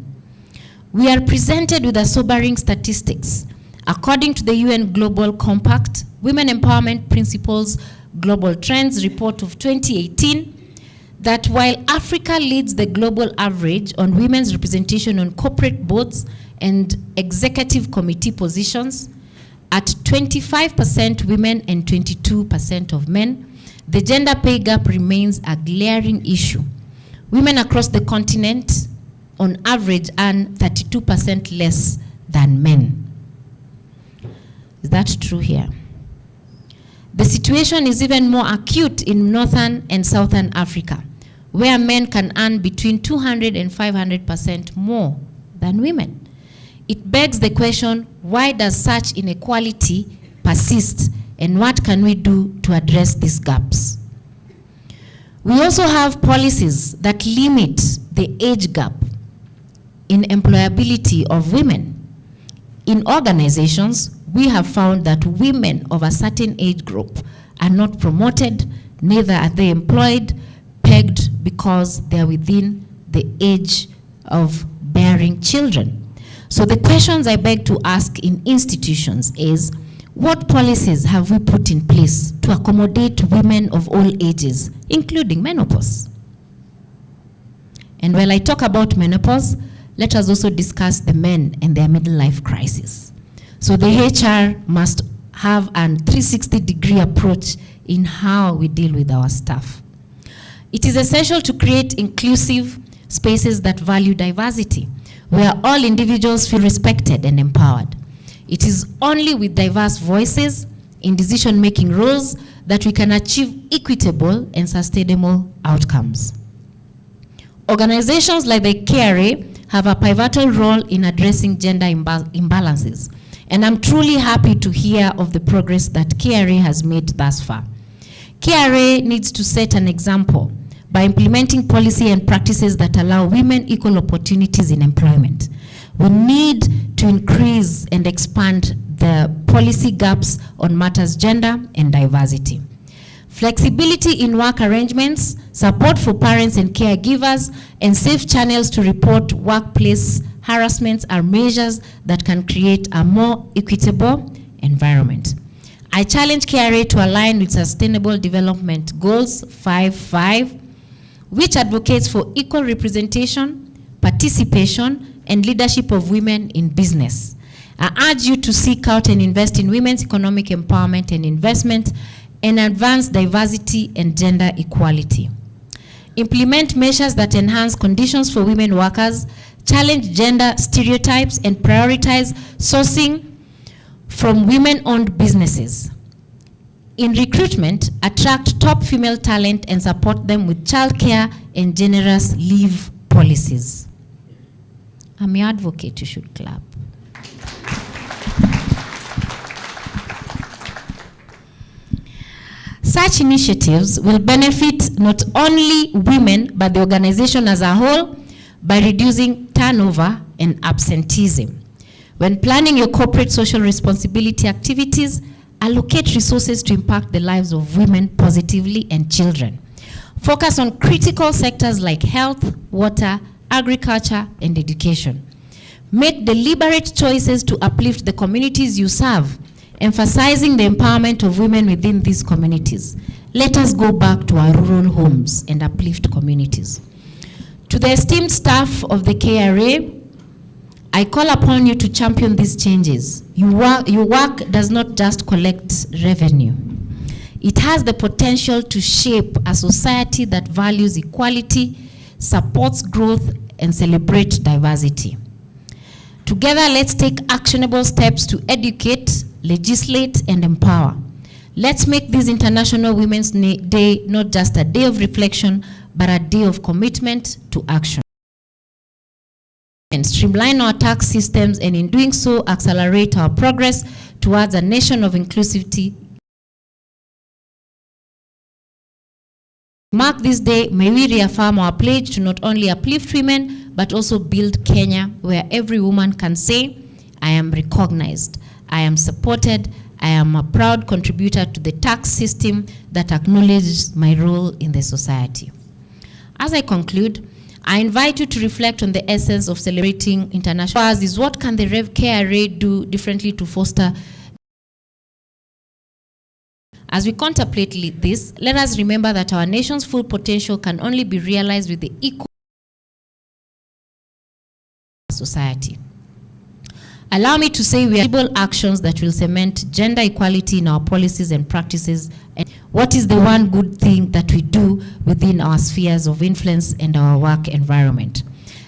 We are presented with a sobering statistics. According to the UN Global Compact, Women Empowerment Principles Global Trends report of 2018, that while Africa leads the global average on women's representation on corporate boards and executive committee positions, at 25% women and 22% of men, the gender pay gap remains a glaring issue. Women across the continent, on average, earn 32% less than men. Is that true here? The situation is even more acute in Northern and Southern Africa, where men can earn between 200 and 500% more than women. It begs the question, why does such inequality persist, and what can we do to address these gaps? We also have policies that limit the age gap in employability of women. In organizations, we have found that women of a certain age group are not promoted, neither are they employed, pegged because they are within the age of bearing children. So the questions I beg to ask in institutions is, what policies have we put in place to accommodate women of all ages, including menopause? And while I talk about menopause, let us also discuss the men and their middle life crisis. So the HR must have a 360-degree approach in how we deal with our staff. It is essential to create inclusive spaces that value diversity, where all individuals feel respected and empowered. It is only with diverse voices in decision-making roles that we can achieve equitable and sustainable outcomes. Organizations like the KRA have a pivotal role in addressing gender imbalances, and I'm truly happy to hear of the progress that KRA has made thus far. KRA needs to set an example by implementing policy and practices that allow women equal opportunities in employment. We need to increase and expand the policy gaps on matters gender and diversity. Flexibility in work arrangements, support for parents and caregivers, and safe channels to report workplace harassments are measures that can create a more equitable environment. I challenge KRA to align with Sustainable Development Goals 5.5, which advocates for equal representation, participation, and leadership of women in business. I urge you to seek out and invest in women's economic empowerment and investment, and advance diversity and gender equality. Implement measures that enhance conditions for women workers, challenge gender stereotypes, and prioritize sourcing from women-owned businesses. In recruitment, attract top female talent and support them with childcare and generous leave policies. I'm your advocate, you should clap. Such initiatives will benefit not only women, but the organization as a whole by reducing turnover and absenteeism. When planning your corporate social responsibility activities, allocate resources to impact the lives of women positively and children. Focus on critical sectors like health, water, agriculture, and education. Make deliberate choices to uplift the communities you serve, emphasizing the empowerment of women within these communities. Let us go back to our rural homes and uplift communities. To the esteemed staff of the KRA, I call upon you to champion these changes. Your work does not just collect revenue. It has the potential to shape a society that values equality, supports growth, and celebrates diversity. Together, let's take actionable steps to educate, legislate, and empower. Let's make this International Women's Day not just a day of reflection, but a day of commitment to action. And streamline our tax systems, and in doing so, accelerate our progress towards a nation of inclusivity. Mark this day, may we reaffirm our pledge to not only uplift women, but also build Kenya where every woman can say, I am recognized, I am supported, I am a proud contributor to the tax system that acknowledges my role in the society. As I conclude, I invite you to reflect on the essence of celebrating international hours is what can the KRA do differently to foster. As we contemplate this, let us remember that our nation's full potential can only be realized with the equal society. Allow me to say we are able actions that will cement gender equality in our policies and practices. And what is the one good thing that we do within our spheres of influence and our work environment?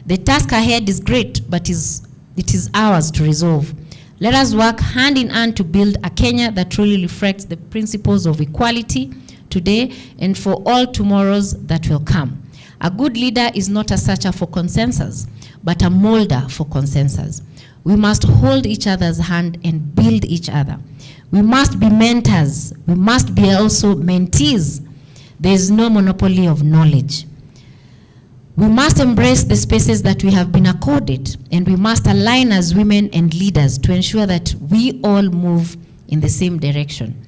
The task ahead is great, but it is ours to resolve. Let us work hand in hand to build a Kenya that truly reflects the principles of equality today and for all tomorrows that will come. A good leader is not a searcher for consensus, but a molder for consensus. We must hold each other's hand and build each other. We must be mentors. We must be also mentees. There is no monopoly of knowledge. We must embrace the spaces that we have been accorded, and we must align as women and leaders to ensure that we all move in the same direction.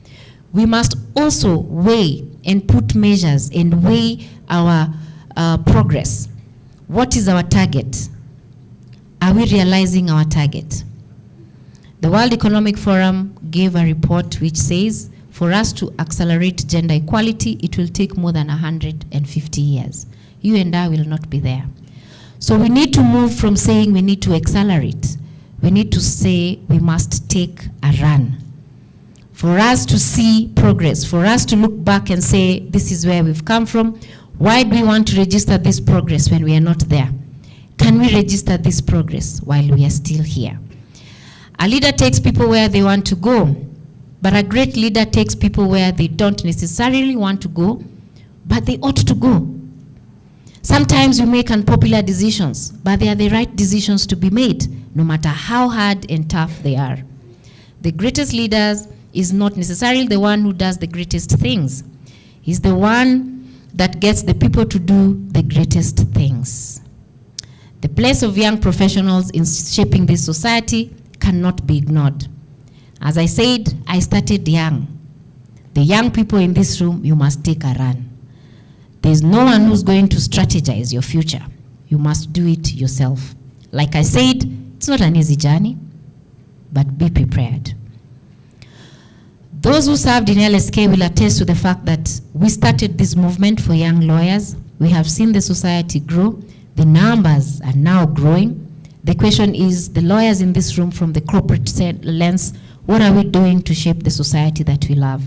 We must also weigh and put measures and weigh our progress. What is our target? Are we realizing our target? The World Economic Forum gave a report which says for us to accelerate gender equality, it will take more than 150 years. You and I will not be there. So we need to move from saying we need to accelerate. We need to say we must take a run. For us to see progress, for us to look back and say this is where we've come from. Why do we want to register this progress when we are not there? Can we register this progress while we are still here? A leader takes people where they want to go, but a great leader takes people where they don't necessarily want to go, but they ought to go. Sometimes we make unpopular decisions, but they are the right decisions to be made, no matter how hard and tough they are. The greatest leader is not necessarily the one who does the greatest things. He's the one that gets the people to do the greatest things. The place of young professionals in shaping this society cannot be ignored. As I said, I started young. The young people in this room, you must take a run. There's no one who's going to strategize your future. You must do it yourself. Like I said, it's not an easy journey, but be prepared. Those who served in LSK will attest to the fact that we started this movement for young lawyers. We have seen the society grow. The numbers are now growing. The question is, the lawyers in this room from the corporate lens, what are we doing to shape the society that we love?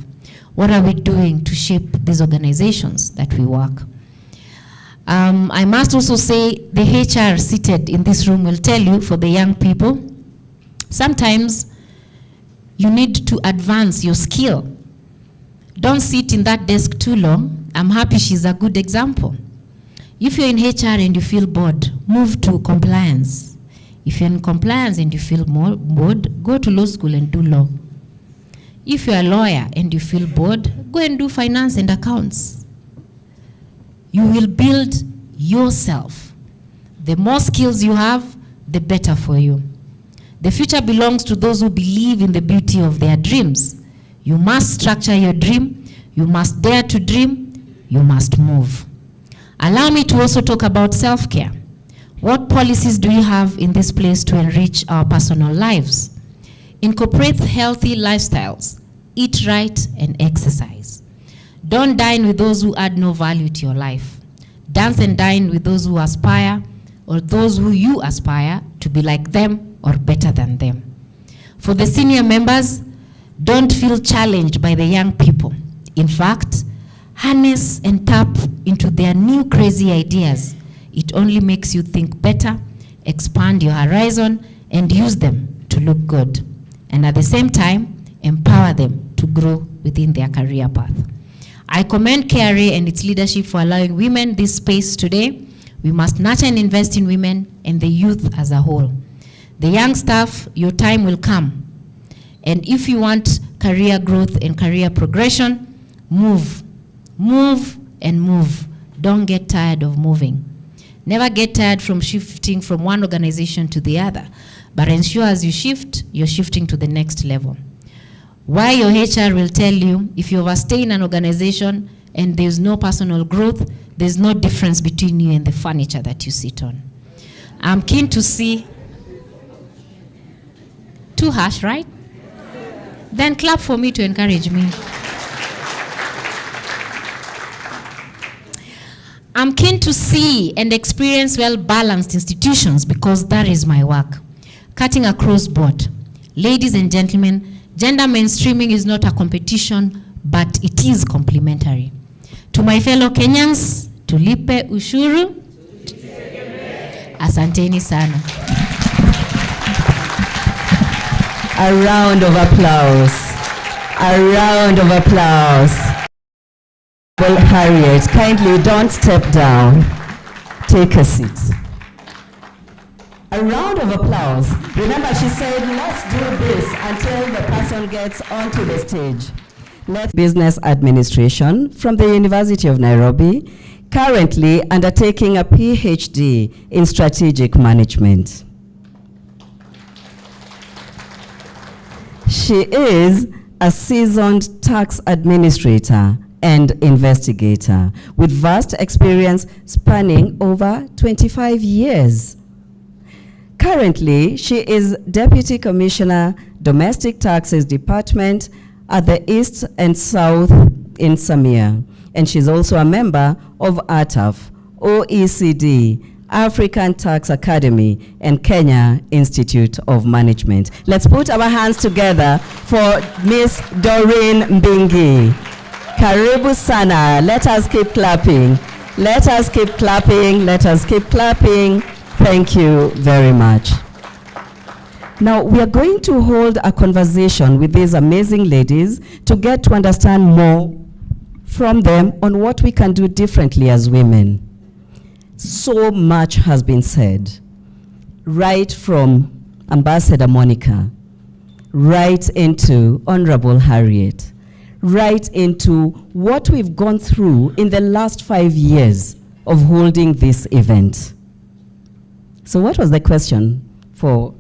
What are we doing to shape these organizations that we work? I must also say the HR seated in this room will tell you, for the young people, sometimes you need to advance your skill. Don't sit in that desk too long. I'm happy she's a good example. If you're in HR and you feel bored, move to compliance. If you're in compliance and you feel bored, go to law school and do law. If you're a lawyer and you feel bored, go and do finance and accounts. You will build yourself. The more skills you have, the better for you. The future belongs to those who believe in the beauty of their dreams. You must structure your dream. You must dare to dream. You must move. Allow me to also talk about self-care. What policies do we have in this place to enrich our personal lives? Incorporate healthy lifestyles. Eat right and exercise. Don't dine with those who add no value to your life. Dance and dine with those who aspire, or those who you aspire to be like them or better than them. For the senior members, don't feel challenged by the young people. In fact, harness and tap into their new crazy ideas. It only makes you think better, expand your horizon, and use them to look good. And at the same time, empower them to grow within their career path. I commend KRA and its leadership for allowing women this space today. We must nurture and invest in women and the youth as a whole. The young staff, your time will come. And if you want career growth and career progression, move. Move and move. Don't get tired of moving. Never get tired from shifting from one organization to the other. But ensure as you shift, you're shifting to the next level. Why your HR will tell you, if you overstay in an organization and there's no personal growth, there's no difference between you and the furniture that you sit on. I'm keen to see. Too harsh, right? Then clap for me to encourage me. I'm keen to see and experience well-balanced institutions because that is my work. Cutting across board. Ladies and gentlemen, gender mainstreaming is not a competition, but it is complementary. To my fellow Kenyans, tulipe ushuru. Asanteni sana. A round of applause. A round of applause. Well, Harriet, kindly don't step down. Take a seat. A round of applause. Remember, she said, let's do this until the person gets onto the stage. Business Administration from the University of Nairobi, currently undertaking a PhD in Strategic Management. She is a seasoned tax administrator and investigator with vast experience spanning over 25 years. Currently, she is Deputy Commissioner, Domestic Taxes Department at the East and South in Samia. And she's also a member of ATAF, OECD, African Tax Academy, and Kenya Institute of Management. Let's put our hands together for Miss Doreen Mbingi. Karibu sana. Let us keep clapping. Let us keep clapping. Let us keep clapping. Thank you very much. Now, we are going to hold a conversation with these amazing ladies to get to understand more from them on what we can do differently as women. So much has been said, right from Ambassador Monica, right into Honorable Harriet, right into what we've gone through in the last 5 years of holding this event. So what was the question for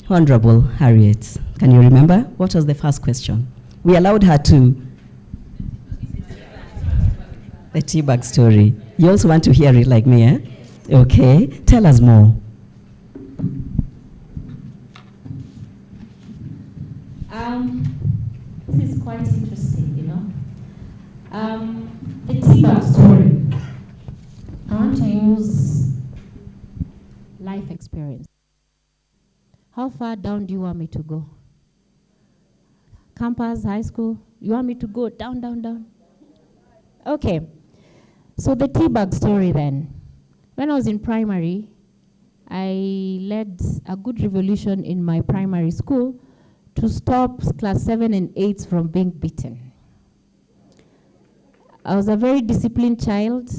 Honorable Harriet? Can you remember? What was the first question? We allowed her to. The tea bag story. You also want to hear it like me, eh? Okay, tell us more. This is quite interesting, you know. The tea bag story. I want to use life experience. How far down do you want me to go? Campus, high school? You want me to go down, down, down? Okay. So the tea bag story then. When I was in primary, I led a good revolution in my primary school to stop class 7 and 8 from being beaten. I was a very disciplined child.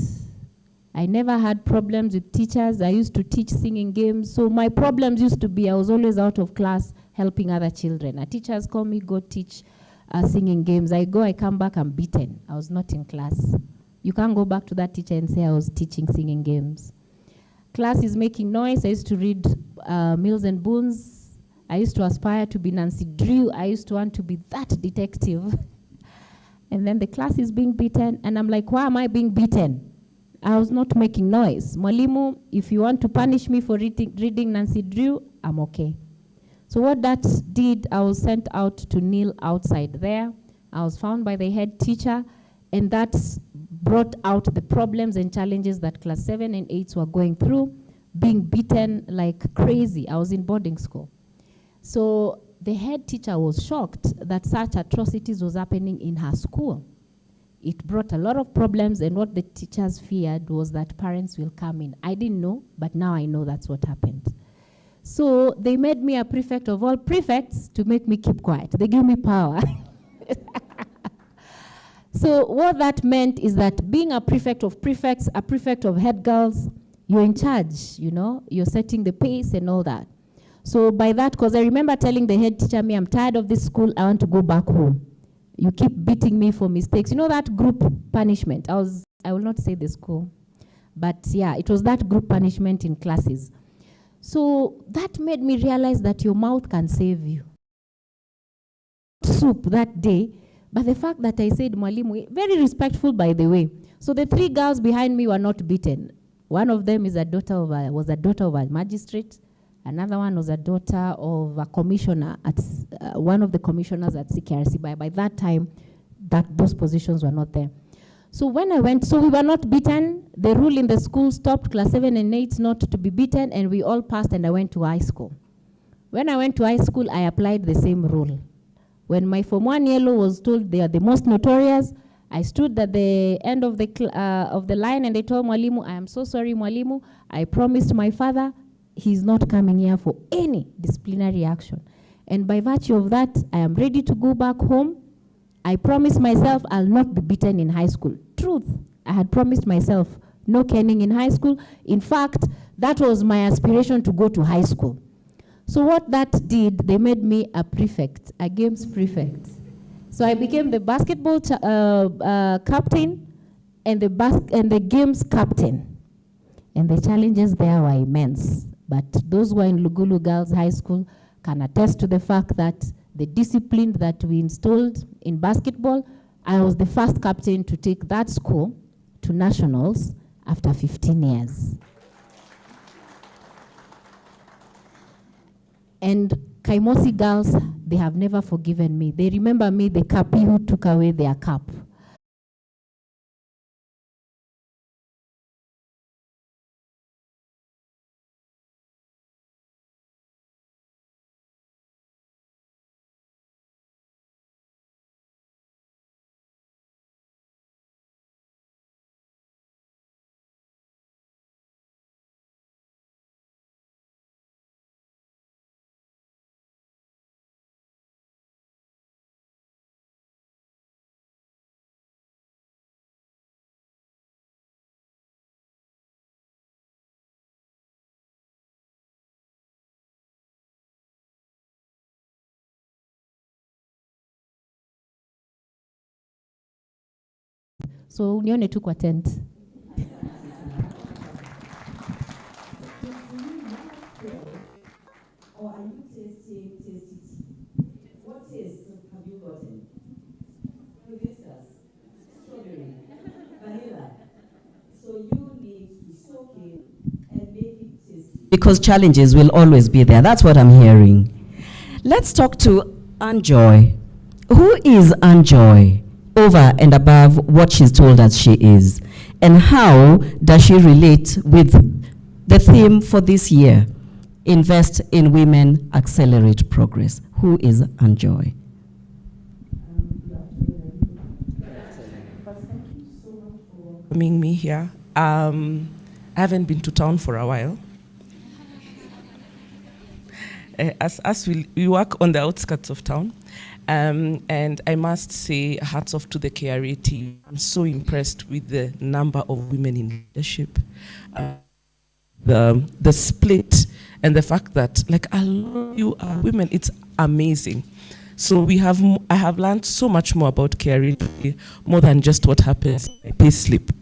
I never had problems with teachers. I used to teach singing games. So my problems used to be I was always out of class helping other children. Teachers call me, go teach singing games. I go, I come back, I'm beaten. I was not in class. You can't go back to that teacher and say I was teaching singing games. Class is making noise. I used to read Mills and Boons. I used to aspire to be Nancy Drew. I used to want to be that detective. And then the class is being beaten, and I'm like, why am I being beaten? I was not making noise. Mwalimu, if you want to punish me for reading Nancy Drew, I'm okay. So what that did, I was sent out to kneel outside there. I was found by the head teacher, and that brought out the problems and challenges that class 7 and 8 were going through, being beaten like crazy. I was in boarding school. So the head teacher was shocked that such atrocities was happening in her school. It brought a lot of problems, and what the teachers feared was that parents will come in. I didn't know, but now I know that's what happened. So they made me a prefect of all prefects to make me keep quiet. They gave me power. So what that meant is that being a prefect of prefects, a prefect of head girls, you're in charge, you know, you're setting the pace and all that. So by that, because I remember telling the head teacher, I'm tired of this school, I want to go back home. You keep beating me for mistakes. You know that group punishment? I will not say the school, but yeah, it was that group punishment in classes. So that made me realize that your mouth can save you. Soup that day, but the fact that I said Mwalimu, very respectful by the way. So the 3 girls behind me were not beaten. One of them is was a daughter of a magistrate. Another one was a daughter of a commissioner at one of the commissioners at CKRC. By that time, those positions were not there. So when I went, so we were not beaten. The rule in the school stopped class 7 and 8 not to be beaten, and we all passed, and I went to high school. When I went to high school, I applied the same rule. When my Form 1 yellow was told they are the most notorious, I stood at the end of the line, and they told Mwalimu, I am so sorry, Mwalimu. I promised my father he's not coming here for any disciplinary action. And by virtue of that, I am ready to go back home. I promised myself I'll not be beaten in high school. Truth, I had promised myself no kenning in high school. In fact, that was my aspiration to go to high school. So what that did, they made me a prefect, a games prefect. So I became the basketball captain and the games captain. And the challenges there were immense. But those who are in Lugulu Girls High School can attest to the fact that the discipline that we installed in basketball, I was the first captain to take that school to nationals after 15 years. And Kaimosi girls, they have never forgiven me. They remember me, the Kapi who took away their cup. So unione tu kwa tent. Or are you tasting what taste have you gotten? Hibiscus, strawberry, vanilla. So you need to soak it and make it tasty. Because challenges will always be there. That's what I'm hearing. Let's talk to Anjoy. Who is Anjoy over and above what she's told us she is? And how does she relate with the theme for this year? Invest in Women, Accelerate Progress. Who is Anjoy? Welcoming me here. I haven't been to town for a while. As we work on the outskirts of town, and I must say, hats off to the KRA team. I'm so impressed with the number of women in leadership, the split, and the fact that like a lot of you are women. It's amazing. So I have learned so much more about KRA today, more than just what happens in pay slip.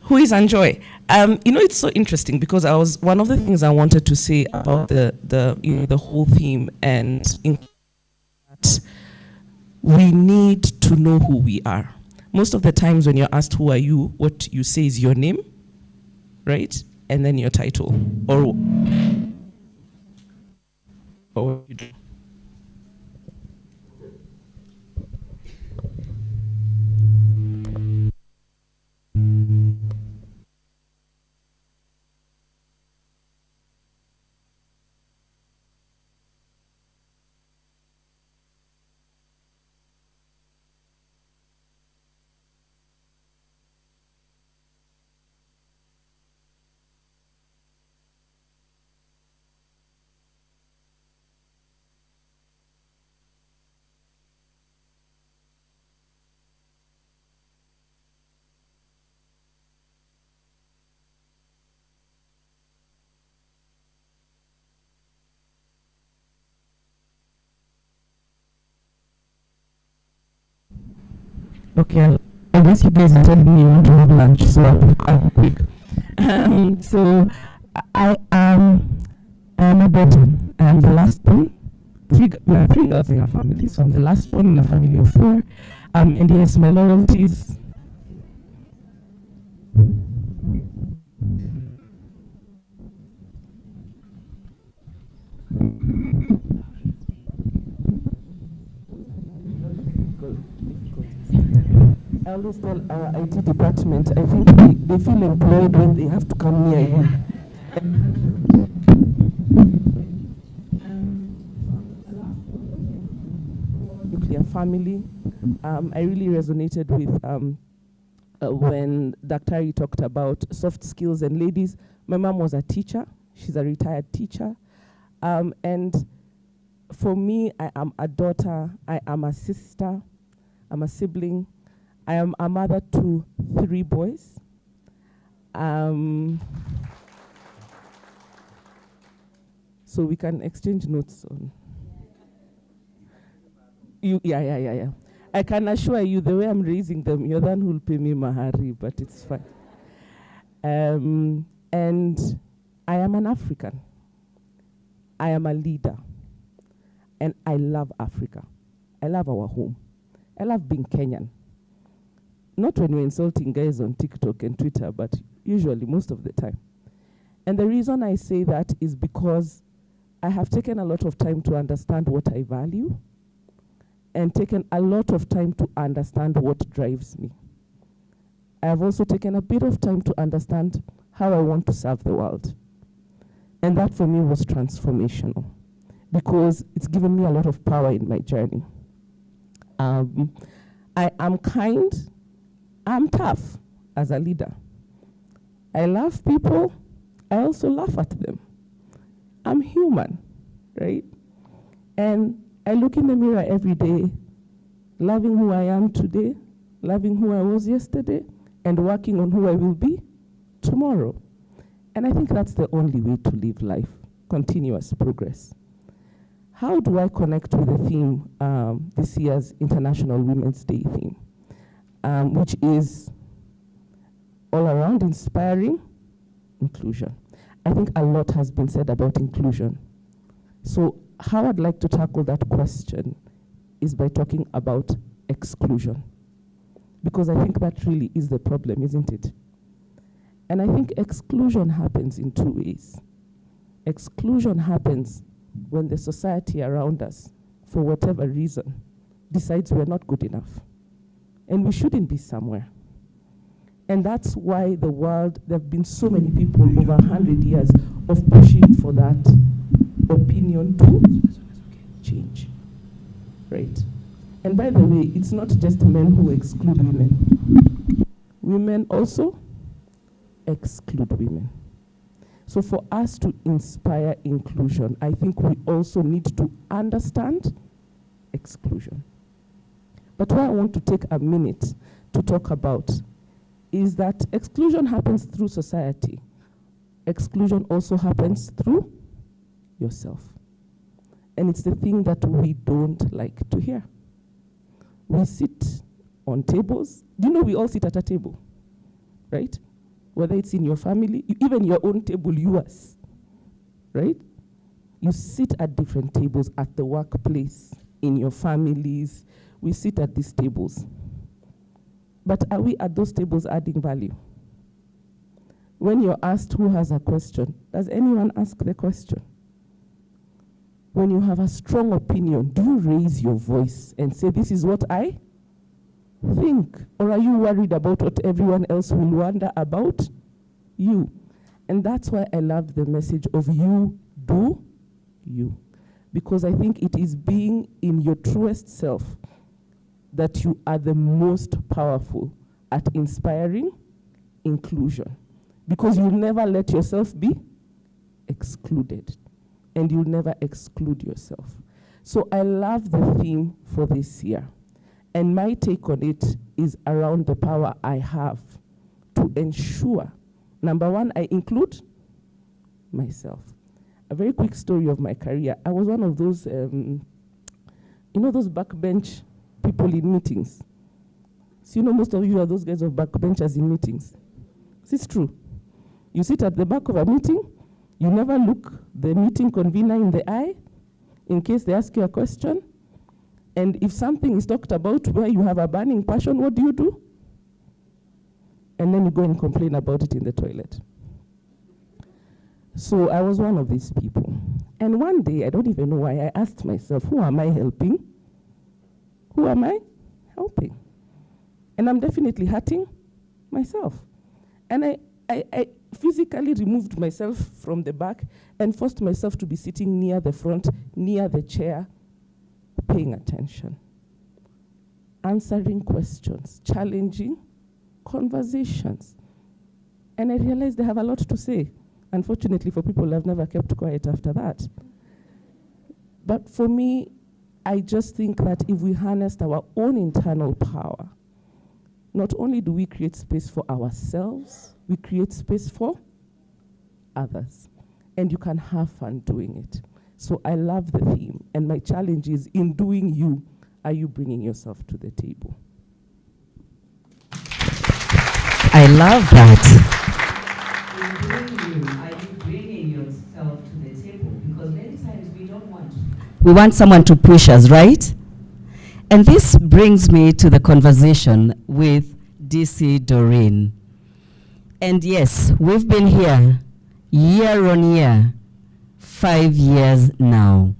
Who is Anjoy? It's so interesting because one of the things I wanted to say about the whole theme, and that we need to know who we are. Most of the times when you're asked who are you, what you say is your name, right? And then your title, or what you do. Okay, I guess you guys are telling me you want to have lunch, so I'll be quick. So I am a daughter. I am the last one. We are three girls in our family, so I'm the last one in a family of four. And yes, my loyalties. I always tell our IT department, I think they feel employed when they have to come near you. Nuclear family. I really resonated with when Dr. talked about soft skills and ladies. My mom was a teacher. She's a retired teacher. And for me, I am a daughter. I am a sister. I'm a sibling. I am a mother to 3 boys. So we can exchange notes on. Yeah. I can assure you, the way I'm raising them, you're the one who'll pay me mahari, but it's fine. And I am an African. I am a leader. And I love Africa. I love our home. I love being Kenyan. Not when we're insulting guys on TikTok and Twitter, but usually most of the time. And the reason I say that is because I have taken a lot of time to understand what I value and taken a lot of time to understand what drives me. I have also taken a bit of time to understand how I want to serve the world. And that for me was transformational because it's given me a lot of power in my journey. I am kind, I'm tough as a leader. I love people, I also laugh at them. I'm human, right? And I look in the mirror every day, loving who I am today, loving who I was yesterday, and working on who I will be tomorrow. And I think that's the only way to live life, continuous progress. How do I connect with the theme, this year's International Women's Day theme, which is all around inspiring inclusion? I think a lot has been said about inclusion. So how I'd like to tackle that question is by talking about exclusion. Because I think that really is the problem, isn't it? And I think exclusion happens in 2 ways. Exclusion happens when the society around us, for whatever reason, decides we're not good enough. And we shouldn't be somewhere. And that's why the world, there have been so many people over 100 years of pushing for that opinion to change, right? And by the way, it's not just men who exclude women. Women also exclude women. So for us to inspire inclusion, I think we also need to understand exclusion. But what I want to take a minute to talk about is that exclusion happens through society. Exclusion also happens through yourself. And it's the thing that we don't like to hear. We sit on tables. Do you know we all sit at a table, right? Whether it's in your family, even your own table, yours, right? You sit at different tables at the workplace, in your families. We sit at these tables. But are we at those tables adding value? When you're asked who has a question, does anyone ask the question? When you have a strong opinion, do you raise your voice and say, this is what I think? Or are you worried about what everyone else will wonder about you? And that's why I love the message of you do you. Because I think it is being in your truest self that you are the most powerful at inspiring inclusion. Because you'll never let yourself be excluded. And you'll never exclude yourself. So I love the theme for this year. And my take on it is around the power I have to ensure, number one, I include myself. A very quick story of my career. I was one of those, those backbench people in meetings. So most of you are those guys of backbenchers in meetings. It's true. You sit at the back of a meeting, you never look the meeting convener in the eye in case they ask you a question. And if something is talked about where you have a burning passion, what do? And then you go and complain about it in the toilet. So I was one of these people. And one day, I don't even know why, I asked myself, who am I helping? Who am I helping? And I'm definitely hurting myself. And I physically removed myself from the back and forced myself to be sitting near the front, near the chair, paying attention, answering questions, challenging conversations. And I realized I have a lot to say. Unfortunately for people, I've never kept quiet after that. But for me, I just think that if we harnessed our own internal power not only do we create space for ourselves, we create space for others. And you can have fun doing it. So I love the theme. And my challenge is, in doing you, are you bringing yourself to the table? I love that. In doing you, are you bringing yourself to the table? Because many times we don't want to. We want someone to push us, right? And this brings me to the conversation with DC Doreen. And yes, we've been here year on year, 5 years now.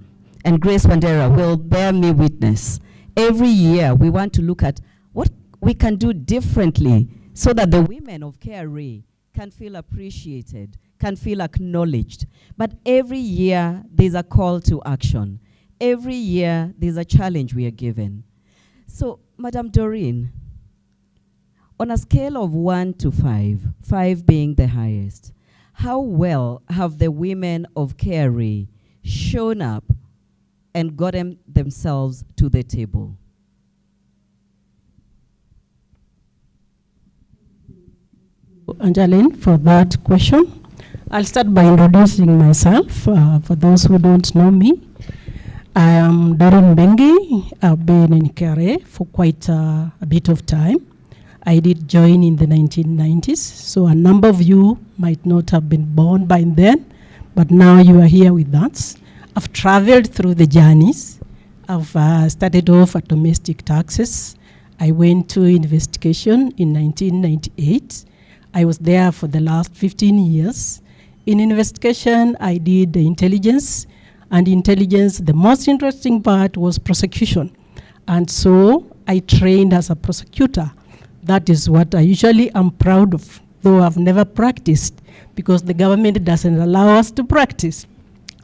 And Grace Wandera will bear me witness. Every year we want to look at what we can do differently so that the women of KRA can feel appreciated, can feel acknowledged. But every year there's a call to action. Every year there's a challenge we are given. So, Madam Doreen, on a scale of 1 to 5, 5 being the highest, how well have the women of KRA shown up and gotten themselves to the table? Angeline, for that question. I'll start by introducing myself for those who don't know me. I am Doreen Bengi. I've been in KRA for quite a bit of time. I did join in the 1990s, so a number of you might not have been born by then, but now you are here with us. I've traveled through the journeys. I've started off at domestic taxes. I went to investigation in 1998. I was there for the last 15 years. In investigation, I did the intelligence, and intelligence, the most interesting part was prosecution. And so I trained as a prosecutor. That is what I usually am proud of, though I've never practiced because the government doesn't allow us to practice.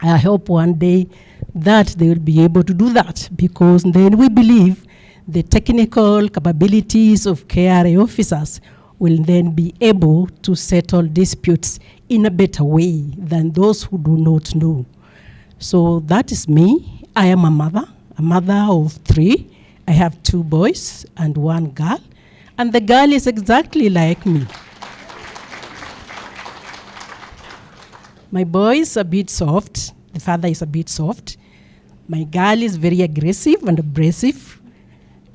I hope one day that they will be able to do that, because then we believe the technical capabilities of KRA officers will then be able to settle disputes in a better way than those who do not know. So that is me. I am a mother of 3. I have 2 boys and 1 girl. And the girl is exactly like me. My boy is a bit soft. The father is a bit soft. My girl is very aggressive and abrasive.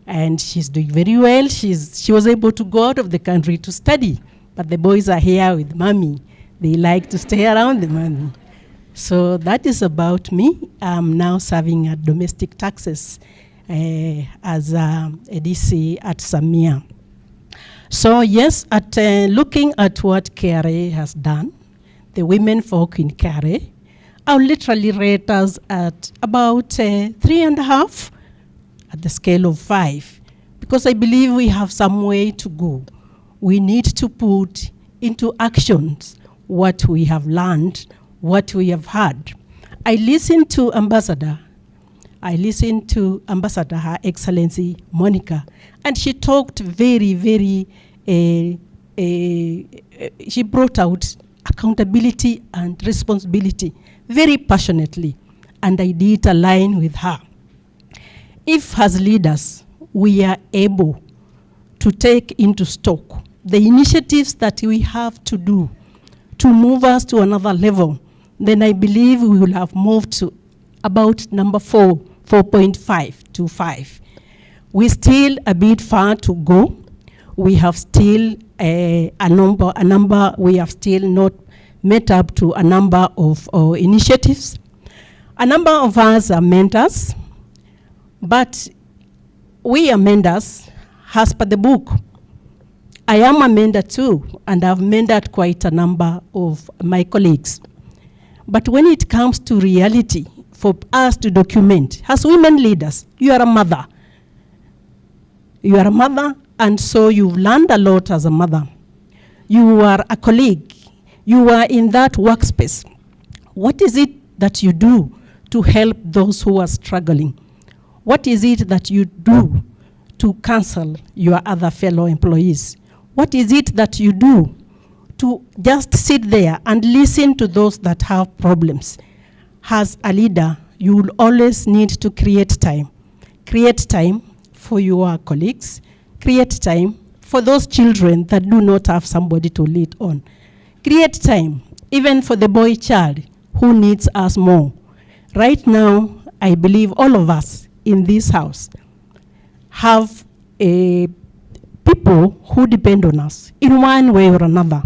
And she's doing very well. She was able to go out of the country to study. But the boys are here with mommy. They like to stay around the mommy. So that is about me. I'm now serving at domestic taxes as a DC at Samia. So yes, at looking at what KRA has done, the women folk in KRA, I'll literally rate us at about 3.5 at the scale of 5, because I believe we have some way to go. We need to put into actions what we have learned, what we have heard. I listened to Ambassador. Her Excellency Monica, and she talked very, very, she brought out accountability and responsibility very passionately, and I did align with her. If as leaders, we are able to take into stock the initiatives that we have to do to move us to another level, then I believe we will have moved to about number 4.5 to 5. We still a bit far to go. We have still we have still not met up to a number of initiatives. A number of us are mentors, but we are mentors as per the book. I am a mentor too, and I've mentored quite a number of my colleagues. But when it comes to reality, for us to document, as women leaders, you are a mother. You are a mother, and so you've learned a lot as a mother. You are a colleague. You are in that workspace. What is it that you do to help those who are struggling? What is it that you do to counsel your other fellow employees? What is it that you do to just sit there and listen to those that have problems? As a leader, you will always need to create time. Create time for your colleagues. Create time for those children that do not have somebody to lead on. Create time, even for the boy child who needs us more. Right now, I believe all of us in this house have people who depend on us in one way or another.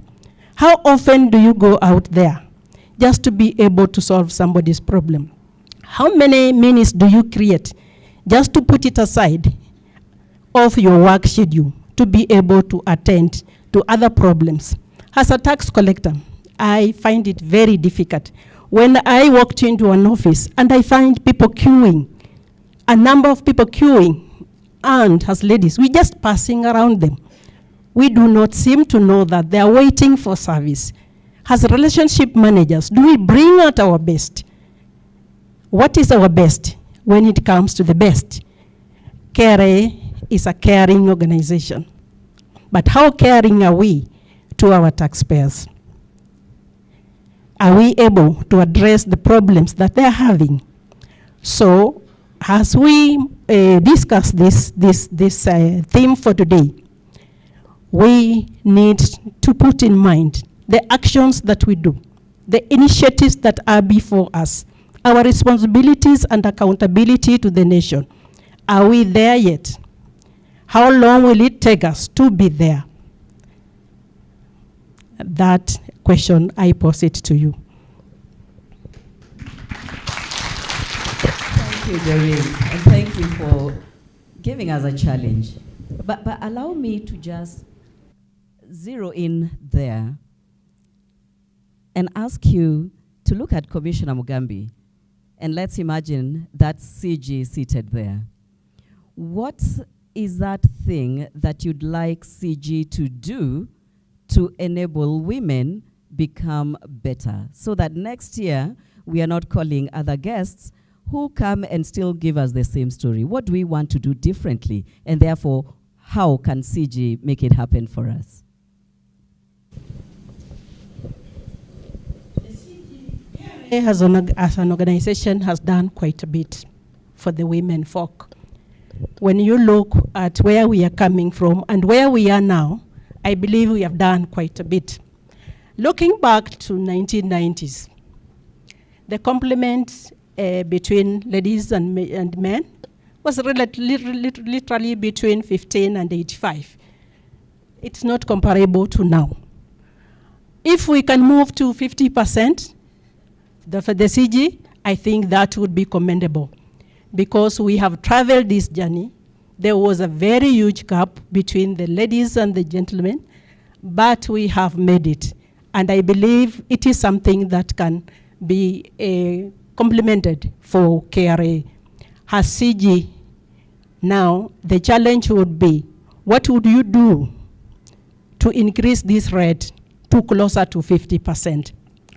How often do you go out there just to be able to solve somebody's problem? How many minutes do you create just to put it aside of your work schedule to be able to attend to other problems? As a tax collector, I find it very difficult when I walked into an office and I find people queuing, a number of people queuing, and as ladies, we're just passing around them. We do not seem to know that they are waiting for service. As relationship managers, do we bring out our best? What is our best when it comes to the best? KRA is a caring organization. But how caring are we to our taxpayers? Are we able to address the problems that they're having? So, as we discuss this theme for today, we need to put in mind the actions that we do, the initiatives that are before us, our responsibilities and accountability to the nation. Are we there yet? How long will it take us to be there? That question, I pose it to you. Thank you, Doreen, and thank you for giving us a challenge. But allow me to just zero in there and ask you to look at Commissioner Mugambi, and let's imagine that CG seated there. What is that thing that you'd like CG to do to enable women become better, so that next year we are not calling other guests who come and still give us the same story? What do we want to do differently? And therefore, how can CG make it happen for us? As an organization has done quite a bit for the women folk. When you look at where we are coming from and where we are now, I believe we have done quite a bit. Looking back to 1990s, the complement between ladies and men was literally between 15 and 85. It's not comparable to now. If we can move to 50% for the CG, I think that would be commendable, because we have traveled this journey. There was a very huge gap between the ladies and the gentlemen, but we have made it. And I believe it is something that can be complemented for KRA. As CG, now the challenge would be, what would you do to increase this rate to closer to 50%?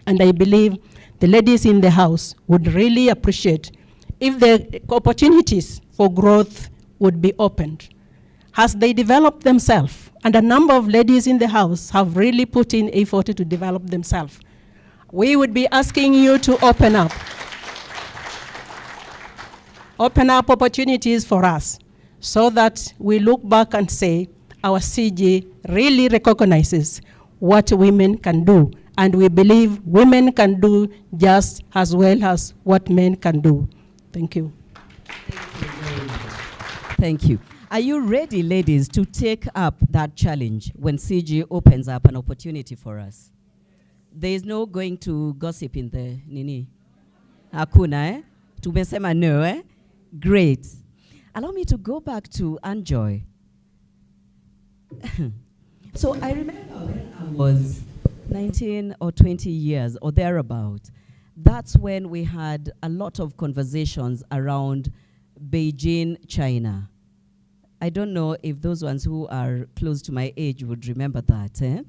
And I believe the ladies in the house would really appreciate if the opportunities for growth would be opened as they develop themselves. And a number of ladies in the house have really put in effort to develop themselves. We would be asking you to open up opportunities for us, so that we look back and say our CG really recognizes what women can do. And we believe women can do just as well as what men can do. Thank you. Thank you. Are you ready, ladies, to take up that challenge when CG opens up an opportunity for us? There is no going to gossip in the nini. Hakuna, eh? Tumesema no, eh? Great. Allow me to go back to Anjoy. So I remember when I was 19 or 20 years or thereabout, that's when we had a lot of conversations around Beijing, China. I don't know if those ones who are close to my age would remember that. Eh?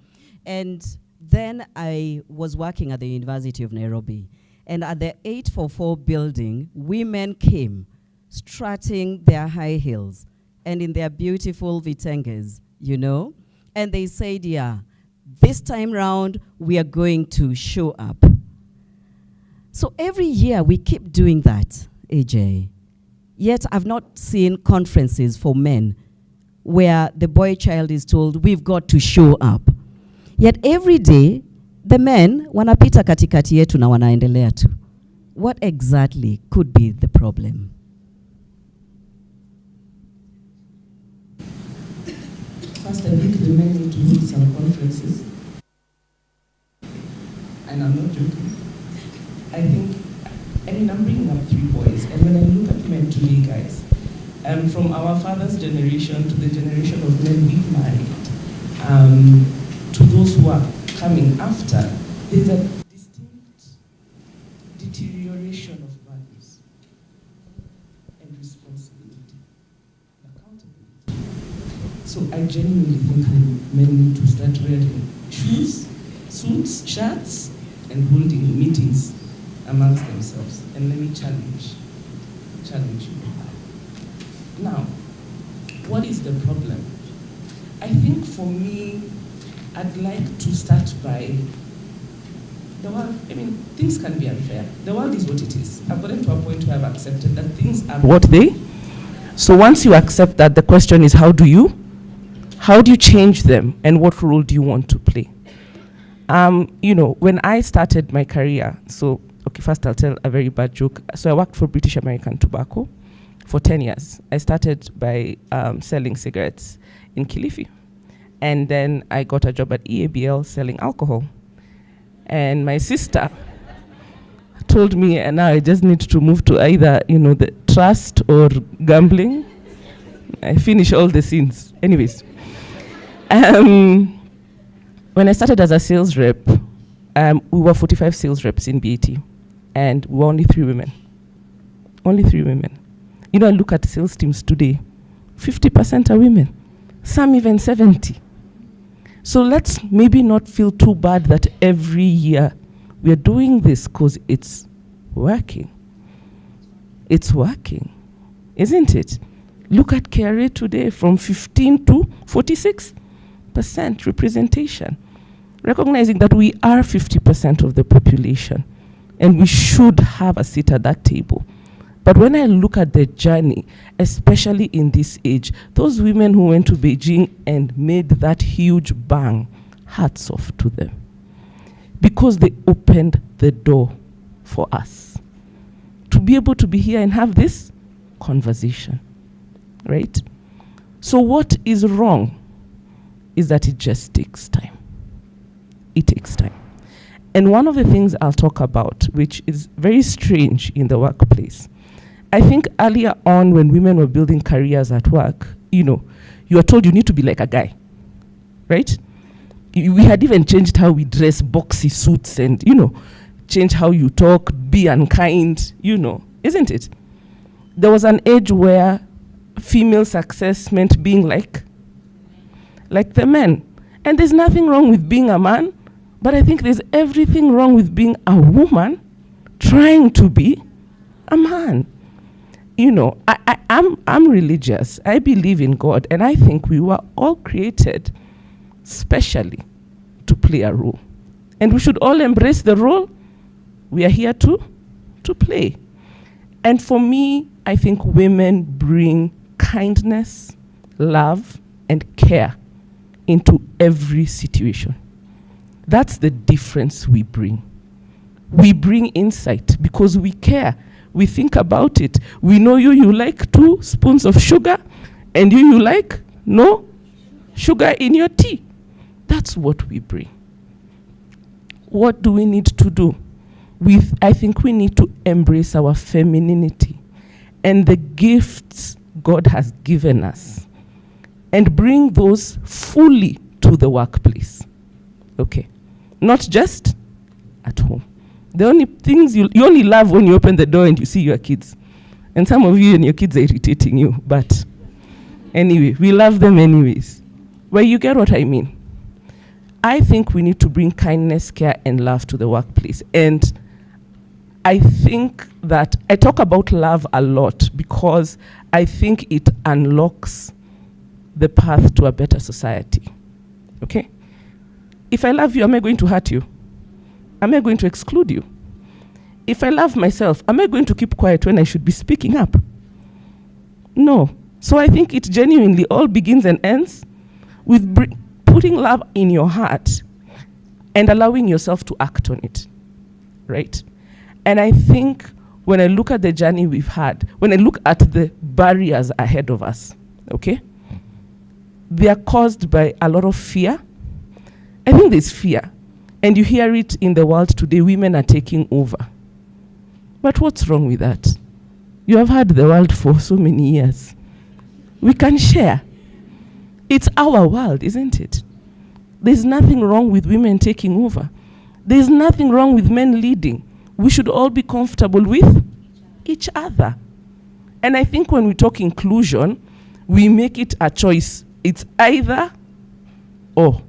And then I was working at the University of Nairobi. And at the 844 building, women came strutting their high heels and in their beautiful vitenges, you know? And they said, yeah, this time round, we are going to show up. So every year we keep doing that, AJ. Yet I've not seen conferences for men where the boy child is told, we've got to show up. Yet every day, the men wanapita katikati yetu na wanaendelea tu. What exactly could be the problem? First, I think the men need to hold some conferences. And I'm not joking. I think, I'm bringing up 3 boys, and when I look at men today, guys, from our father's generation to the generation of men we've married, to those who are coming after, there's a distinct deterioration of values and responsibility and accountability. So I genuinely think that men need to start wearing shoes, suits, shirts, and holding meetings amongst themselves. And let me challenge you. Now, what is the problem? I think for me, I'd like to start by the world. Things can be unfair. The world is what it is. I've gotten to a point where I've accepted that things are what they. So once you accept that, the question is, how do you change them, and what role do you want to play? When I started my career, first I'll tell a very bad joke. So I worked for British American Tobacco for 10 years. I started by selling cigarettes in Kilifi. And then I got a job at EABL selling alcohol. And my sister told me, and now I just need to move to either, the trust or gambling. I finish all the scenes. Anyways. When I started as a sales rep, we were 45 sales reps in BAT, and we were only 3 women. Only 3 women. I look at sales teams today, 50% are women, some even 70. So let's maybe not feel too bad that every year we are doing this, because it's working. It's working, isn't it? Look at KRA today, from 15 to 46% representation, recognizing that we are 50% of the population and we should have a seat at that table. But when I look at the journey, especially in this age, those women who went to Beijing and made that huge bang, hats off to them, because they opened the door for us to be able to be here and have this conversation, right? So what is wrong is that it just takes time. It takes time. And one of the things I'll talk about, which is very strange in the workplace, I think earlier on when women were building careers at work, you are told you need to be like a guy, right? We had even changed how we dress, boxy suits, and, change how you talk, be unkind, isn't it? There was an age where female success meant being like the men. And there's nothing wrong with being a man, but I think there's everything wrong with being a woman trying to be a man. I'm religious. I believe in God, and I think we were all created specially to play a role. And we should all embrace the role we are here to play. And for me, I think women bring kindness, love, and care into every situation. That's the difference we bring. We bring insight because we care. We think about it. We know you like 2 spoons of sugar, and you like no sugar in your tea. That's what we bring. What do we need to do? I think we need to embrace our femininity and the gifts God has given us and bring those fully to the workplace. Okay. Not just at home. The only things you only love when you open the door and you see your kids. And some of you and your kids are irritating you, but anyway, we love them anyways. Well, you get what I mean. I think we need to bring kindness, care, and love to the workplace. And I think that I talk about love a lot because I think it unlocks the path to a better society. Okay? If I love you, am I going to hurt you? Am I going to exclude you? If I love myself, am I going to keep quiet when I should be speaking up? No. So I think it genuinely all begins and ends with putting love in your heart and allowing yourself to act on it, right? And I think when I look at the journey we've had, when I look at the barriers ahead of us, okay, they are caused by a lot of fear. I think there's fear. And you hear it in the world today, women are taking over. But what's wrong with that? You have had the world for so many years. We can share. It's our world, isn't it? There's nothing wrong with women taking over. There's nothing wrong with men leading. We should all be comfortable with each other. And I think when we talk inclusion, we make it a choice. It's either or.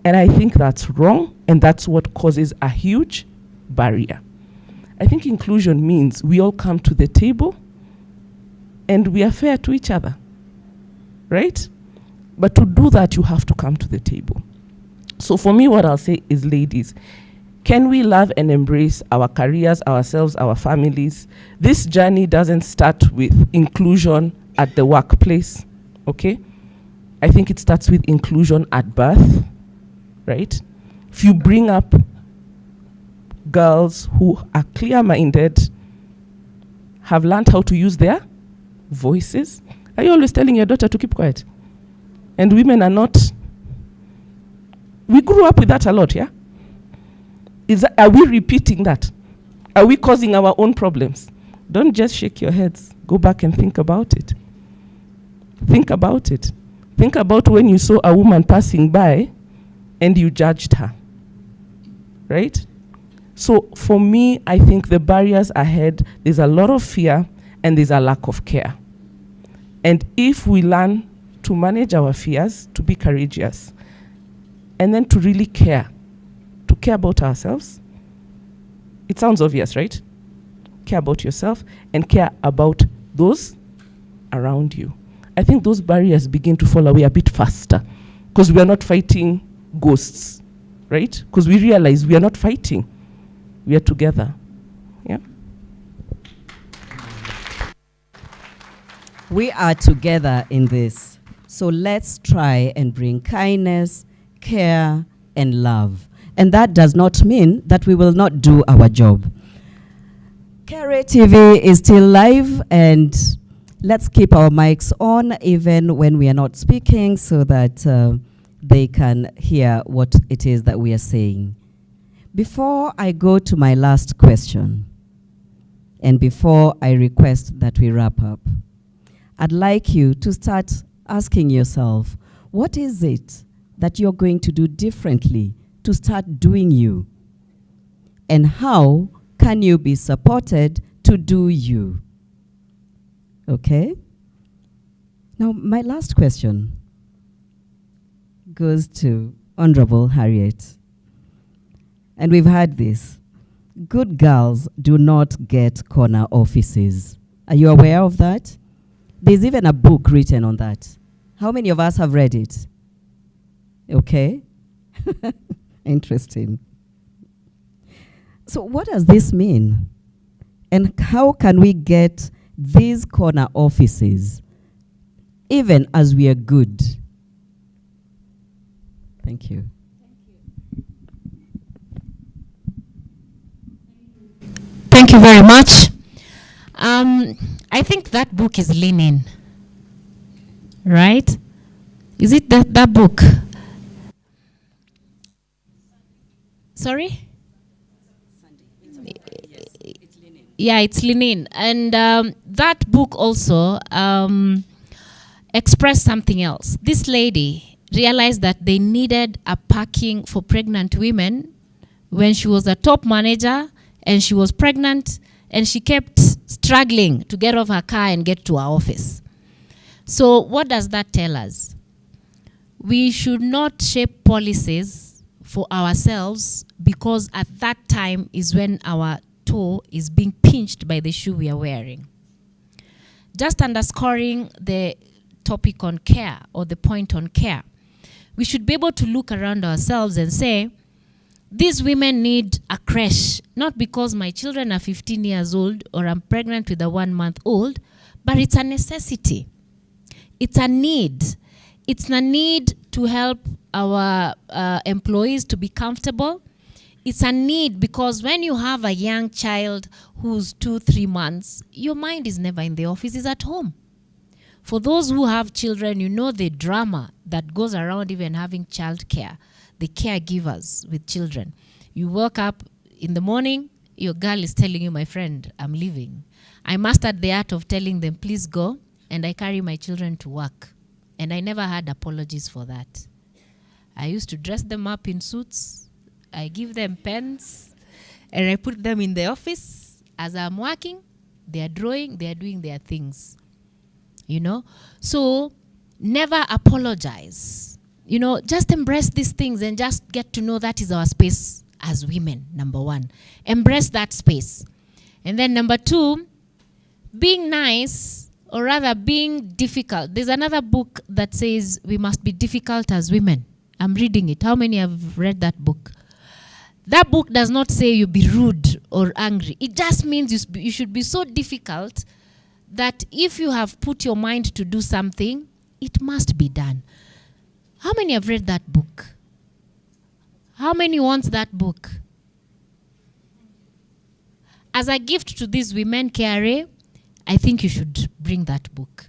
And I think that's wrong, and that's what causes a huge barrier. I think inclusion means we all come to the table and we are fair to each other, right? But to do that, you have to come to the table. So for me, what I'll say is, ladies, can we love and embrace our careers, ourselves, our families? This journey doesn't start with inclusion at the workplace, okay? I think it starts with inclusion at birth, right? If you bring up girls who are clear-minded, have learned how to use their voices. Are you always telling your daughter to keep quiet? And women are not. We grew up with that a lot, yeah? Are we repeating that? Are we causing our own problems? Don't just shake your heads. Go back and think about it. Think about it. Think about when you saw a woman passing by and you judged her, right? So for me, I think the barriers ahead, there's a lot of fear and there's a lack of care. And if we learn to manage our fears, to be courageous, and then to really care, to care about ourselves, it sounds obvious, right? Care about yourself and care about those around you. I think those barriers begin to fall away a bit faster because we are not fighting ghosts, right? Because we realize we are not fighting. We are together. Yeah. We are together in this. So let's try and bring kindness, care, and love. And that does not mean that we will not do our job. Harriet TV is still live, and let's keep our mics on even when we are not speaking so that they can hear what it is that we are saying. Before I go to my last question, and before I request that we wrap up, I'd like you to start asking yourself, what is it that you're going to do differently to start doing you? And how can you be supported to do you? Okay? Now, my last question goes to Honorable Harriet. And we've had this. Good girls do not get corner offices. Are you aware of that? There's even a book written on that. How many of us have read it? Okay. Interesting. So what does this mean? And how can we get these corner offices even as we are good? Thank you. Thank you very much. I think that book is Lean In, right? Is it that book? Sorry? Yeah, it's Lean In. And that book also expressed something else. This lady realized that they needed a parking for pregnant women when she was a top manager and she was pregnant and she kept struggling to get off her car and get to her office. So what does that tell us? We should not shape policies for ourselves because at that time is when our toe is being pinched by the shoe we are wearing. Just underscoring the topic on care or the point on care, we should be able to look around ourselves and say, these women need a creche, not because my children are 15 years old or I'm pregnant with a 1-month-old, but it's a necessity. It's a need. It's a need to help our employees to be comfortable. It's a need because when you have a young child who's 2-3 months, your mind is never in the office, it's at home. For those who have children, you know the drama that goes around even having childcare, the caregivers with children. You woke up in the morning, your girl is telling you, my friend, I'm leaving. I mastered the art of telling them, please go, and I carry my children to work. And I never had apologies for that. I used to dress them up in suits. I give them pens, and I put them in the office. As I'm working, they are drawing, they are doing their things. You know? So never apologize. You know, just embrace these things and just get to know that is our space as women, number one. Embrace that space. And then number two, being nice, or rather being difficult. There's another book that says we must be difficult as women. I'm reading it. How many have read that book? That book does not say you be rude or angry. It just means you should be so difficult that if you have put your mind to do something, it must be done. How many have read that book? How many want that book? As a gift to these women, KRA, I think you should bring that book.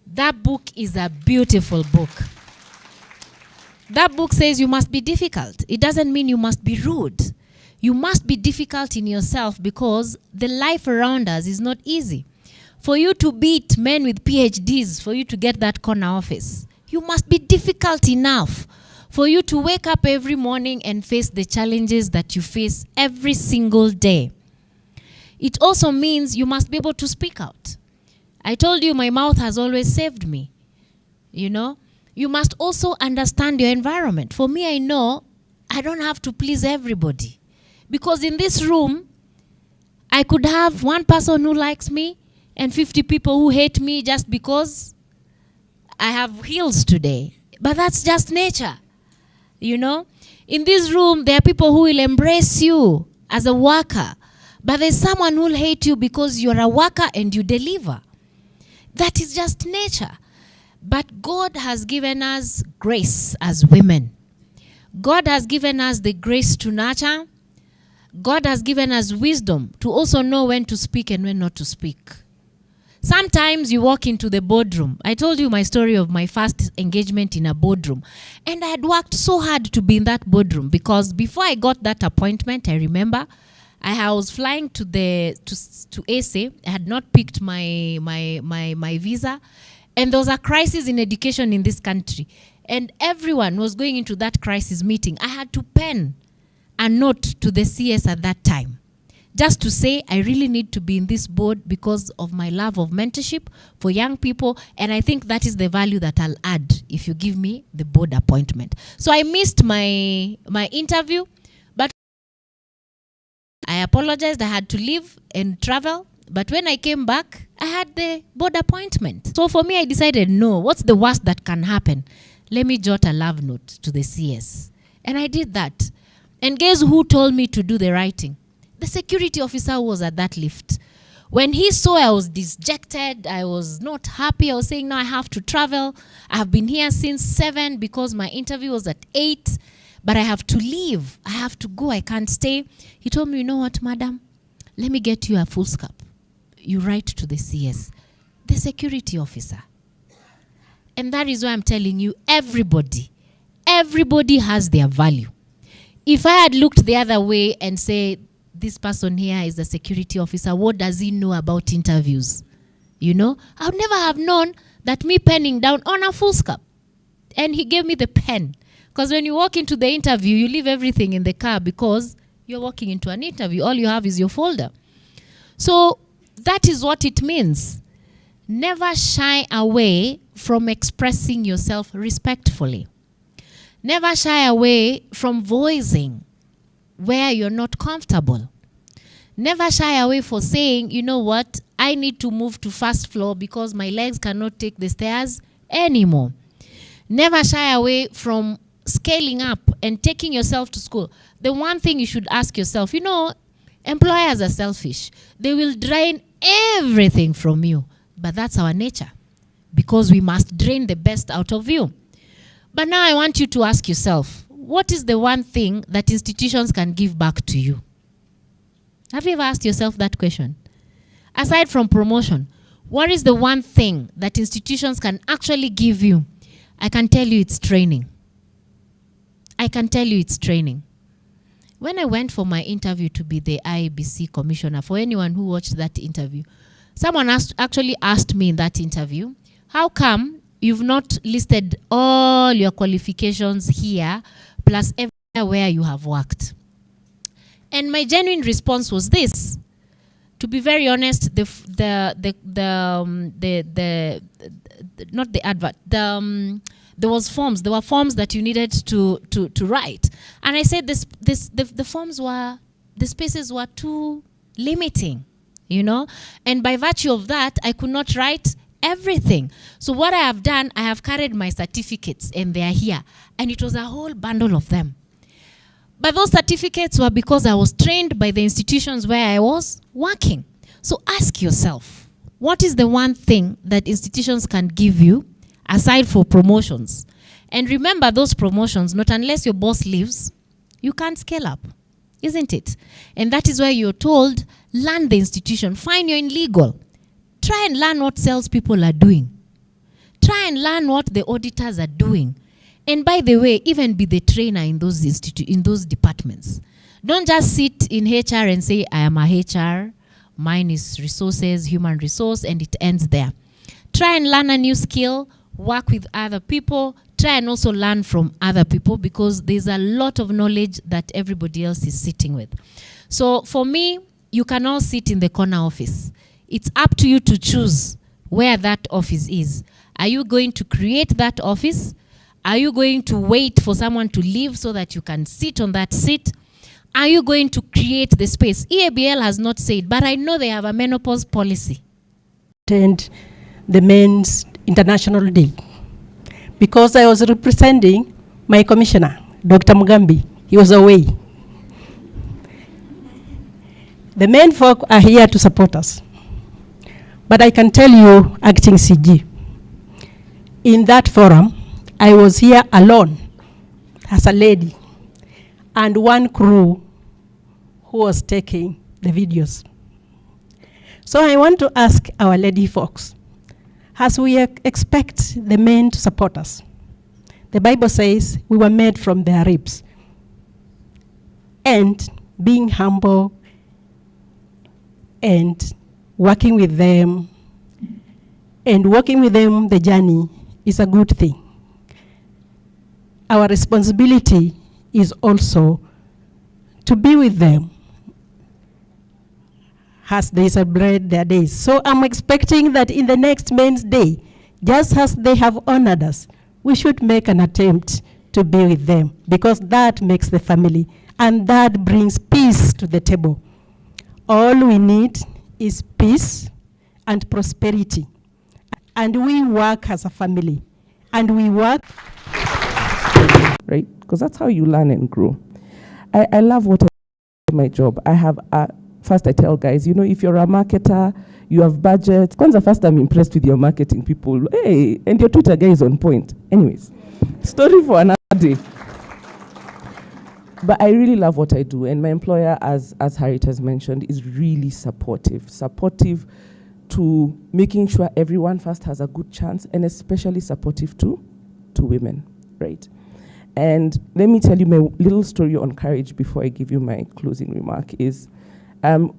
That book is a beautiful book. That book says you must be difficult. It doesn't mean you must be rude. You must be difficult in yourself because the life around us is not easy. For you to beat men with PhDs, for you to get that corner office, you must be difficult enough for you to wake up every morning and face the challenges that you face every single day. It also means you must be able to speak out. I told you my mouth has always saved me. You know? You must also understand your environment. For me, I know I don't have to please everybody. Because in this room, I could have one person who likes me and 50 people who hate me just because I have heels today. But that's just nature. You know? In this room, there are people who will embrace you as a worker. But there's someone who will hate you because you're a worker and you deliver. That is just nature. But God has given us grace as women. God has given us the grace to nurture. God has given us wisdom to also know when to speak and when not to speak. Sometimes you walk into the boardroom. I told you my story of my first engagement in a boardroom. And I had worked so hard to be in that boardroom because before I got that appointment, I remember, I was flying to AC. I had not picked my visa. And there was a crisis in education in this country. And everyone was going into that crisis meeting. I had to pen a note to the CS at that time, just to say I really need to be in this board because of my love of mentorship for young people. And I think that is the value that I'll add if you give me the board appointment. So I missed my interview, but I apologized. I had to leave and travel. But when I came back, I had the board appointment. So for me, I decided, no, what's the worst that can happen? Let me jot a love note to the CS. And I did that. And guess who told me to do the writing? The security officer who was at that lift. When he saw I was dejected, I was not happy, I was saying, no, I have to travel. I have been here since 7 because my interview was at 8, but I have to leave. I have to go, I can't stay. He told me, you know what, madam? Let me get you a full scarf. You write to the CS, the security officer. And that is why I'm telling you, everybody has their value. If I had looked the other way and say, this person here is a security officer, what does he know about interviews? You know, I would never have known that me penning down on a full scarf. And he gave me the pen. Because when you walk into the interview, you leave everything in the car because you're walking into an interview. All you have is your folder. So that is what it means. Never shy away from expressing yourself respectfully. Never shy away from voicing where you're not comfortable. Never shy away for saying, you know what, I need to move to first floor because my legs cannot take the stairs anymore. Never shy away from scaling up and taking yourself to school. The one thing you should ask yourself, you know, employers are selfish. They will drain everything from you. But that's our nature. because we must drain the best out of you. But now I want you to ask yourself, what is the one thing that institutions can give back to you? Have you ever asked yourself that question? Aside from promotion, what is the one thing that institutions can actually give you? I can tell you it's training. I can tell you it's training. When I went for my interview to be the IEBC commissioner, for anyone who watched that interview, someone actually asked me in that interview, how come you've not listed all your qualifications here, plus everywhere you have worked? And my genuine response was this. To be very honest, there were forms that you needed to write. And I said the spaces were too limiting, you know? And by virtue of that, I could not write everything. So what I have done, I have carried my certificates and they are here. And it was a whole bundle of them. But those certificates were because I was trained by the institutions where I was working. So ask yourself, what is the one thing that institutions can give you aside for promotions? And remember those promotions, not unless your boss leaves, you can't scale up, isn't it? And that is why you're told, learn the institution. Fine, you're in legal. Try and learn what salespeople are doing. Try and learn what the auditors are doing. And by the way, even be the trainer in those departments. Don't just sit in HR and say, I am a HR, mine is resources, human resource, and it ends there. Try and learn a new skill, work with other people, try and also learn from other people, because there's a lot of knowledge that everybody else is sitting with. So for me, you can all sit in the corner office. It's up to you to choose where that office is. Are you going to create that office? Are you going to wait for someone to leave so that you can sit on that seat? Are you going to create the space? EABL has not said, but I know they have a menopause policy. Attend the Men's International Day because I was representing my commissioner, Dr. Mugambi. He was away. The men folk are here to support us. But I can tell you, acting CG, in that forum, I was here alone as a lady and one crew who was taking the videos. So I want to ask our lady folks, as we expect the men to support us, the Bible says we were made from their ribs. And being humble and working with them and walking with them the journey is a good thing. Our responsibility is also to be with them as they celebrate their days. So I'm expecting that in the next Men's Day, just as they have honored us, we should make an attempt to be with them, because that makes the family and that brings peace to the table. All we need is peace and prosperity. And we work as a family. And we work. Right? Because that's how you learn and grow. I love what I do in my job. I have first I tell guys, you know, if you're a marketer, you have budget. Kwanza first I'm impressed with your marketing people. Hey, and your Twitter guy is on point. Anyways, story for another day. But I really love what I do. And my employer, as Harriet has mentioned, is really supportive. Supportive to making sure everyone first has a good chance, and especially supportive to women, right? And let me tell you my little story on courage before I give you my closing remark is,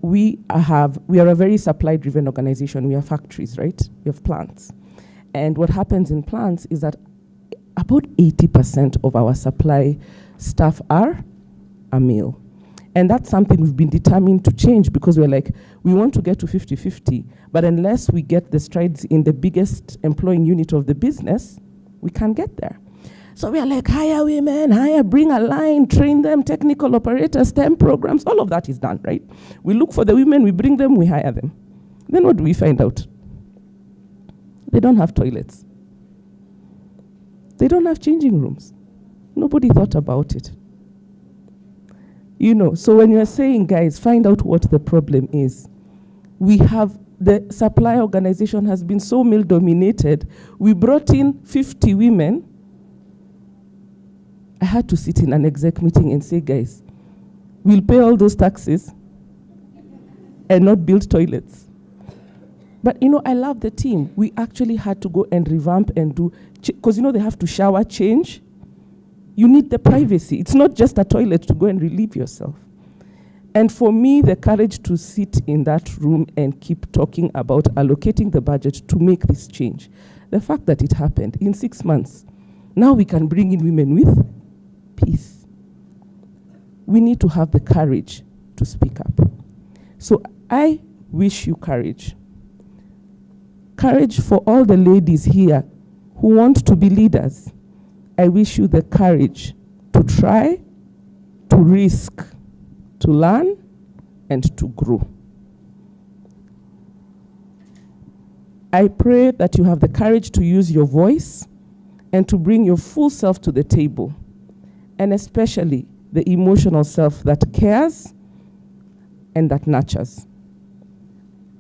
we are a very supply-driven organization. We have factories, right? We have plants. And what happens in plants is that about 80% of our supply staff are male. And that's something we've been determined to change, because we're like, we want to get to 50-50, but unless we get the strides in the biggest employing unit of the business, we can't get there. So we are like, hire women, bring a line, train them, technical operators, STEM programs, all of that is done, right? We look for the women, we bring them, we hire them. Then what do we find out? They don't have toilets. They don't have changing rooms. Nobody thought about it. You know, so when you're saying, guys, find out what the problem is, we have the supply organization has been so male-dominated, we brought in 50 women. I had to sit in an exec meeting and say, guys, we'll pay all those taxes and not build toilets. But I love the team. We actually had to go and revamp and do, because they have to shower, change. You need the privacy. It's not just a toilet to go and relieve yourself. And for me, the courage to sit in that room and keep talking about allocating the budget to make this change. The fact that it happened in 6 months, now we can bring in women with peace. We need to have the courage to speak up. So I wish you courage. Courage for all the ladies here who want to be leaders. I wish you the courage to try, to risk, to learn, and to grow. I pray that you have the courage to use your voice and to bring your full self to the table, and especially the emotional self that cares and that nurtures.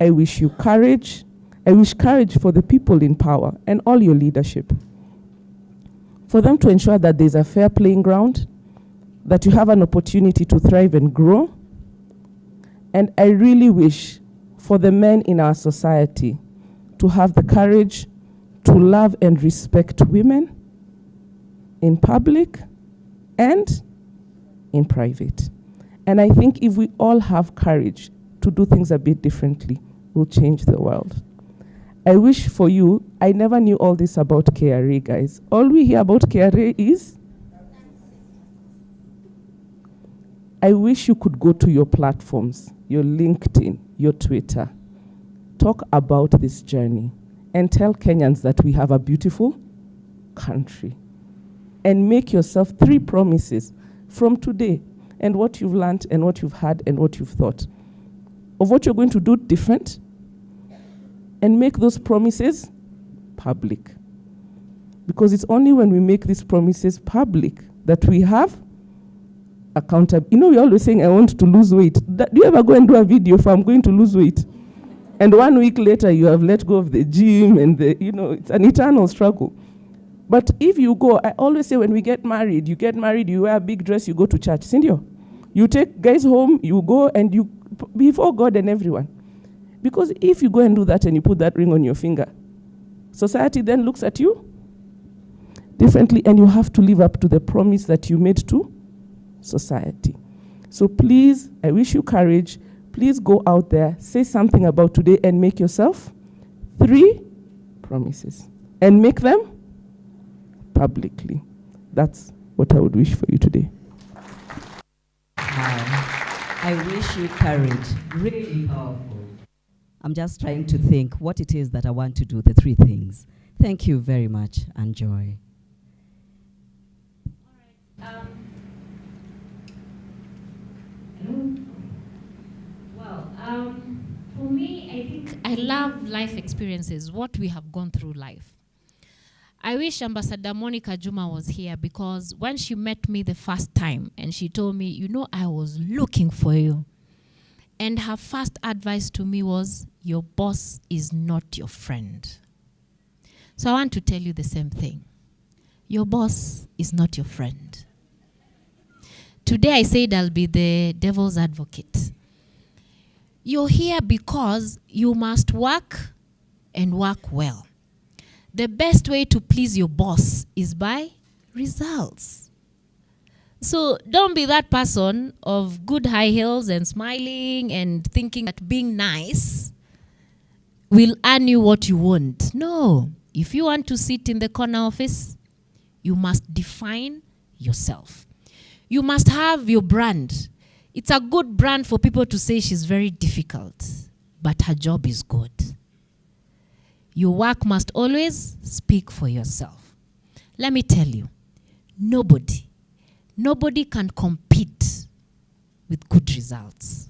I wish you courage. I wish courage for the people in power and all your leadership, for them to ensure that there's a fair playing ground, that you have an opportunity to thrive and grow. And I really wish for the men in our society to have the courage to love and respect women in public and in private. And I think if we all have courage to do things a bit differently, we'll change the world. I wish for you, I never knew all this about KRA, guys. All we hear about KRA is, I wish you could go to your platforms, your LinkedIn, your Twitter, talk about this journey and tell Kenyans that we have a beautiful country. And make yourself 3 promises from today and what you've learned and what you've had and what you've thought of what you're going to do different, and make those promises public. Because it's only when we make these promises public that we have accountability. You're always saying, I want to lose weight. Do you ever go and do a video for I'm going to lose weight? And 1 week later, you have let go of the gym and it's an eternal struggle. But if you go, I always say when we get married, you wear a big dress, you go to church. Cindy, you take guys home, you go and you, before God and everyone. Because if you go and do that and you put that ring on your finger, society then looks at you differently, and you have to live up to the promise that you made to society. So please, I wish you courage. Please go out there, say something about today, and make yourself 3 promises. And make them publicly. That's what I would wish for you today. I wish you courage. Really powerful. I'm just trying to think what it is that I want to do, the 3 things. Thank you very much, and Joy. For me, I think I love life experiences, what we have gone through life. I wish Ambassador Monica Juma was here, because when she met me the first time and she told me, I was looking for you. And her first advice to me was, your boss is not your friend. So I want to tell you the same thing. Your boss is not your friend. Today I said I'll be the devil's advocate. You're here because you must work and work well. The best way to please your boss is by results. So don't be that person of good high heels and smiling and thinking that being nice will earn you what you want. No. If you want to sit in the corner office, you must define yourself. You must have your brand. It's a good brand for people to say she's very difficult, but her job is good. Your work must always speak for yourself. Let me tell you, nobody can compete with good results.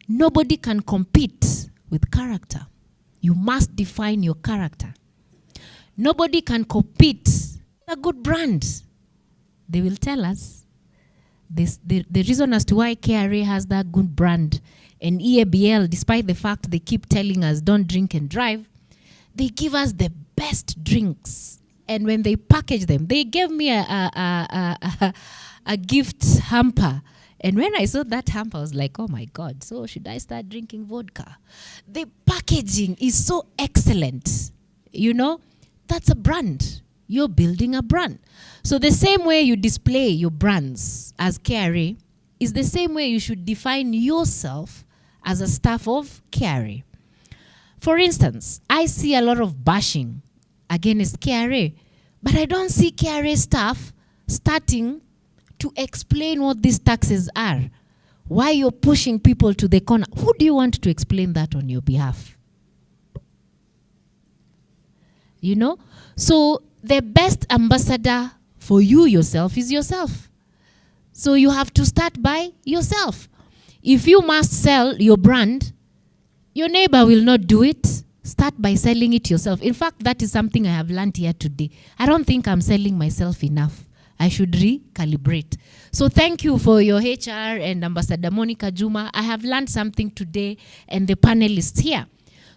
Nobody can compete with character. You must define your character. Nobody can compete with a good brand. They will tell us. The reason as to why KRA has that good brand and EABL, despite the fact they keep telling us don't drink and drive, they give us the best drinks. And when they package them, they gave me a gift hamper. And when I saw that hamper, I was like, oh my God, so should I start drinking vodka? The packaging is so excellent. You know, that's a brand. You're building a brand. So the same way you display your brands as KRA is the same way you should define yourself as a staff of KRA. For instance, I see a lot of bashing against KRA, but I don't see KRA staff starting to explain what these taxes are, why you're pushing people to the corner. Who do you want to explain that on your behalf? You know? So the best ambassador for you yourself is yourself. So you have to start by yourself. If you must sell your brand, your neighbor will not do it. Start by selling it yourself. In fact, that is something I have learned here today. I don't think I'm selling myself enough. I should recalibrate. So thank you for your HR and Ambassador Monica Juma. I have learned something today, and the panelists here.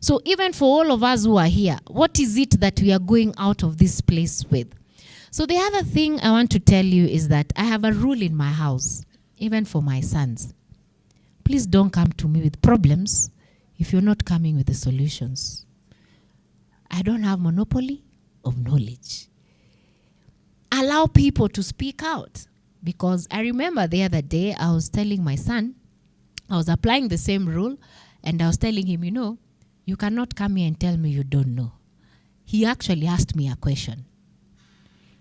So even for all of us who are here, what is it that we are going out of this place with? So the other thing I want to tell you is that I have a rule in my house, even for my sons. Please don't come to me with problems if you're not coming with the solutions. I don't have monopoly of knowledge. Allow people to speak out. Because I remember the other day, I was telling my son, I was applying the same rule, and I was telling him, you know, you cannot come here and tell me you don't know. He actually asked me a question.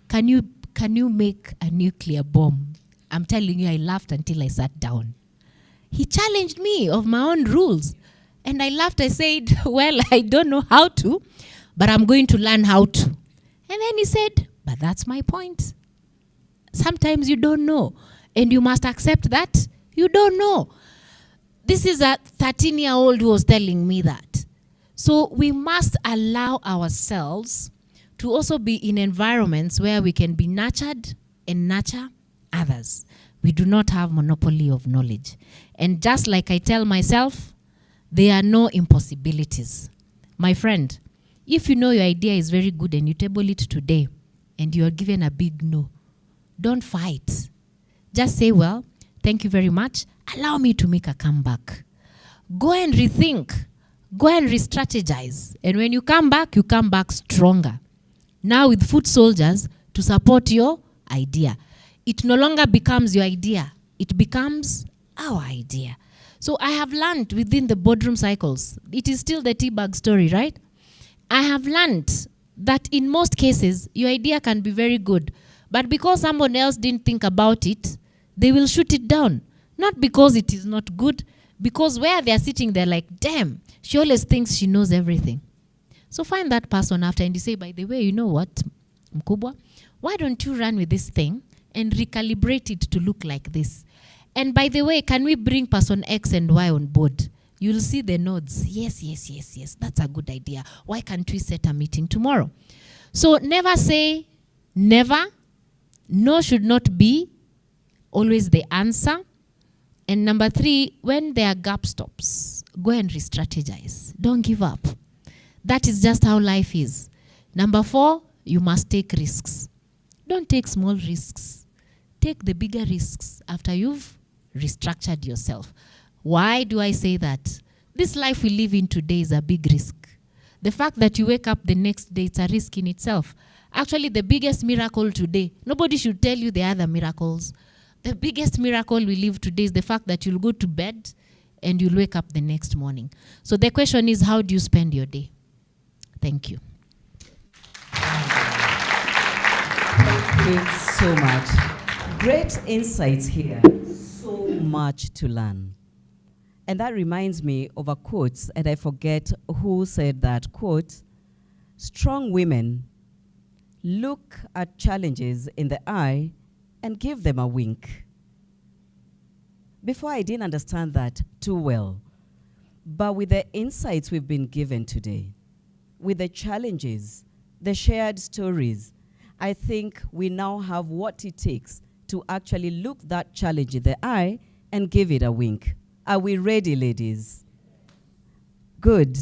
Can you make a nuclear bomb? I'm telling you, I laughed until I sat down. He challenged me of my own rules. And I laughed. I said, well, I don't know how to, but I'm going to learn how to. And then he said, but that's my point. Sometimes you don't know. And you must accept that you don't know. This is a 13-year-old who was telling me that. So we must allow ourselves to also be in environments where we can be nurtured and nurture others. We do not have monopoly of knowledge. And just like I tell myself, there are no impossibilities. My friend, if you know your idea is very good and you table it today and you are given a big no, don't fight. Just say, well, thank you very much. Allow me to make a comeback. Go and rethink. Go and re-strategize. And when you come back stronger. Now with foot soldiers to support your idea. It no longer becomes your idea. It becomes our idea. So I have learned within the boardroom cycles, it is still the teabag story, right? I have learned that in most cases, your idea can be very good. But because someone else didn't think about it, they will shoot it down. Not because it is not good, because where they're sitting, they're like, damn, she always thinks she knows everything. So find that person after and you say, by the way, you know what, Mkubwa, why don't you run with this thing and recalibrate it to look like this? And by the way, can we bring person X and Y on board? You'll see the nods. Yes, yes, yes, yes. That's a good idea. Why can't we set a meeting tomorrow? So never say never. No should not be always the answer. And number 3, when there are gap stops, go and re-strategize. Don't give up. That is just how life is. Number 4, you must take risks. Don't take small risks. Take the bigger risks after you've restructured yourself. Why do I say that? This life we live in today is a big risk. The fact that you wake up the next day, it's a risk in itself. Actually, the biggest miracle today, nobody should tell you the other miracles. The biggest miracle we live today is the fact that you'll go to bed and you'll wake up the next morning. So the question is, how do you spend your day? Thank you. Thank you so much. Great insights here. So much to learn. And that reminds me of a quote, and I forget who said that quote. Strong women look at challenges in the eye and give them a wink. Before, I didn't understand that too well. But with the insights we've been given today, with the challenges, the shared stories, I think we now have what it takes to actually look that challenge in the eye and give it a wink. Are we ready, ladies? Good.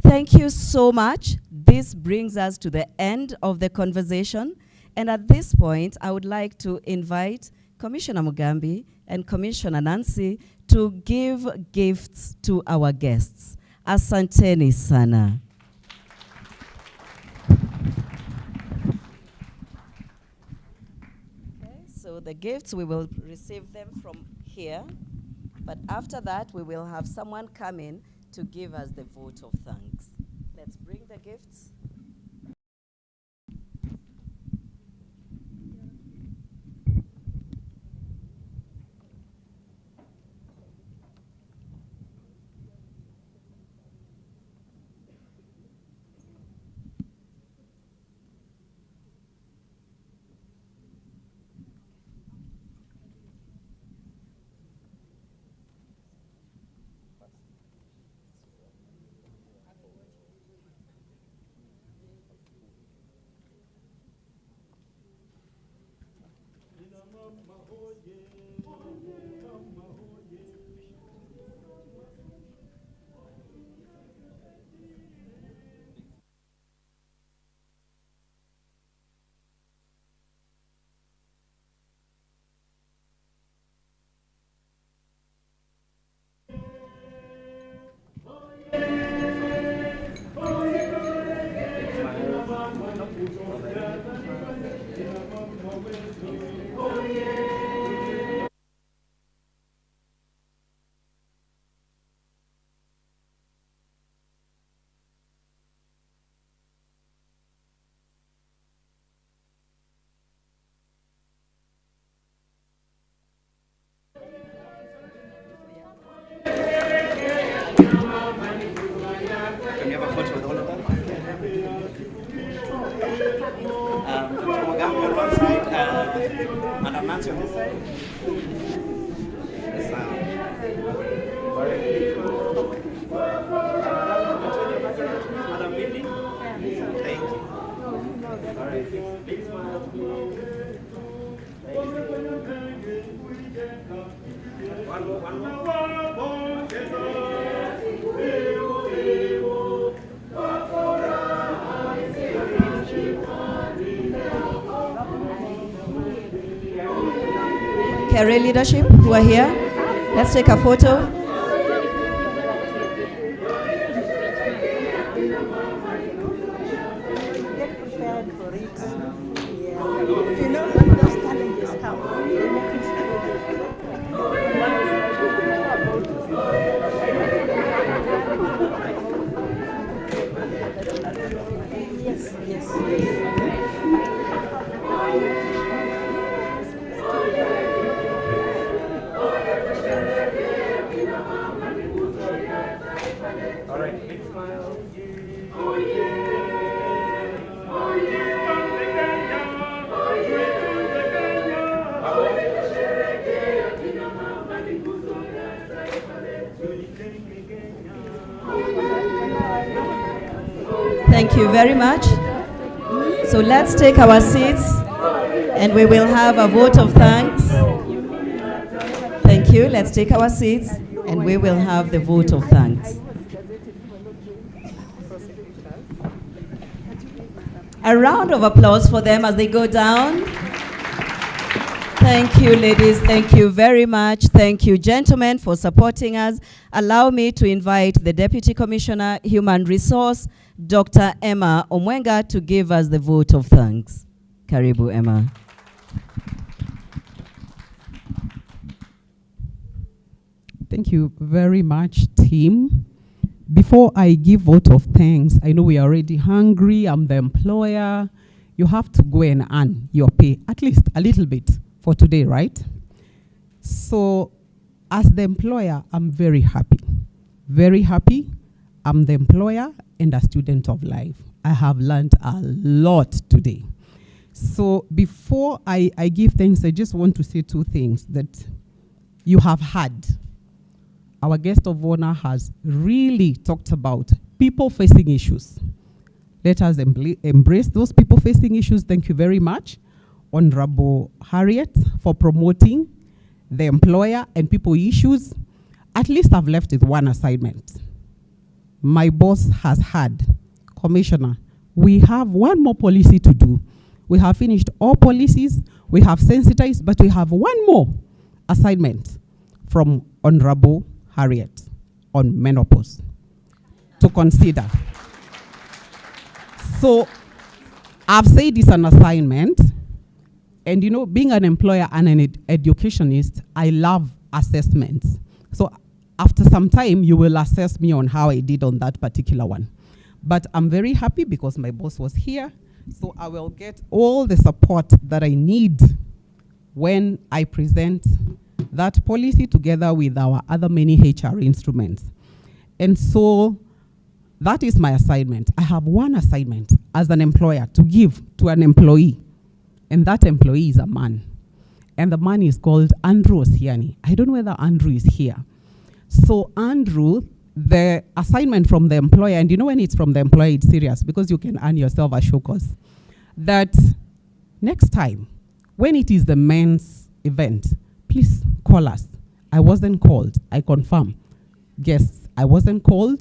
Thank you so much. This brings us to the end of the conversation. And at this point, I would like to invite Commissioner Mugambi and Commissioner Nancy to give gifts to our guests. Asanteni sana. Okay, so the gifts, we will receive them from here. But after that, we will have someone come in to give us the vote of thanks. Let's bring the gifts. Can we have a photo with all of them? Mugambi on one side, Madam Nancy on this side. This side. Madam Billy. Thank you. All right. Big smile. One more. Career leadership who are here. Let's take a photo. All right, big smile. Thank you very much. So let's take our seats and we will have a vote of thanks. Thank you. Let's take our seats and we will have the vote of thanks. A round of applause for them as they go down. Thank you, ladies. Thank you very much. Thank you, gentlemen, for supporting us. Allow me to invite the Deputy Commissioner, Human Resource, Dr. Emma Omwenga, to give us the vote of thanks. Karibu, Emma. Thank you very much, team. Before I give vote of thanks, I know we are already hungry. I'm the employer. You have to go and earn your pay, at least a little bit for today, right? So as the employer, I'm very happy. Very happy. I'm the employer and a student of life. I have learned a lot today. So before I give thanks, I just want to say two things that you have had. Our guest of honor has really talked about people facing issues. Let us embrace those people facing issues. Thank you very much, Honorable Harriet, for promoting the employer and people issues. at least I've left with one assignment. My boss has had, Commissioner, we have one more policy to do. We have finished all policies, we have sensitized, but we have one more assignment from Honorable Harriet on menopause to consider. So I've said it's an assignment, and you know, being an employer and an educationist, I love assessments. So after some time, you will assess me on how I did on that particular one. But I'm very happy because my boss was here, so I will get all the support that I need when I present that policy together with our other many HR instruments. And so that is my assignment. I have one assignment as an employer to give to an employee, and that employee is a man. And the man is called Andrew Osiani. I don't know whether Andrew is here. So Andrew, the assignment from the employer, and you know when it's from the employer, it's serious because you can earn yourself a show cause, that next time, when it is the men's event, please call us. I wasn't called, I confirm. Yes, I wasn't called.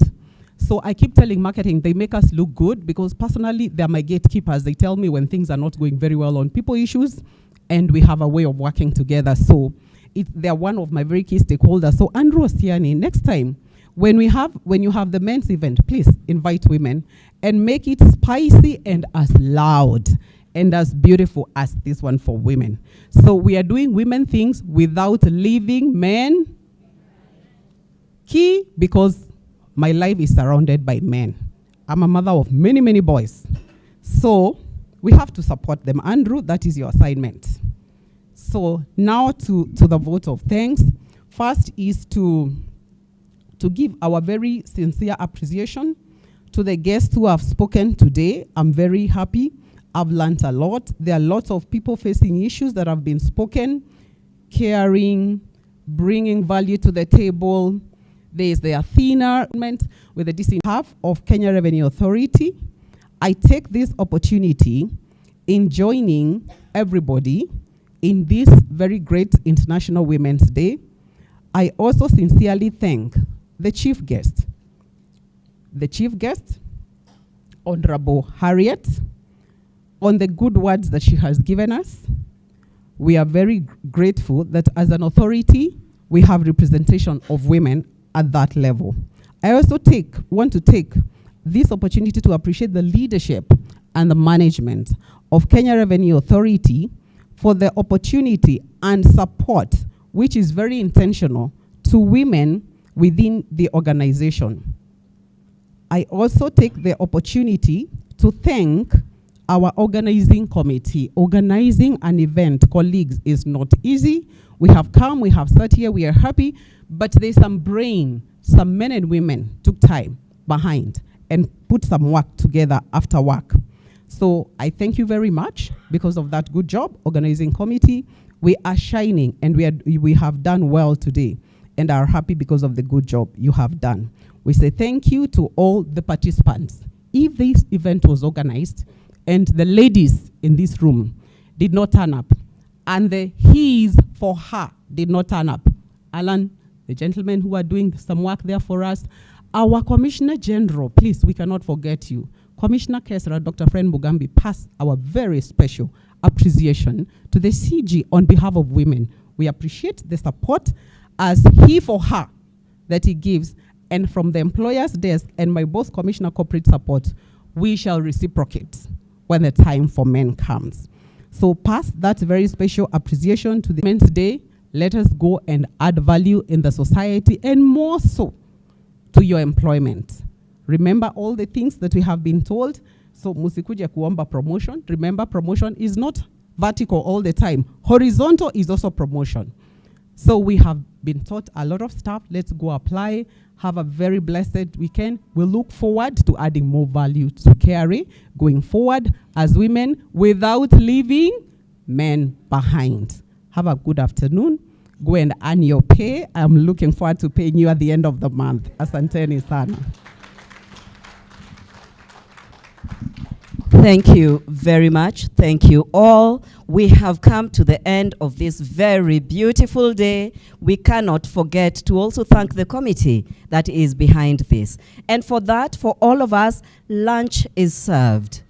So I keep telling marketing, they make us look good because personally, they're my gatekeepers. They tell me when things are not going very well on people issues, and we have a way of working together. So they're one of my very key stakeholders. So Andrew Osiani, next time, when you have the men's event, please invite women and make it spicy and as loud and as beautiful as this one for women. So we are doing women things without leaving men. Key, because my life is surrounded by men. I'm a mother of many, many boys. So we have to support them. Andrew, that is your assignment. So now to the vote of thanks. First is to give our very sincere appreciation to the guests who have spoken today. I'm very happy. I've learned a lot. There are lots of people facing issues that have been spoken, caring, bringing value to the table. There is the Athena with the DC half of Kenya Revenue Authority. I take this opportunity in joining everybody in this very great International Women's Day. I also sincerely thank the chief guest. The chief guest, Honorable Harriet, on the good words that she has given us. We are very grateful that as an authority, we have representation of women at that level. I also want to take this opportunity to appreciate the leadership and the management of Kenya Revenue Authority for the opportunity and support, which is very intentional, to women within the organization. I also take the opportunity to thank our organizing committee. Organizing an event, colleagues, is not easy. We have come, we have sat here, we are happy, but there's some brain, some men and women took time behind and put some work together after work. So I thank you very much because of that good job, organizing committee. We are shining and we have done well today and are happy because of the good job you have done. We say thank you to all the participants. If this event was organized and the ladies in this room did not turn up and the he's for her did not turn up, Alan, the gentlemen who are doing some work there for us, our Commissioner General, please, we cannot forget you. Commissioner Kesra, Dr. Fred Mugambi, passed our very special appreciation to the CG on behalf of women. We appreciate the support as he for her that he gives, and from the employer's desk and my boss, Commissioner Corporate Support, we shall reciprocate when the time for men comes. So pass that very special appreciation to the Men's Day. Let us go and add value in the society and more so to your employment. Remember all the things that we have been told. So musikuje kuomba promotion. Remember, promotion is not vertical all the time. Horizontal is also promotion. So we have been taught a lot of stuff. Let's go apply. Have a very blessed weekend. We look forward to adding more value to KRA going forward as women without leaving men behind. Have a good afternoon. Go and earn your pay. I'm looking forward to paying you at the end of the month. Asanteni sana. Thank you very much. Thank you all. we have come to the end of this very beautiful day. We cannot forget to also thank the committee that is behind this. And for that, for all of us, lunch is served.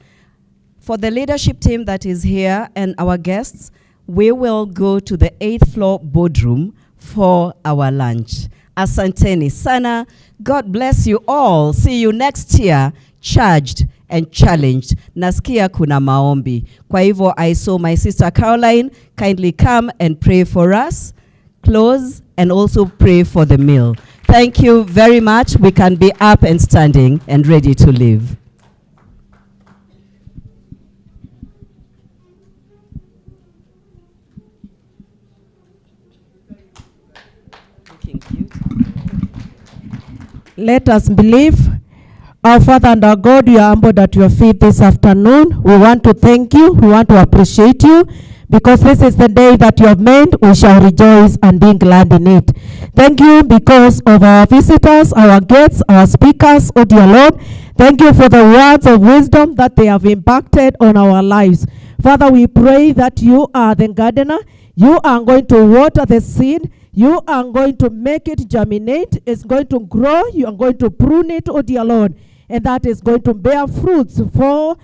For the leadership team that is here and our guests, we will go to the 8th floor boardroom for our lunch. Asanteni sana. God bless you all. See you next year, charged and challenged. Nasikia kuna maombi. Kwa hivyo, I saw my sister Caroline kindly come and pray for us, close, and also pray for the meal. Thank you very much. We can be up and standing and ready to leave. Let us believe. Our Father and our God, we are humbled at your feet this afternoon. We want to thank you. We want to appreciate you because this is the day that you have made. We shall rejoice and be glad in it. Thank you because of our visitors, our guests, our speakers, oh dear Lord. Thank you for the words of wisdom that they have impacted on our lives. Father, we pray that you are the gardener. You are going to water the seed. You are going to make it germinate. It's going to grow. You are going to prune it, oh dear Lord. And that is going to bear fruits for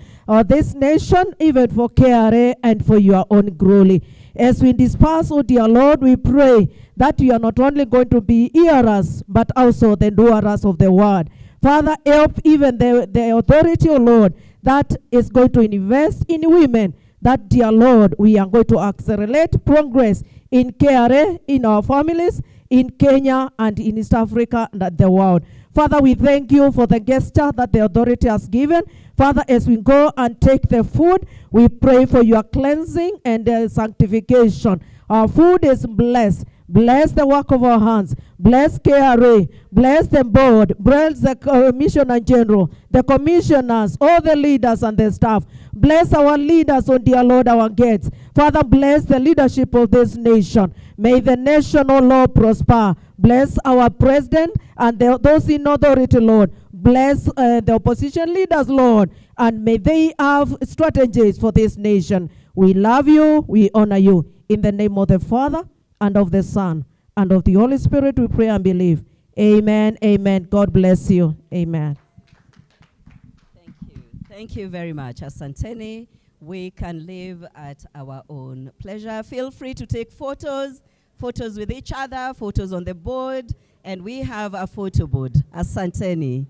this nation, even for KRA and for your own glory. As we disperse, oh dear Lord, we pray that you are not only going to be hearers, but also the doers of the word. Father, help even the authority, oh Lord, that is going to invest in women. That, dear Lord, we are going to accelerate progress in KRA, in our families, in Kenya, and in East Africa, and the world. Father, we thank you for the gesture that the authority has given. Father, as we go and take the food, we pray for your cleansing and sanctification. Our food is blessed. Bless the work of our hands. Bless KRA. Bless the board. Bless the commissioner general, the commissioners, all the leaders and the staff. Bless our leaders, oh dear Lord, our guests. Father, bless the leadership of this nation. May the nation, oh Lord, prosper. Bless our president and those in authority, Lord. Bless the opposition leaders, Lord. And may they have strategies for this nation. We love you. We honor you. In the name of the Father, and of the Son, and of the Holy Spirit, we pray and believe. Amen. Amen. God bless you. Amen. Thank you very much. Asanteni. We can live at our own pleasure. Feel free to take photos with each other, photos on the board, and we have a photo board. Asanteni.